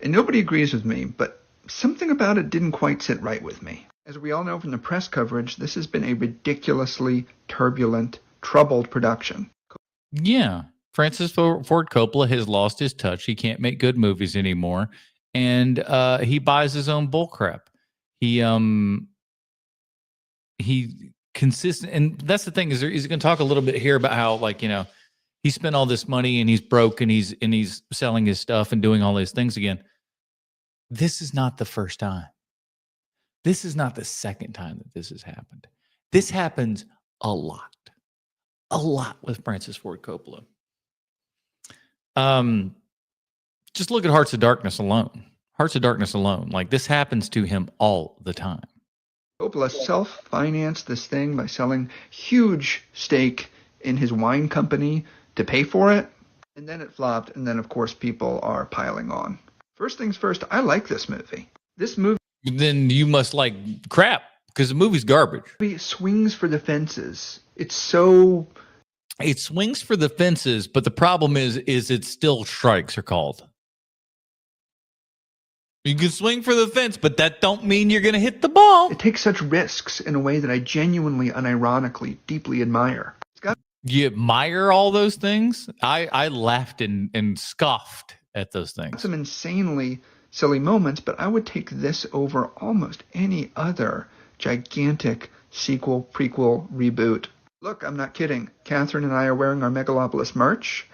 [SPEAKER 10] and nobody agrees with me, but something about it didn't quite sit right with me. As we all know from the press coverage, this has been a ridiculously turbulent, troubled production.
[SPEAKER 1] Yeah. Francis Ford Coppola has lost his touch. He can't make good movies anymore. And he buys his own bullcrap. He consistent, and that's the thing, is he's going to talk a little bit here about how, like, he spent all this money and he's broke and he's selling his stuff and doing all these things again. This is not the first time. This is not the second time that this has happened. This happens a lot with Francis Ford Coppola. Just look at Hearts of Darkness alone. Like, this happens to him all the time.
[SPEAKER 10] Coppola self-financed this thing by selling huge stake in his wine company to pay for it, and then it flopped, and then, of course, people are piling on. First things first, I like this movie. This movie...
[SPEAKER 1] Then you must like crap, because the movie's garbage.
[SPEAKER 10] It swings for the fences. It's so...
[SPEAKER 1] It swings for the fences, but the problem is it's still strikes are called. You can swing for the fence, but that don't mean you're going to hit the ball.
[SPEAKER 10] It takes such risks in a way that I genuinely, unironically, deeply admire.
[SPEAKER 1] You admire all those things? I laughed and scoffed at those things.
[SPEAKER 10] Some insanely silly moments, but I would take this over almost any other gigantic sequel, prequel, reboot. Look, I'm not kidding. Catherine and I are wearing our Megalopolis merch.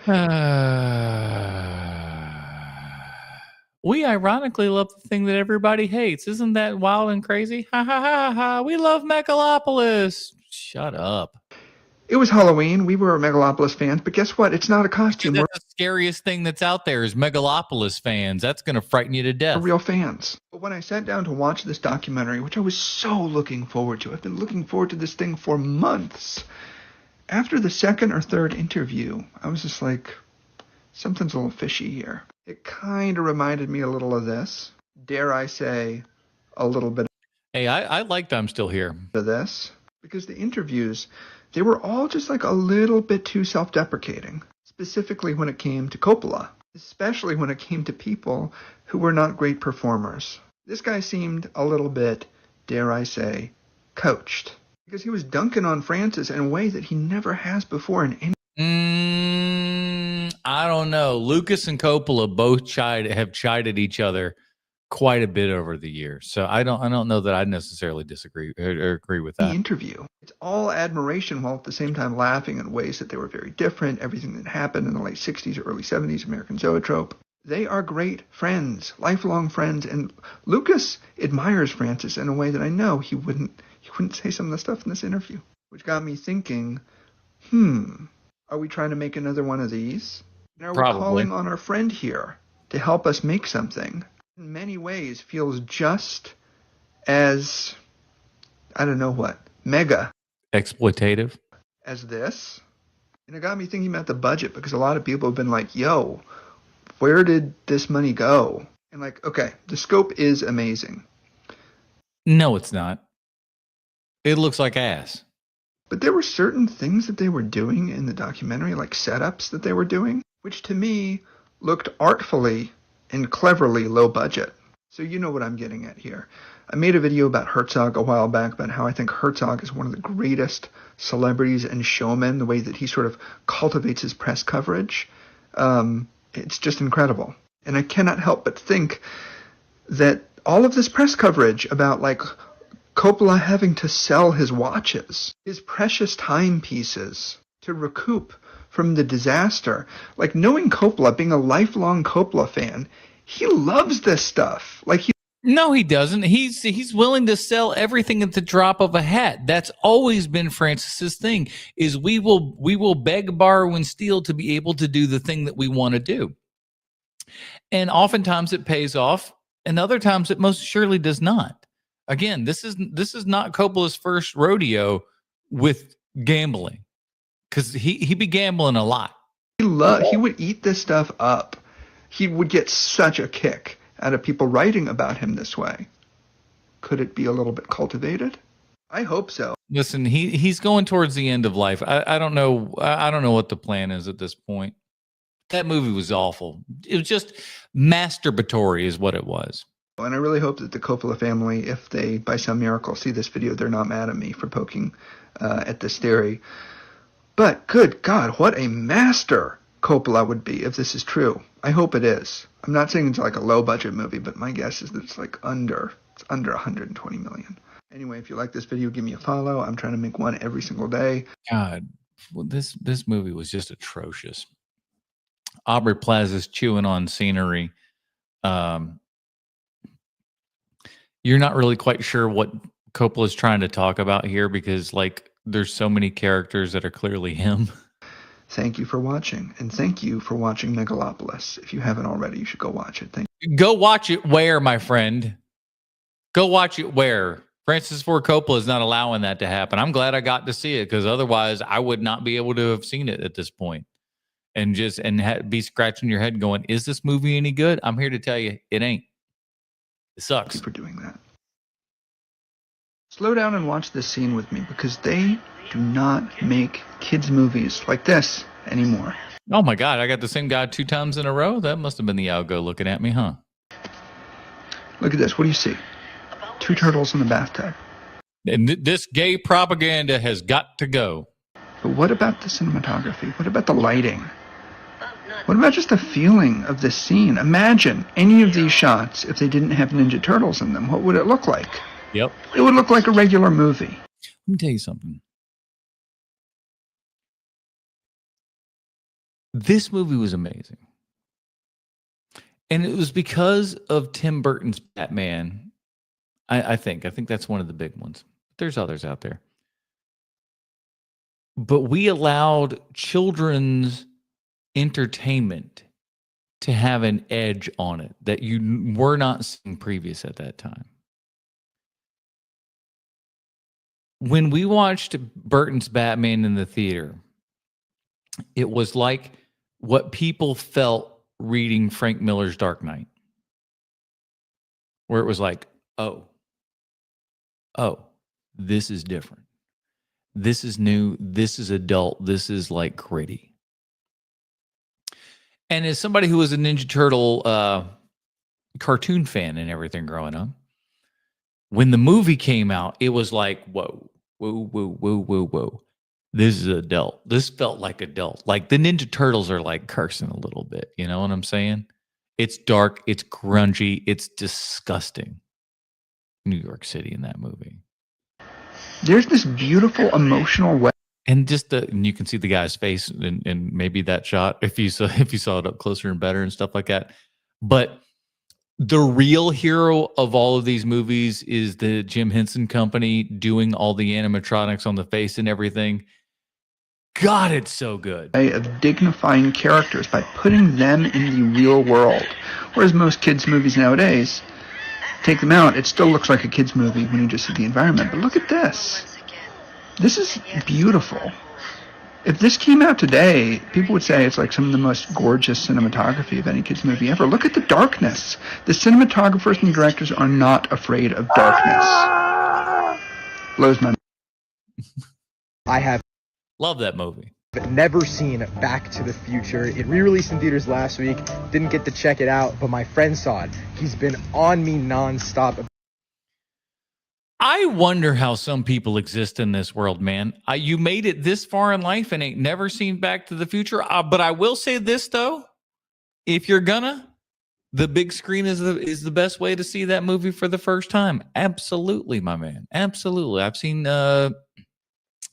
[SPEAKER 1] We ironically love the thing that everybody hates. Isn't that wild and crazy? Ha ha ha ha. We love Megalopolis. Shut up.
[SPEAKER 10] It was Halloween. We were Megalopolis fans, but guess what? It's not a costume.
[SPEAKER 1] That's the scariest thing that's out there is Megalopolis fans. That's going to frighten you to death.
[SPEAKER 10] We're real fans. But when I sat down to watch this documentary, which I was so looking forward to, I've been looking forward to this thing for months. After the second or third interview, I was just like, something's a little fishy here. It kind of reminded me a little of this. Dare I say, a little bit.
[SPEAKER 1] Hey, I liked I'm Still Here.
[SPEAKER 10] Of this. Because the interviews, they were all just like a little bit too self-deprecating. Specifically when it came to Coppola. especially when it came to people who were not great performers. This guy seemed a little bit, dare I say, coached, because he was dunking on Francis in a way that he never has before in any.
[SPEAKER 1] I don't know. Lucas and Coppola both have chided each other quite a bit over the years, so I don't know that I necessarily disagree or agree with that.
[SPEAKER 10] Interview. It's all admiration while at the same time laughing in ways that they were very different. Everything that happened in the late 60s or early 70s, American Zoetrope. They are great friends, lifelong friends, and Lucas admires Francis in a way that I know he wouldn't say some of the stuff in this interview, which got me thinking, are we trying to make another one of these? And are
[SPEAKER 1] Probably.
[SPEAKER 10] we calling on our friend here to help us make something? In many ways feels just as, I don't know what, mega
[SPEAKER 1] Exploitative.
[SPEAKER 10] as this. And it got me thinking about the budget, because a lot of people have been like, yo, where did this money go? And like, okay, the scope is amazing.
[SPEAKER 1] No, it's not. It looks like ass.
[SPEAKER 10] But there were certain things that they were doing in the documentary, like setups that they were doing, which to me looked artfully and cleverly low budget. So you know what I'm getting at here. I made a video about Herzog a while back about how I think Herzog is one of the greatest celebrities and showmen, the way that he sort of cultivates his press coverage. It's just incredible. And I cannot help but think that all of this press coverage about like Coppola having to sell his watches, his precious timepieces, to recoup from the disaster. Like, knowing Coppola, being a lifelong Coppola fan, he loves this stuff. Like,
[SPEAKER 1] No, he doesn't. He's willing to sell everything at the drop of a hat. That's always been Francis's thing, is we will beg, borrow, and steal to be able to do the thing that we want to do. And oftentimes it pays off, and other times it most surely does not. Again, this is not Coppola's first rodeo with gambling, because he be gambling a lot.
[SPEAKER 10] he would eat this stuff up. He would get such a kick out of people writing about him this way. Could it be a little bit cultivated? I hope so.
[SPEAKER 1] Listen, he's going towards the end of life. I don't know. I don't know what the plan is at this point. That movie was awful. It was just masturbatory is what it was.
[SPEAKER 10] And I really hope that the Coppola family, if they, by some miracle, see this video, they're not mad at me for poking at this theory. But good God, what a master Coppola would be if this is true. I hope it is. I'm not saying it's like a low-budget movie, but my guess is that it's under 120 million. Anyway, if you like this video, give me a follow. I'm trying to make one every single day.
[SPEAKER 1] God, well, this movie was just atrocious. Aubrey Plaza's chewing on scenery. You're not really quite sure what Coppola's trying to talk about here, because like there's so many characters that are clearly him.
[SPEAKER 10] Thank you for watching, and thank you for watching Megalopolis. If you haven't already, you should go watch it. Thank you.
[SPEAKER 1] Go watch it where, my friend? Go watch it where? Francis Ford Coppola is not allowing that to happen. I'm glad I got to see it, because otherwise I would not be able to have seen it at this point. And be scratching your head going, is this movie any good? I'm here to tell you, it ain't. It sucks.
[SPEAKER 10] Thank you for doing that. Slow down and watch this scene with me, because they do not make kids' movies like this anymore.
[SPEAKER 1] Oh my God, I got the same guy 2 times in a row? That must have been the algo looking at me, huh?
[SPEAKER 10] Look at this. What do you see? 2 turtles in the bathtub.
[SPEAKER 1] And this gay propaganda has got to go.
[SPEAKER 10] But what about the cinematography? What about the lighting? What about just the feeling of this scene? Imagine any of these shots if they didn't have Ninja Turtles in them. What would it look like?
[SPEAKER 1] Yep.
[SPEAKER 10] It would look like a regular movie.
[SPEAKER 1] Let me tell you something. This movie was amazing. And it was because of Tim Burton's Batman. I think that's one of the big ones. There's others out there. But we allowed children's entertainment to have an edge on it that you were not seeing previous at that time. When we watched Burton's Batman in the theater, it was like what people felt reading Frank Miller's Dark Knight, where it was like, oh, this is different. This is new. This is adult. This is like gritty. And as somebody who was a Ninja Turtle cartoon fan and everything growing up, when the movie came out, it was like, whoa, whoa, whoa, whoa, whoa, whoa. This is adult. This felt like adult. Like the Ninja Turtles are like cursing a little bit. You know what I'm saying? It's dark. It's grungy. It's disgusting. New York City in that movie.
[SPEAKER 10] There's this beautiful emotional way.
[SPEAKER 1] And and you can see the guy's face and maybe that shot if you saw it up closer and better and stuff like that. But the real hero of all of these movies is the Jim Henson Company doing all the animatronics on the face and everything. God, it's so good.
[SPEAKER 10] Of dignifying characters by putting them in the real world. Whereas most kids' movies nowadays, take them out, it still looks like a kid's movie when you just see the environment. But look at this. This is beautiful. If this came out today, people would say it's like some of the most gorgeous cinematography of any kid's movie ever. Look at the darkness. The cinematographers and directors are not afraid of darkness. Blows my mind.
[SPEAKER 11] I have
[SPEAKER 1] love that movie.
[SPEAKER 11] Never seen Back to the Future. It re-released in theaters last week. Didn't get to check it out, but my friend saw it. He's been on me nonstop.
[SPEAKER 1] I wonder how some people exist in this world, man. You made it this far in life and ain't never seen Back to the Future. But I will say this though, if you're gonna, the big screen is the best way to see that movie for the first time. Absolutely, my man. Absolutely. I've seen Back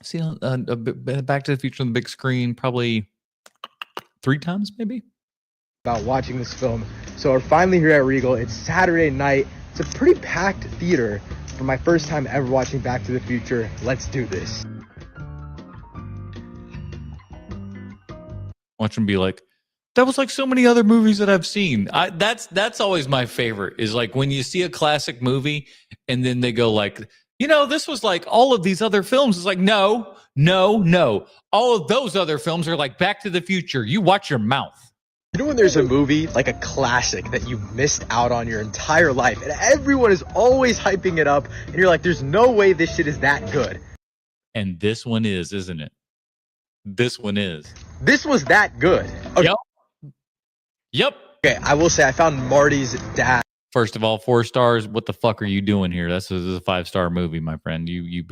[SPEAKER 1] to the Future on the big screen probably 3 times, maybe.
[SPEAKER 11] About watching this film. So we're finally here at Regal. It's Saturday night. It's a pretty packed theater. For my first time ever watching Back to the Future, let's do this.
[SPEAKER 1] Watch them be like, that was like so many other movies that I've seen. That's always my favorite, is like when you see a classic movie and then they go like, this was like all of these other films. It's like, no. All of those other films are like Back to the Future. You watch your mouth.
[SPEAKER 11] You know when there's a movie, like a classic, that you missed out on your entire life, and everyone is always hyping it up, and you're like, there's no way this shit is that good.
[SPEAKER 1] And this one is, isn't it? This one is.
[SPEAKER 11] This was that good. Okay.
[SPEAKER 1] Yep.
[SPEAKER 11] Okay, I will say I found Marty's dad.
[SPEAKER 1] First of all, 4 stars. What the fuck are you doing here? This is a 5-star movie, my friend. You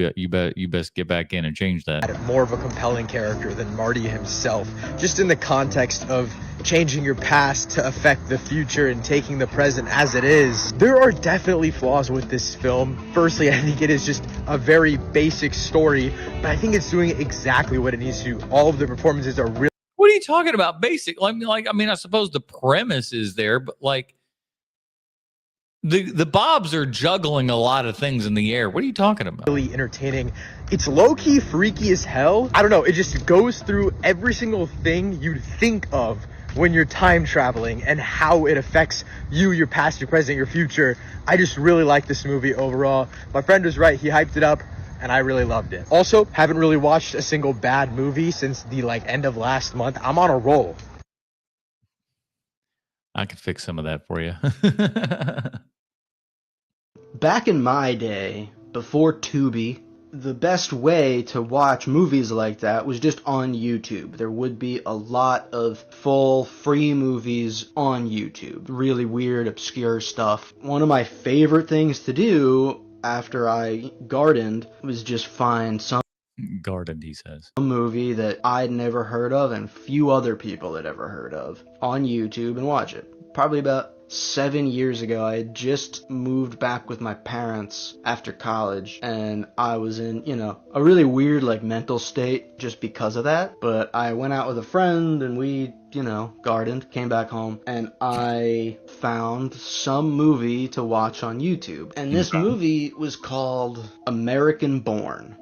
[SPEAKER 1] best get back in and change that.
[SPEAKER 11] More of a compelling character than Marty himself, just in the context of changing your past to affect the future and taking the present as it is. There are definitely flaws with this film. Firstly, I think it is just a very basic story, but I think it's doing exactly what it needs to. All of the performances are really.
[SPEAKER 1] What are you talking about? Basic? I mean, I suppose the premise is there, but like. The Bobs are juggling a lot of things in the air. What are you talking about?
[SPEAKER 11] Really entertaining. It's low-key freaky as hell. I don't know. It just goes through every single thing you'd think of when you're time traveling and how it affects you, your past, your present, your future. I just really like this movie overall. My friend was right. He hyped it up, and I really loved it. Also, haven't really watched a single bad movie since the end of last month. I'm on a roll.
[SPEAKER 1] I could fix some of that for you.
[SPEAKER 12] Back in my day, before Tubi, the best way to watch movies like that was just on YouTube. There would be a lot of full free movies on YouTube. Really weird, obscure stuff. One of my favorite things to do after I gardened was just find some
[SPEAKER 1] garden, he says,
[SPEAKER 12] a movie that I'd never heard of and few other people had ever heard of on YouTube and watch it. Probably about 7 years ago, I had just moved back with my parents after college, and I was in, a really weird, mental state just because of that. But I went out with a friend, and we, gardened, came back home, and I found some movie to watch on YouTube. And this movie was called American Born.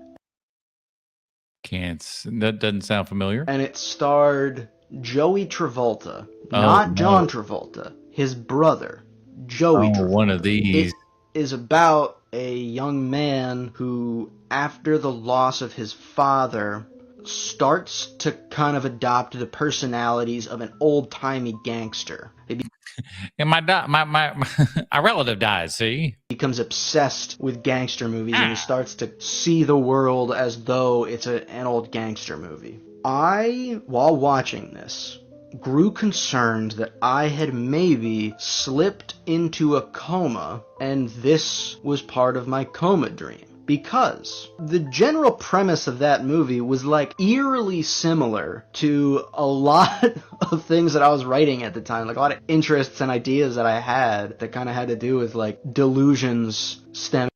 [SPEAKER 1] That doesn't sound familiar.
[SPEAKER 12] And it starred Joey Travolta, not John Travolta. His brother, Joey Travolta.
[SPEAKER 1] One of these.
[SPEAKER 12] It is about a young man who, after the loss of his father, starts to kind of adopt the personalities of an old-timey gangster.
[SPEAKER 1] And my relative died, see?
[SPEAKER 12] Becomes obsessed with gangster movies, and he starts to see the world as though it's an old gangster movie. While watching this, grew concerned that I had maybe slipped into a coma, and this was part of my coma dream. Because the general premise of that movie was like eerily similar to a lot of things that I was writing at the time, like a lot of interests and ideas that I had that kind of had to do with like delusions stemming.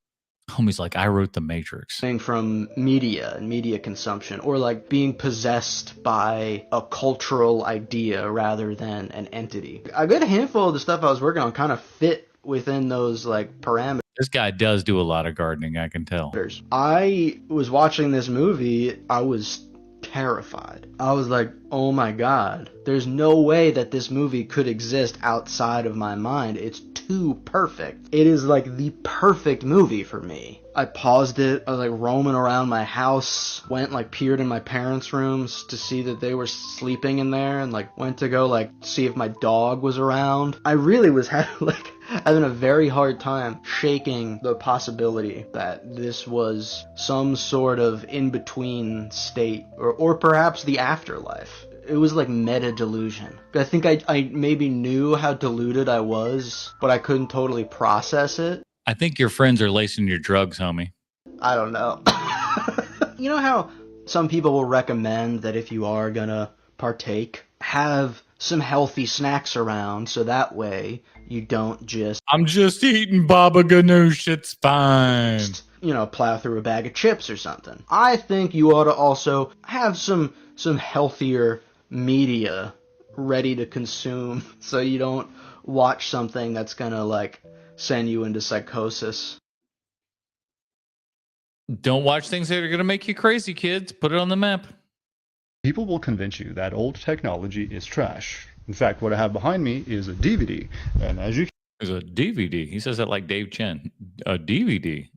[SPEAKER 1] Homie's like, I wrote The Matrix.
[SPEAKER 12] From media and media consumption, or like being possessed by a cultural idea rather than an entity. A good handful of the stuff I was working on kind of fit within those like parameters.
[SPEAKER 1] This guy does do a lot of gardening, I can tell.
[SPEAKER 12] I was watching this movie, I was terrified. I was like, oh my god, there's no way that this movie could exist outside of my mind. It's too perfect. It is like the perfect movie for me. I paused it, I was like roaming around my house, went like peered in my parents' rooms to see that they were sleeping in there, and like went to go like see if my dog was around. I really was having a very hard time shaking the possibility that this was some sort of in-between state, or perhaps the afterlife. It was like meta delusion. I think I maybe knew how deluded I was, but I couldn't totally process it.
[SPEAKER 1] I think your friends are lacing your drugs, homie.
[SPEAKER 12] I don't know. You know how some people will recommend that if you are gonna partake, have some healthy snacks around so that way you don't just...
[SPEAKER 1] I'm just eating baba ganoush, it's fine.
[SPEAKER 12] You know, plow through a bag of chips or something. I think you ought to also have some healthier media ready to consume so you don't watch something that's gonna like send you into psychosis.
[SPEAKER 1] Don't watch things that are going to make you crazy, kids. Put it on the map.
[SPEAKER 3] People will convince you that old technology is trash. In fact, what I have behind me is a DVD. And as you
[SPEAKER 1] is a DVD. He says that like Dave Chen. A DVD.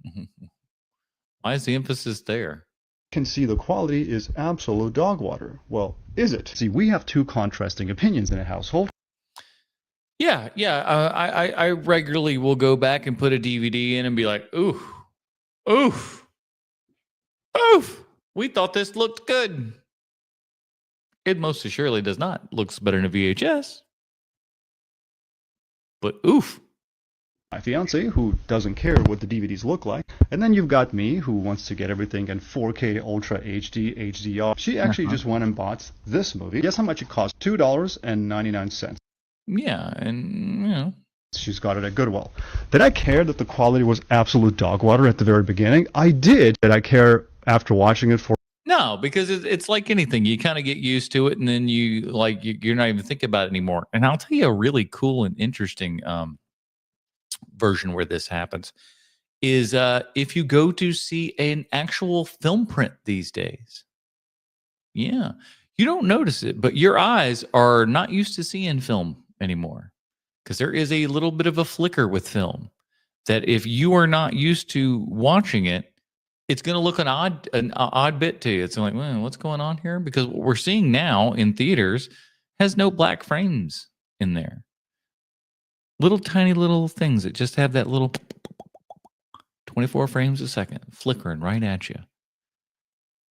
[SPEAKER 1] Why is the emphasis there?
[SPEAKER 3] can see, the quality is absolute dog water. Well, is it? See, we have two contrasting opinions in a household.
[SPEAKER 1] Yeah. I regularly will go back and put a DVD in and be like, oof. We thought this looked good. It most assuredly does not. Looks better than a VHS. But oof.
[SPEAKER 3] My fiance, who doesn't care what the DVDs look like. And then you've got me, who wants to get everything in 4K Ultra HD, HDR. She actually just went and bought this movie. Guess how much it cost? $2.99.
[SPEAKER 1] Yeah, and, you know.
[SPEAKER 3] She's got it at Goodwill. Did I care that the quality was absolute dog water at the very beginning? I did. Did I care after watching it for...
[SPEAKER 1] No, because it's like anything. You kind of get used to it, and then you're not even thinking about it anymore. And I'll tell you a really cool and interesting version where this happens is if you go to see an actual film print these days. Yeah, you don't notice it, but your eyes are not used to seeing film anymore because there is a little bit of a flicker with film that if you are not used to watching it, it's going to look an odd bit to you. It's like, well, what's going on here? Because what we're seeing now in theaters has no black frames in there. Little tiny little things that just have that little 24 frames a second flickering right at you.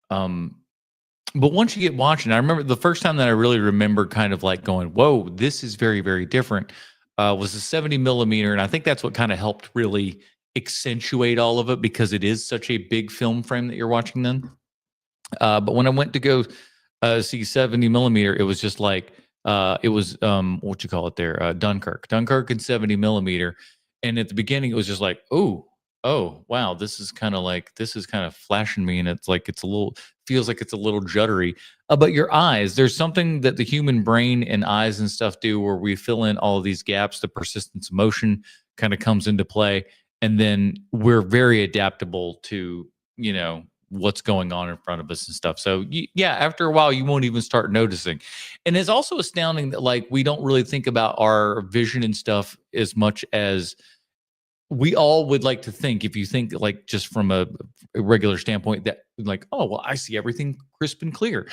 [SPEAKER 1] But once you get watching, I remember the first time that I really remember kind of like going, whoa, this is very, very different, was the 70 millimeter. And I think that's what kind of helped really accentuate all of it because it is such a big film frame that you're watching then. But when I went to go see 70 millimeter, it was just like, it was what you call it there, Dunkirk and 70 millimeter. And at the beginning, it was just like, oh, wow, this is kind of flashing me, and it's like feels like it's a little juddery. But your eyes, there's something that the human brain and eyes and stuff do where we fill in all of these gaps. The persistence of motion kind of comes into play, and then we're very adaptable to what's going on in front of us and stuff. So yeah, after a while, you won't even start noticing. And it's also astounding that like we don't really think about our vision and stuff as much as we all would like to think. If you think like just from a regular standpoint that like, oh, well, I see everything crisp and clear.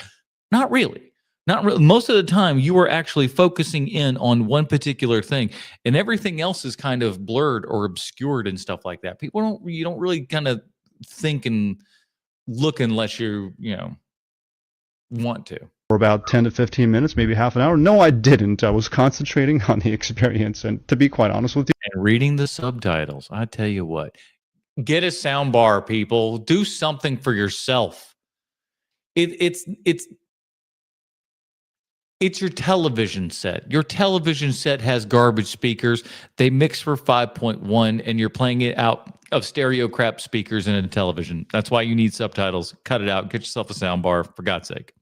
[SPEAKER 1] Not really. Most of the time you are actually focusing in on one particular thing and everything else is kind of blurred or obscured and stuff like that. You don't really kind of think and look unless you want to.
[SPEAKER 3] for about 10 to 15 minutes, maybe half an hour. No, I didn't. I was concentrating on the experience. And to be quite honest with you,
[SPEAKER 1] and reading the subtitles, I tell you what, get a sound bar, people. Do something for yourself. It's your television set. Your television set has garbage speakers. They mix for 5.1, and you're playing it out of stereo crap speakers in a television. That's why you need subtitles. Cut it out. Get yourself a sound bar, for God's sake.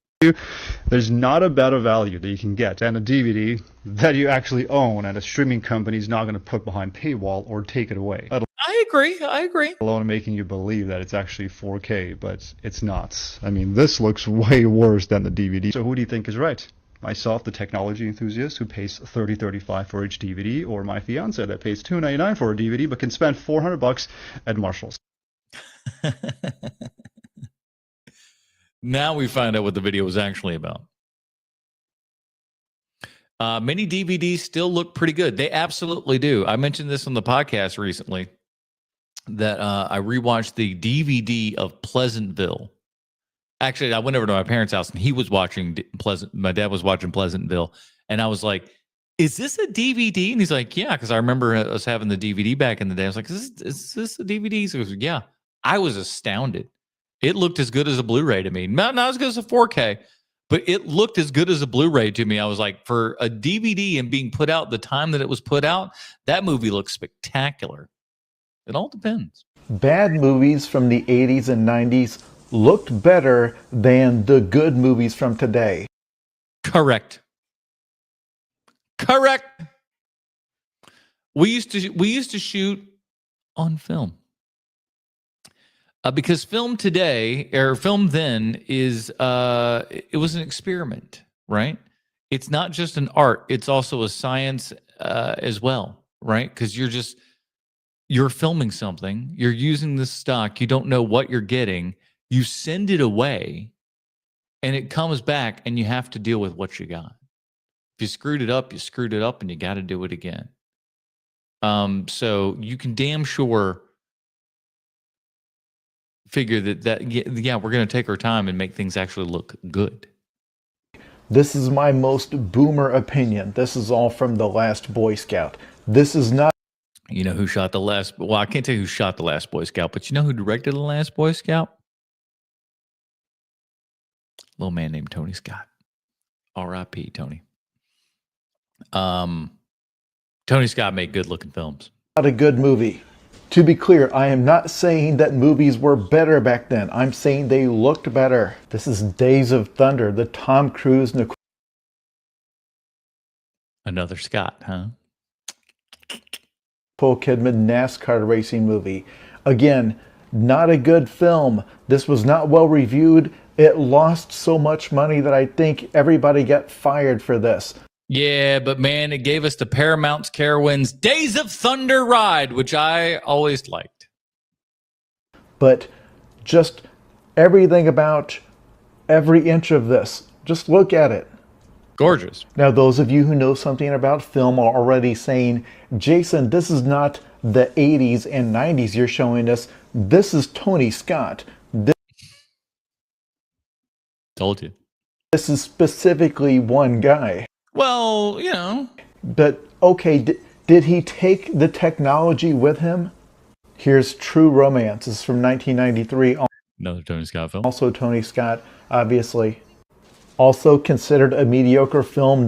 [SPEAKER 3] there's not a better value that you can get and a DVD that you actually own, and a streaming company is not going to put behind paywall or take it away.
[SPEAKER 1] I agree.
[SPEAKER 3] Alone making you believe that it's actually 4K, but it's not. I mean, this looks way worse than the DVD. So who do you think is right? Myself, the technology enthusiast who pays $30-$35 for each DVD, or my fiance that pays $2.99 for a DVD but can spend $400 at Marshall's?
[SPEAKER 1] Now we find out what the video was actually about. Many DVDs still look pretty good. They absolutely do. I mentioned this on the podcast recently that I rewatched the DVD of Pleasantville. Actually, I went over to my parents' house and he was watching my dad was watching Pleasantville, and I was like, "Is this a DVD?" And he's like, "Yeah," because I remember us having the DVD back in the day. I was like, "Is this a DVD?" So he was like, "Yeah." I was astounded. It looked as good as a Blu-ray to me. Not as good as a 4K, but it looked as good as a Blu-ray to me. I was like, for a DVD and being put out the time that it was put out, that movie looks spectacular. It all depends.
[SPEAKER 5] Bad movies from the 80s and 90s looked better than the good movies from today.
[SPEAKER 1] Correct. We used to shoot on film. Because film today, or film then, is it was an experiment, right? It's not just an art; it's also a science as well, right? Because you're filming something, you're using this stock, you don't know what you're getting, you send it away, and it comes back, and you have to deal with what you got. If you screwed it up, and you got to do it again. So you can damn sure figure that we're going to take our time and make things actually look good.
[SPEAKER 5] This is my most boomer opinion. This is all from The Last Boy Scout. This is not...
[SPEAKER 1] You know who shot the last... Well, I can't tell you who shot The Last Boy Scout, but you know who directed The Last Boy Scout? A little man named Tony Scott. R.I.P. Tony. Tony Scott made good-looking films.
[SPEAKER 5] Not a good movie. To be clear, I am not saying that movies were better back then. I'm saying they looked better. This is Days of Thunder, the Tom Cruise...
[SPEAKER 1] Another Scott, huh?
[SPEAKER 5] Nicole Kidman NASCAR racing movie. Again, not a good film. This was not well reviewed. It lost so much money that I think everybody got fired for this.
[SPEAKER 1] Yeah, but man, it gave us the Paramount's Carowinds Days of Thunder ride, which I always liked.
[SPEAKER 5] But just everything about every inch of this, just look at it.
[SPEAKER 1] Gorgeous.
[SPEAKER 5] Now, those of you who know something about film are already saying, Jason, this is not the 80s and 90s you're showing us. This is Tony Scott.
[SPEAKER 1] Told you.
[SPEAKER 5] This is specifically one guy.
[SPEAKER 1] Well, you know.
[SPEAKER 5] But, okay, did he take the technology with him? Here's True Romance. This is from 1993.
[SPEAKER 1] Another Tony Scott film.
[SPEAKER 5] Also Tony Scott, obviously. Also considered a mediocre film.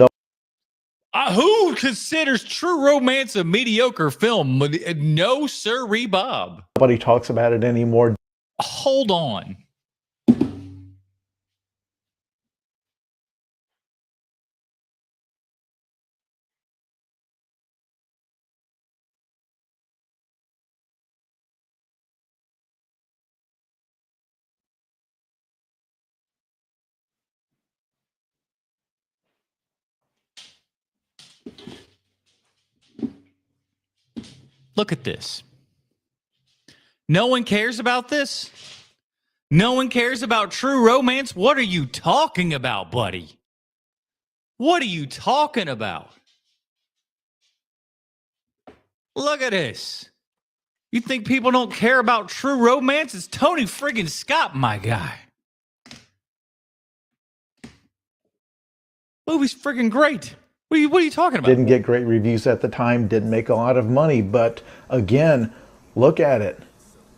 [SPEAKER 1] Who considers True Romance a mediocre film? No, sirree, Bob.
[SPEAKER 5] Nobody talks about it anymore.
[SPEAKER 1] Hold on. Look at this. No one cares about this? No one cares about True Romance? What are you talking about, buddy? What are you talking about? Look at this. You think people don't care about True Romance? It's Tony friggin' Scott, my guy. Movie's freaking great. What are you talking about?
[SPEAKER 5] Didn't get great reviews at the time, didn't make a lot of money, but again, look at it.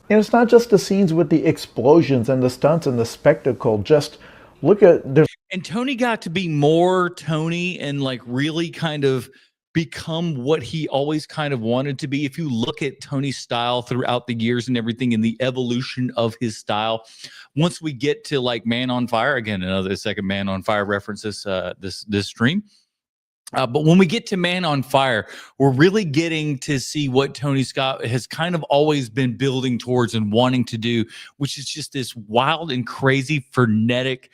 [SPEAKER 5] And it's not just the scenes with the explosions and the stunts and the spectacle. Just look at...
[SPEAKER 1] And Tony got to be more Tony and like really kind of become what he always kind of wanted to be. If you look at Tony's style throughout the years and everything and the evolution of his style, once we get to like Man on Fire, again, another second Man on Fire reference this stream. But when we get to Man on Fire, we're really getting to see what Tony Scott has kind of always been building towards and wanting to do, which is just this wild and crazy, frenetic,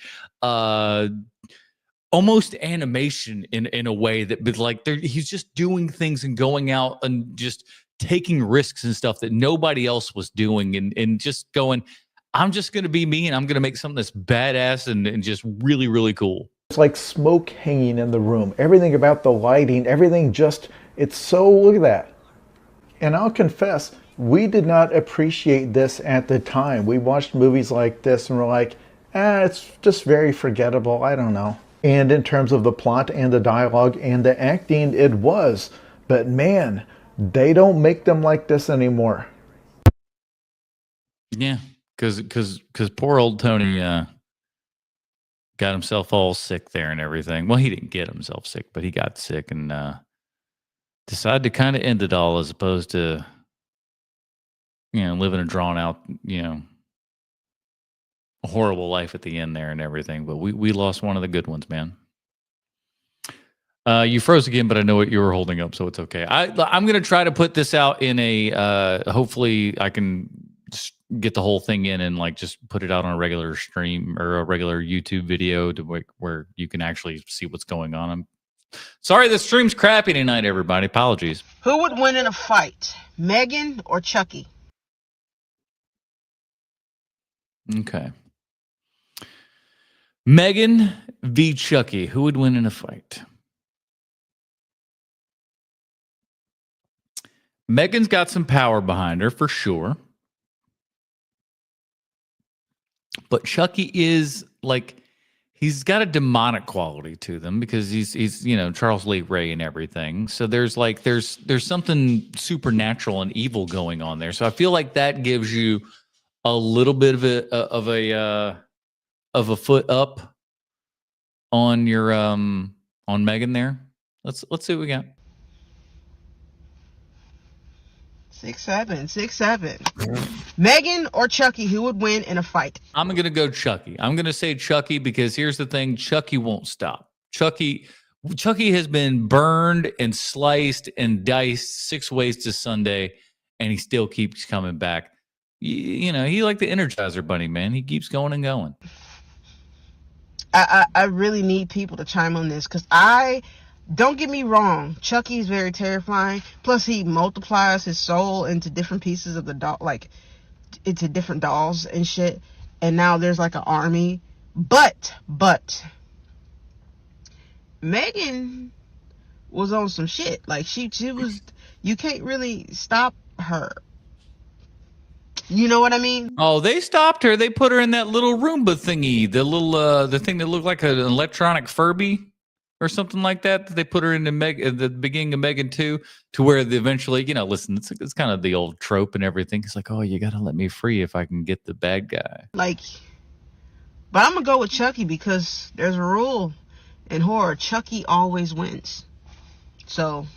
[SPEAKER 1] almost animation in a way that, but like he's just doing things and going out and just taking risks and stuff that nobody else was doing, and just going, I'm just going to be me and I'm going to make something that's badass and just really, really cool.
[SPEAKER 5] It's like smoke hanging in the room. Everything about the lighting, everything just, it's so, look at that. And I'll confess, we did not appreciate this at the time. We watched movies like this and we're like, it's just very forgettable. I don't know. And in terms of the plot and the dialogue and the acting, it was. But man, they don't make them like this anymore.
[SPEAKER 1] Yeah, because poor old Tony got himself all sick there and everything. Well, he didn't get himself sick, but he got sick and decided to kind of end it all as opposed to, living a drawn out, a horrible life at the end there and everything. But we lost one of the good ones, man. You froze again, but I know what you were holding up, so it's okay. I'm going to try to put this out in a, hopefully I can just get the whole thing in and like just put it out on a regular stream or a regular YouTube video to where you can actually see what's going on. I'm sorry, the stream's crappy tonight, everybody. Apologies.
[SPEAKER 13] Who would win in a fight, Megan or Chucky?
[SPEAKER 1] Okay. Megan v. Chucky. Who would win in a fight? Megan's got some power behind her for sure. But Chucky is like, he's got a demonic quality to them because he's Charles Lee Ray and everything. So there's something supernatural and evil going on there. So I feel like that gives you a little bit of a foot up on your on Megan there. Let's see what we got.
[SPEAKER 13] 6'7". Megan or Chucky, who would win in a fight?
[SPEAKER 1] I'm going to go Chucky. I'm going to say Chucky because here's the thing. Chucky won't stop. Chucky has been burned and sliced and diced 6 ways to Sunday, and he still keeps coming back. He like the Energizer Bunny, man. He keeps going and going.
[SPEAKER 13] I really need people to chime on this because don't get me wrong, Chucky is very terrifying. Plus, he multiplies his soul into different pieces of the doll, like into different dolls and shit. And now there's like an army. But Megan was on some shit. Like she was. You can't really stop her. You know what I mean?
[SPEAKER 1] Oh, they stopped her. They put her in that little Roomba thingy, the thing that looked like an electronic Furby. Or something like that they put her in the beginning of Megan 2 to where eventually, listen, it's kind of the old trope and everything. It's like, oh, you got to let me free if I can get the bad guy.
[SPEAKER 13] But I'm going to go with Chucky because there's a rule in horror. Chucky always wins. So,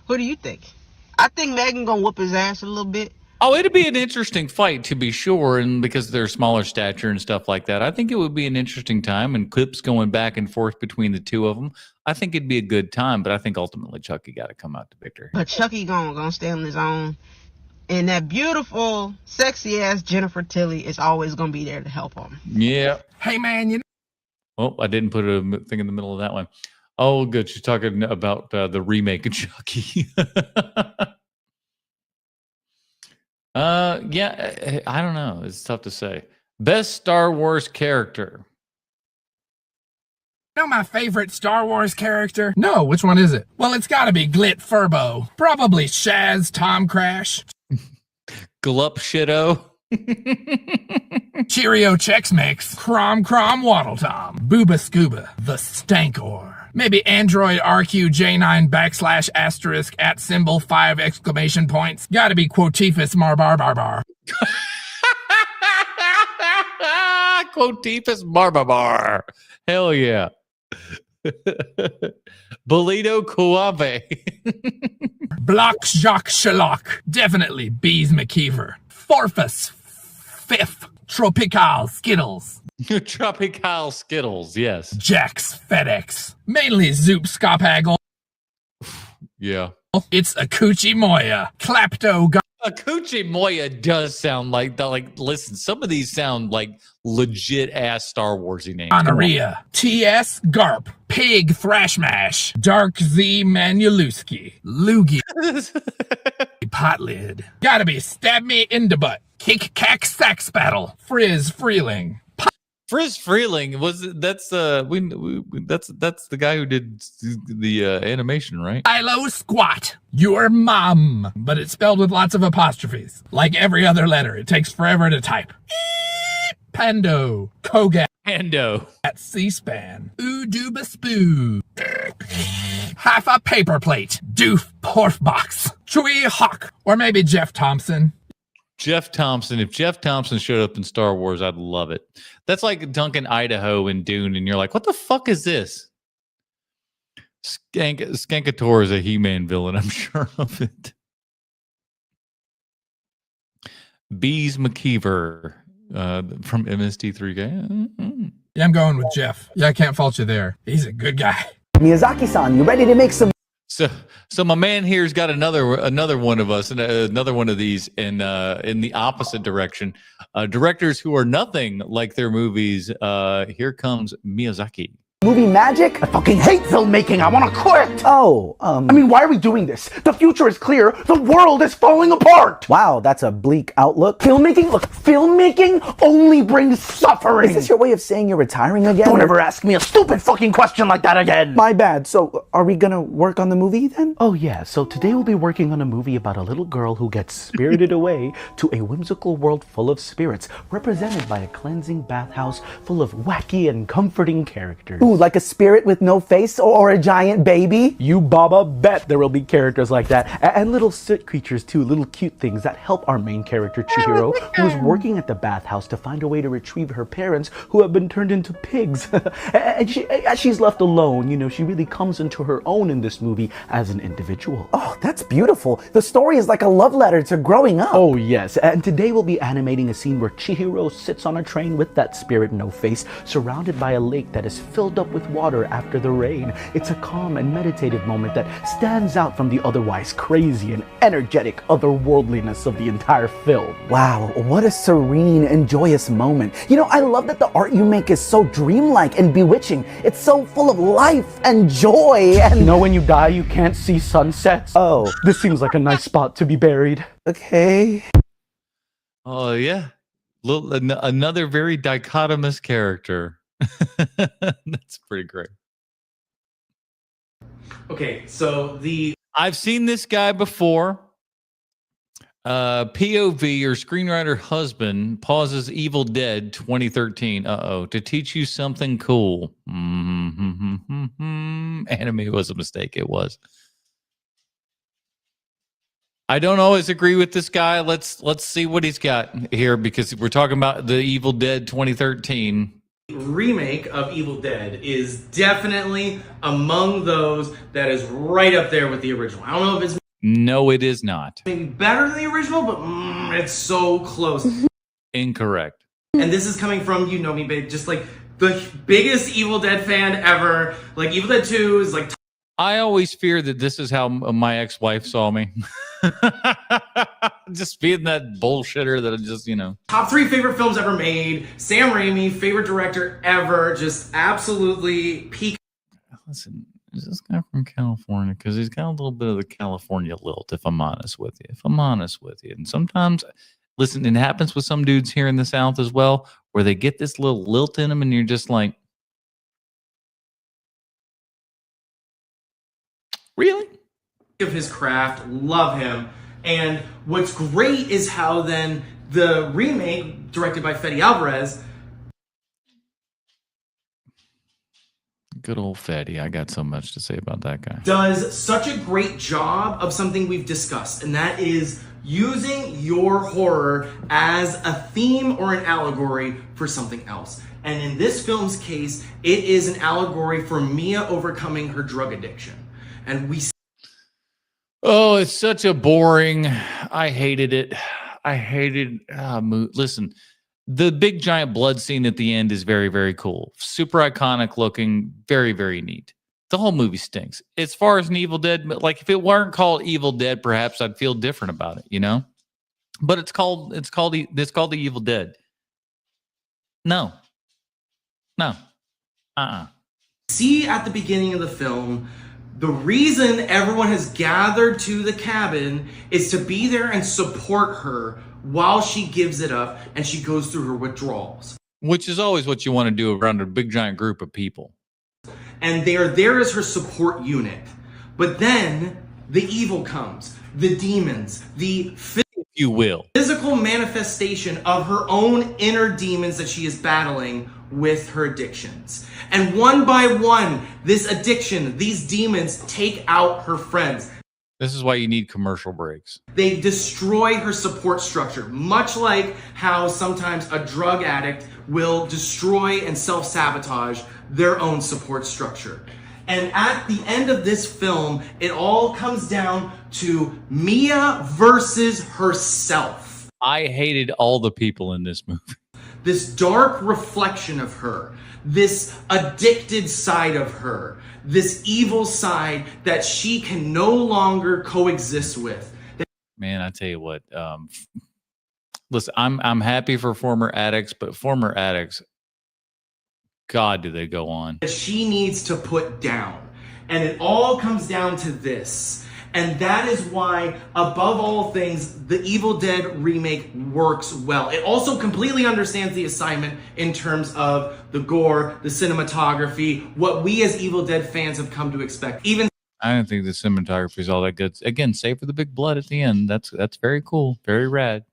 [SPEAKER 13] who do you think? I think Megan going to whoop his ass a little bit.
[SPEAKER 1] Oh, it'd be an interesting fight to be sure, and because they're smaller stature and stuff like that, I think it would be an interesting time, and clips going back and forth between the two of them. I think it'd be a good time, but I think ultimately Chucky got to come out the victor.
[SPEAKER 13] But Chucky gonna stay on his own, and that beautiful, sexy-ass Jennifer Tilly is always gonna be there to help him.
[SPEAKER 1] Yeah.
[SPEAKER 13] Hey, man,
[SPEAKER 1] Oh, I didn't put a thing in the middle of that one. Oh, good. She's talking about the remake of Chucky. Yeah, I don't know. It's tough to say. Best Star Wars character.
[SPEAKER 14] You know my favorite Star Wars character? No, which one is it? Well, it's gotta be Glit Furbo. Probably Shaz Tom Crash.
[SPEAKER 1] Glup Shitto.
[SPEAKER 14] Cheerio Chex Mix. Crom Waddle Tom. Booba Scuba. The Stankor. Maybe Android RQJ9 \** @5 exclamation points. Gotta be Quotifus Marbar.
[SPEAKER 1] Quotifus Marbabar. Hell yeah. Bolito Kuave.
[SPEAKER 14] Block Jacques Shalak. Definitely Bees McKeever. Forfus. Fifth. Tropical Skittles.
[SPEAKER 1] Tropical Skittles, yes.
[SPEAKER 14] Jax FedEx. Mainly Zoop Skopagel.
[SPEAKER 1] Yeah.
[SPEAKER 14] It's Akuchi Moya. Clapto.
[SPEAKER 1] Akuchi Moya does sound like the, listen, some of these sound like legit ass Star Warsy names.
[SPEAKER 14] Honoria. TS Garp. Pig Thrashmash. Dark Z Manulewski. Loogie. Potlid. Gotta be Stab Me in the Butt. Kick Cack Sax Battle. Frizz Freeling.
[SPEAKER 1] Frizz Freeling that's the guy who did the animation, right?
[SPEAKER 14] Ilo Squat. Your mom. But it's spelled with lots of apostrophes. Like every other letter, it takes forever to type. Pando. Kogat.
[SPEAKER 1] Pando.
[SPEAKER 14] At C-SPAN. Ooduba Spoo. Half a paper plate. Doof Porf Box. Chewy Hawk. Or maybe Jeff Thompson.
[SPEAKER 1] Jeff Thompson. If Jeff Thompson showed up in Star Wars, I'd love it. That's like Duncan Idaho in Dune, and you're like, what the fuck is this? Skankator is a He-Man villain, I'm sure of it. Bees McKeever from MST3K.
[SPEAKER 14] Yeah, I'm going with Jeff. Yeah, I can't fault you there. He's a good guy.
[SPEAKER 21] Miyazaki-san, you ready to make some...
[SPEAKER 1] So my man here's got another one of us, and another one of these in the opposite direction. Directors who are nothing like their movies. Here comes Miyazaki.
[SPEAKER 21] Movie magic? I fucking hate filmmaking. I want to quit. Oh, I mean, why are we doing this? The future is clear. The world is falling apart. Wow, that's a bleak outlook. Filmmaking? Look, filmmaking only brings suffering. Is this your way of saying you're retiring again? Don't ever ask me a stupid fucking question like that again. My bad. So, are we gonna work on the movie then? Oh yeah, so today we'll be working on a movie about a little girl who gets spirited away to a whimsical world full of spirits, represented by a cleansing bathhouse full of wacky and comforting characters. Ooh, like a spirit with no face or a giant baby? You baba bet there will be characters like that. And little soot creatures too, little cute things that help our main character Chihiro, who is working at the bathhouse to find a way to retrieve her parents who have been turned into pigs. And she's left alone, you know, she really comes into her own in this movie as an individual. Oh, that's beautiful. The story is like a love letter to growing up. Oh yes, and today we'll be animating a scene where Chihiro sits on a train with that spirit no face, surrounded by a lake that is filled up with water after the rain. It's a calm and meditative moment that stands out from the otherwise crazy and energetic otherworldliness of the entire film. Wow, what a serene and joyous moment. You know, I love that the art you make is so dreamlike and bewitching. It's so full of life and joy and... You know, when you die, you can't see sunsets? Oh, this seems like a nice spot to be buried. Okay.
[SPEAKER 1] Oh, yeah. Another very dichotomous character. That's pretty great.
[SPEAKER 15] Okay, so
[SPEAKER 1] I've seen this guy before. POV or screenwriter husband pauses Evil Dead 2013. To teach you something cool. Anime was a mistake. It was. I don't always agree with this guy. Let's see what he's got here, because we're talking about the Evil Dead 2013.
[SPEAKER 15] Remake of Evil Dead is definitely among those that is right up there with the original. I don't know if it's
[SPEAKER 1] no, it is not.
[SPEAKER 15] maybe better than the original, but it's so close.
[SPEAKER 1] Incorrect.
[SPEAKER 15] And this is coming from, you know me, babe, just like the biggest Evil Dead fan ever. Like Evil Dead 2 is like...
[SPEAKER 1] I always fear that this is how my ex-wife saw me. Just being that bullshitter that I just, you know.
[SPEAKER 15] Top 3 favorite films ever made. Sam Raimi, favorite director ever. Just absolutely peak.
[SPEAKER 1] Listen, is this guy from California? Because he's got a little bit of the California lilt, if I'm honest with you. And sometimes, listen, it happens with some dudes here in the South as well, where they get this little lilt in them and you're just like, really?
[SPEAKER 15] Of his craft, love him. And what's great is how then the remake, directed by Fede Alvarez.
[SPEAKER 1] Good old Fetty. I got so much to say about that guy.
[SPEAKER 15] Does such a great job of something we've discussed, and that is using your horror as a theme or an allegory for something else. And in this film's case, it is an allegory for Mia overcoming her drug addiction. And we...
[SPEAKER 1] Oh, it's such a boring... I hated it. I hated... Listen, the big giant blood scene at the end is very, very cool. Super iconic looking. Very, very neat. The whole movie stinks. As far as an Evil Dead, like if it weren't called Evil Dead, perhaps I'd feel different about it, you know? But it's called the Evil Dead. No.
[SPEAKER 15] See at the beginning of the film, the reason everyone has gathered to the cabin is to be there and support her while she gives it up and she goes through her withdrawals.
[SPEAKER 1] Which is always what you want to do around a big giant group of people.
[SPEAKER 15] And they are there as her support unit. But then the evil comes, the demons, the physical manifestation of her own inner demons that she is battling with her addictions. And one by one, this addiction, these demons take out her friends.
[SPEAKER 1] This is why you need commercial breaks.
[SPEAKER 15] They destroy her support structure, much like how sometimes a drug addict will destroy and self-sabotage their own support structure. And at the end of this film, it all comes down to Mia versus herself.
[SPEAKER 1] I hated all the people in this movie.
[SPEAKER 15] This dark reflection of her, this addicted side of her, this evil side that she can no longer coexist with.
[SPEAKER 1] Man, I tell you what, listen, I'm happy for former addicts, but former addicts, God, do they go on.
[SPEAKER 15] That she needs to put down. And it all comes down to this. And that is why, above all things, the Evil Dead remake works well. It also completely understands the assignment in terms of the gore, the cinematography, what we as Evil Dead fans have come to expect.
[SPEAKER 1] I don't think the cinematography is all that good. Again, save for the big blood at the end. That's very cool, very rad.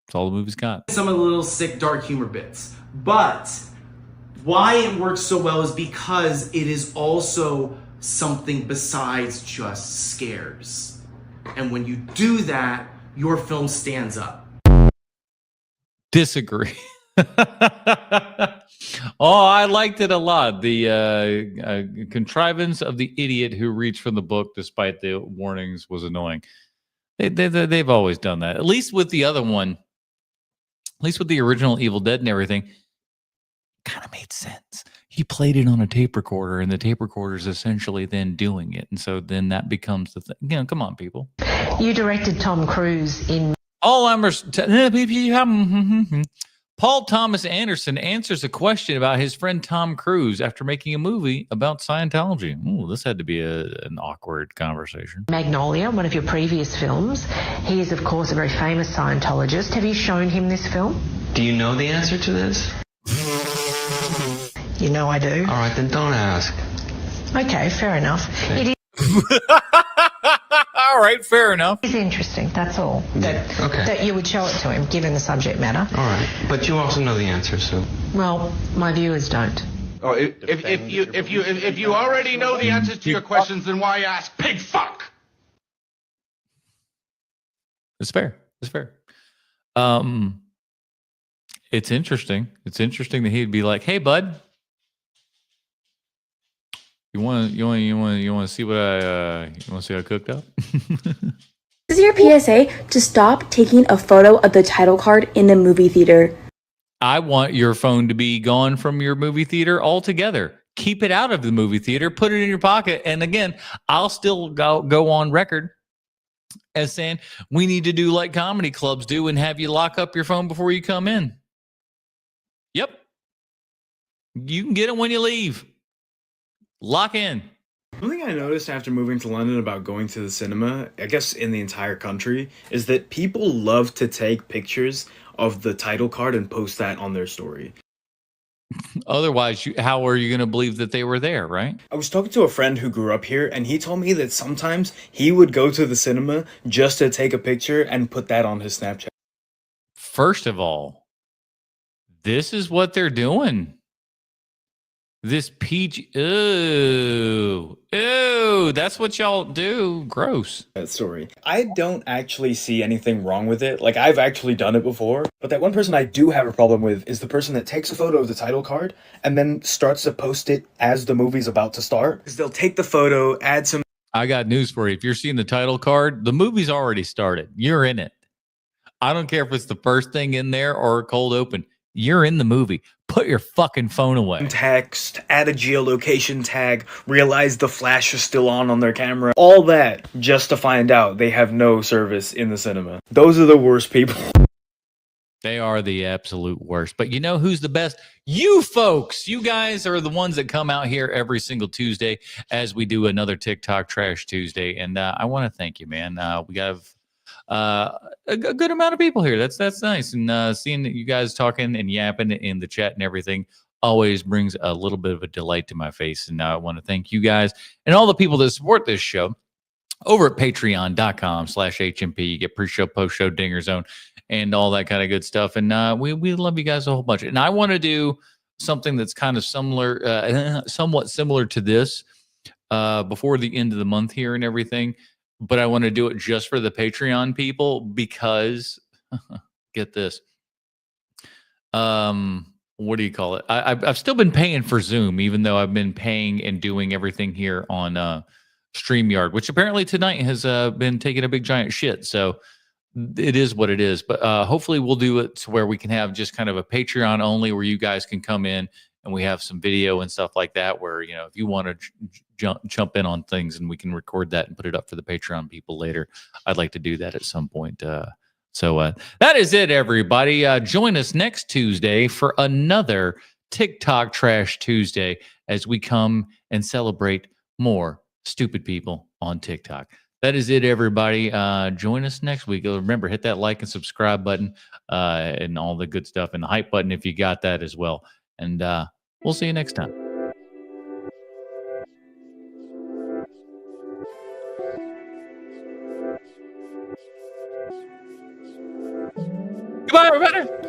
[SPEAKER 1] That's all the movie's got.
[SPEAKER 15] Some of the little sick, dark humor bits. But why it works so well is because it is also something besides just scares. And when you do that, your film stands up.
[SPEAKER 1] Disagree. Oh, I liked it a lot. The contrivance of the idiot who reached for the book despite the warnings was annoying. They've always done that. At least with the other one, at least with the original Evil Dead and everything, kind of made sense. He played it on a tape recorder, and the tape recorder is essentially then doing it. And so then that becomes the thing. You know, come on, people.
[SPEAKER 2] You directed Tom Cruise in...
[SPEAKER 1] Paul Thomas Anderson answers a question about his friend Tom Cruise after making a movie about Scientology. Ooh, this had to be an awkward conversation.
[SPEAKER 2] Magnolia, one of your previous films. He is, of course, a very famous Scientologist. Have you shown him this film?
[SPEAKER 16] Do you know the answer to this?
[SPEAKER 2] You know I do.
[SPEAKER 16] All right, then don't ask.
[SPEAKER 2] Okay, fair enough.
[SPEAKER 16] Okay.
[SPEAKER 2] It is...
[SPEAKER 1] All right, fair enough.
[SPEAKER 2] It's interesting, that's all. That you would show it to him, given the subject matter.
[SPEAKER 16] All right, but you also know the answer, so.
[SPEAKER 2] Well, my viewers don't.
[SPEAKER 22] Oh, if you already know the answers to your questions, then why ask? Pig fuck.
[SPEAKER 1] It's fair. It's fair. It's interesting. It's interesting that he'd be like, "Hey, bud, you want to see what I cooked up?"
[SPEAKER 23] This is your PSA to stop taking a photo of the title card in the movie theater.
[SPEAKER 1] I want your phone to be gone from your movie theater altogether. Keep it out of the movie theater. Put it in your pocket. And again, I'll still go on record as saying we need to do like comedy clubs do and have you lock up your phone before you come in. Yep. You can get it when you leave. Lock in.
[SPEAKER 24] One thing I noticed after moving to London about going to the cinema, I guess in the entire country, is that people love to take pictures of the title card and post that on their story.
[SPEAKER 1] Otherwise, how are you going to believe that they were there, right?
[SPEAKER 24] I was talking to a friend who grew up here, and he told me that sometimes he would go to the cinema just to take a picture and put that on his Snapchat.
[SPEAKER 1] First of all, this is what they're doing. This peach. Ooh. Ooh. That's what y'all do. Gross.
[SPEAKER 24] Story. I don't actually see anything wrong with it. Like, I've actually done it before. But that one person I do have a problem with is the person that takes a photo of the title card and then starts to post it as the movie's about to start. Because they'll take the photo, add some.
[SPEAKER 1] I got news for you. If you're seeing the title card, the movie's already started. You're in it. I don't care if it's the first thing in there or a cold open. You're in the movie. Put your fucking phone away.
[SPEAKER 24] Text, add a geolocation tag, realize the flash is still on their camera. All that just to find out they have no service in the cinema. Those are the worst people.
[SPEAKER 1] They are the absolute worst. But you know who's the best? You folks. You guys are the ones that come out here every single Tuesday as we do another TikTok Trash Tuesday. And I want to thank you, man. We have a good amount of people here. That's nice. And seeing you guys talking and yapping in the chat and everything always brings a little bit of a delight to my face. And I want to thank you guys and all the people that support this show over at patreon.com/HMP. You get pre-show, post-show, dinger zone, and all that kind of good stuff. And we love you guys a whole bunch. And I want to do something that's kind of similar, somewhat similar to this before the end of the month here and everything. But I want to do it just for the Patreon people because, get this, what do you call it? I've still been paying for Zoom, even though I've been paying and doing everything here on StreamYard, which apparently tonight has been taking a big giant shit. So it is what it is. But hopefully we'll do it to where we can have just kind of a Patreon only where you guys can come in and we have some video and stuff like that where, you know, if you want to jump in on things and we can record that and put it up for the Patreon people later, I'd like to do that at some point. So that is it, everybody. Join us next Tuesday for another TikTok Trash Tuesday as we come and celebrate more stupid people on TikTok. That is it, everybody. Join us next week. Remember, hit that like and subscribe button and all the good stuff, and the hype button if you got that as well. And we'll see you next time. Goodbye, everybody.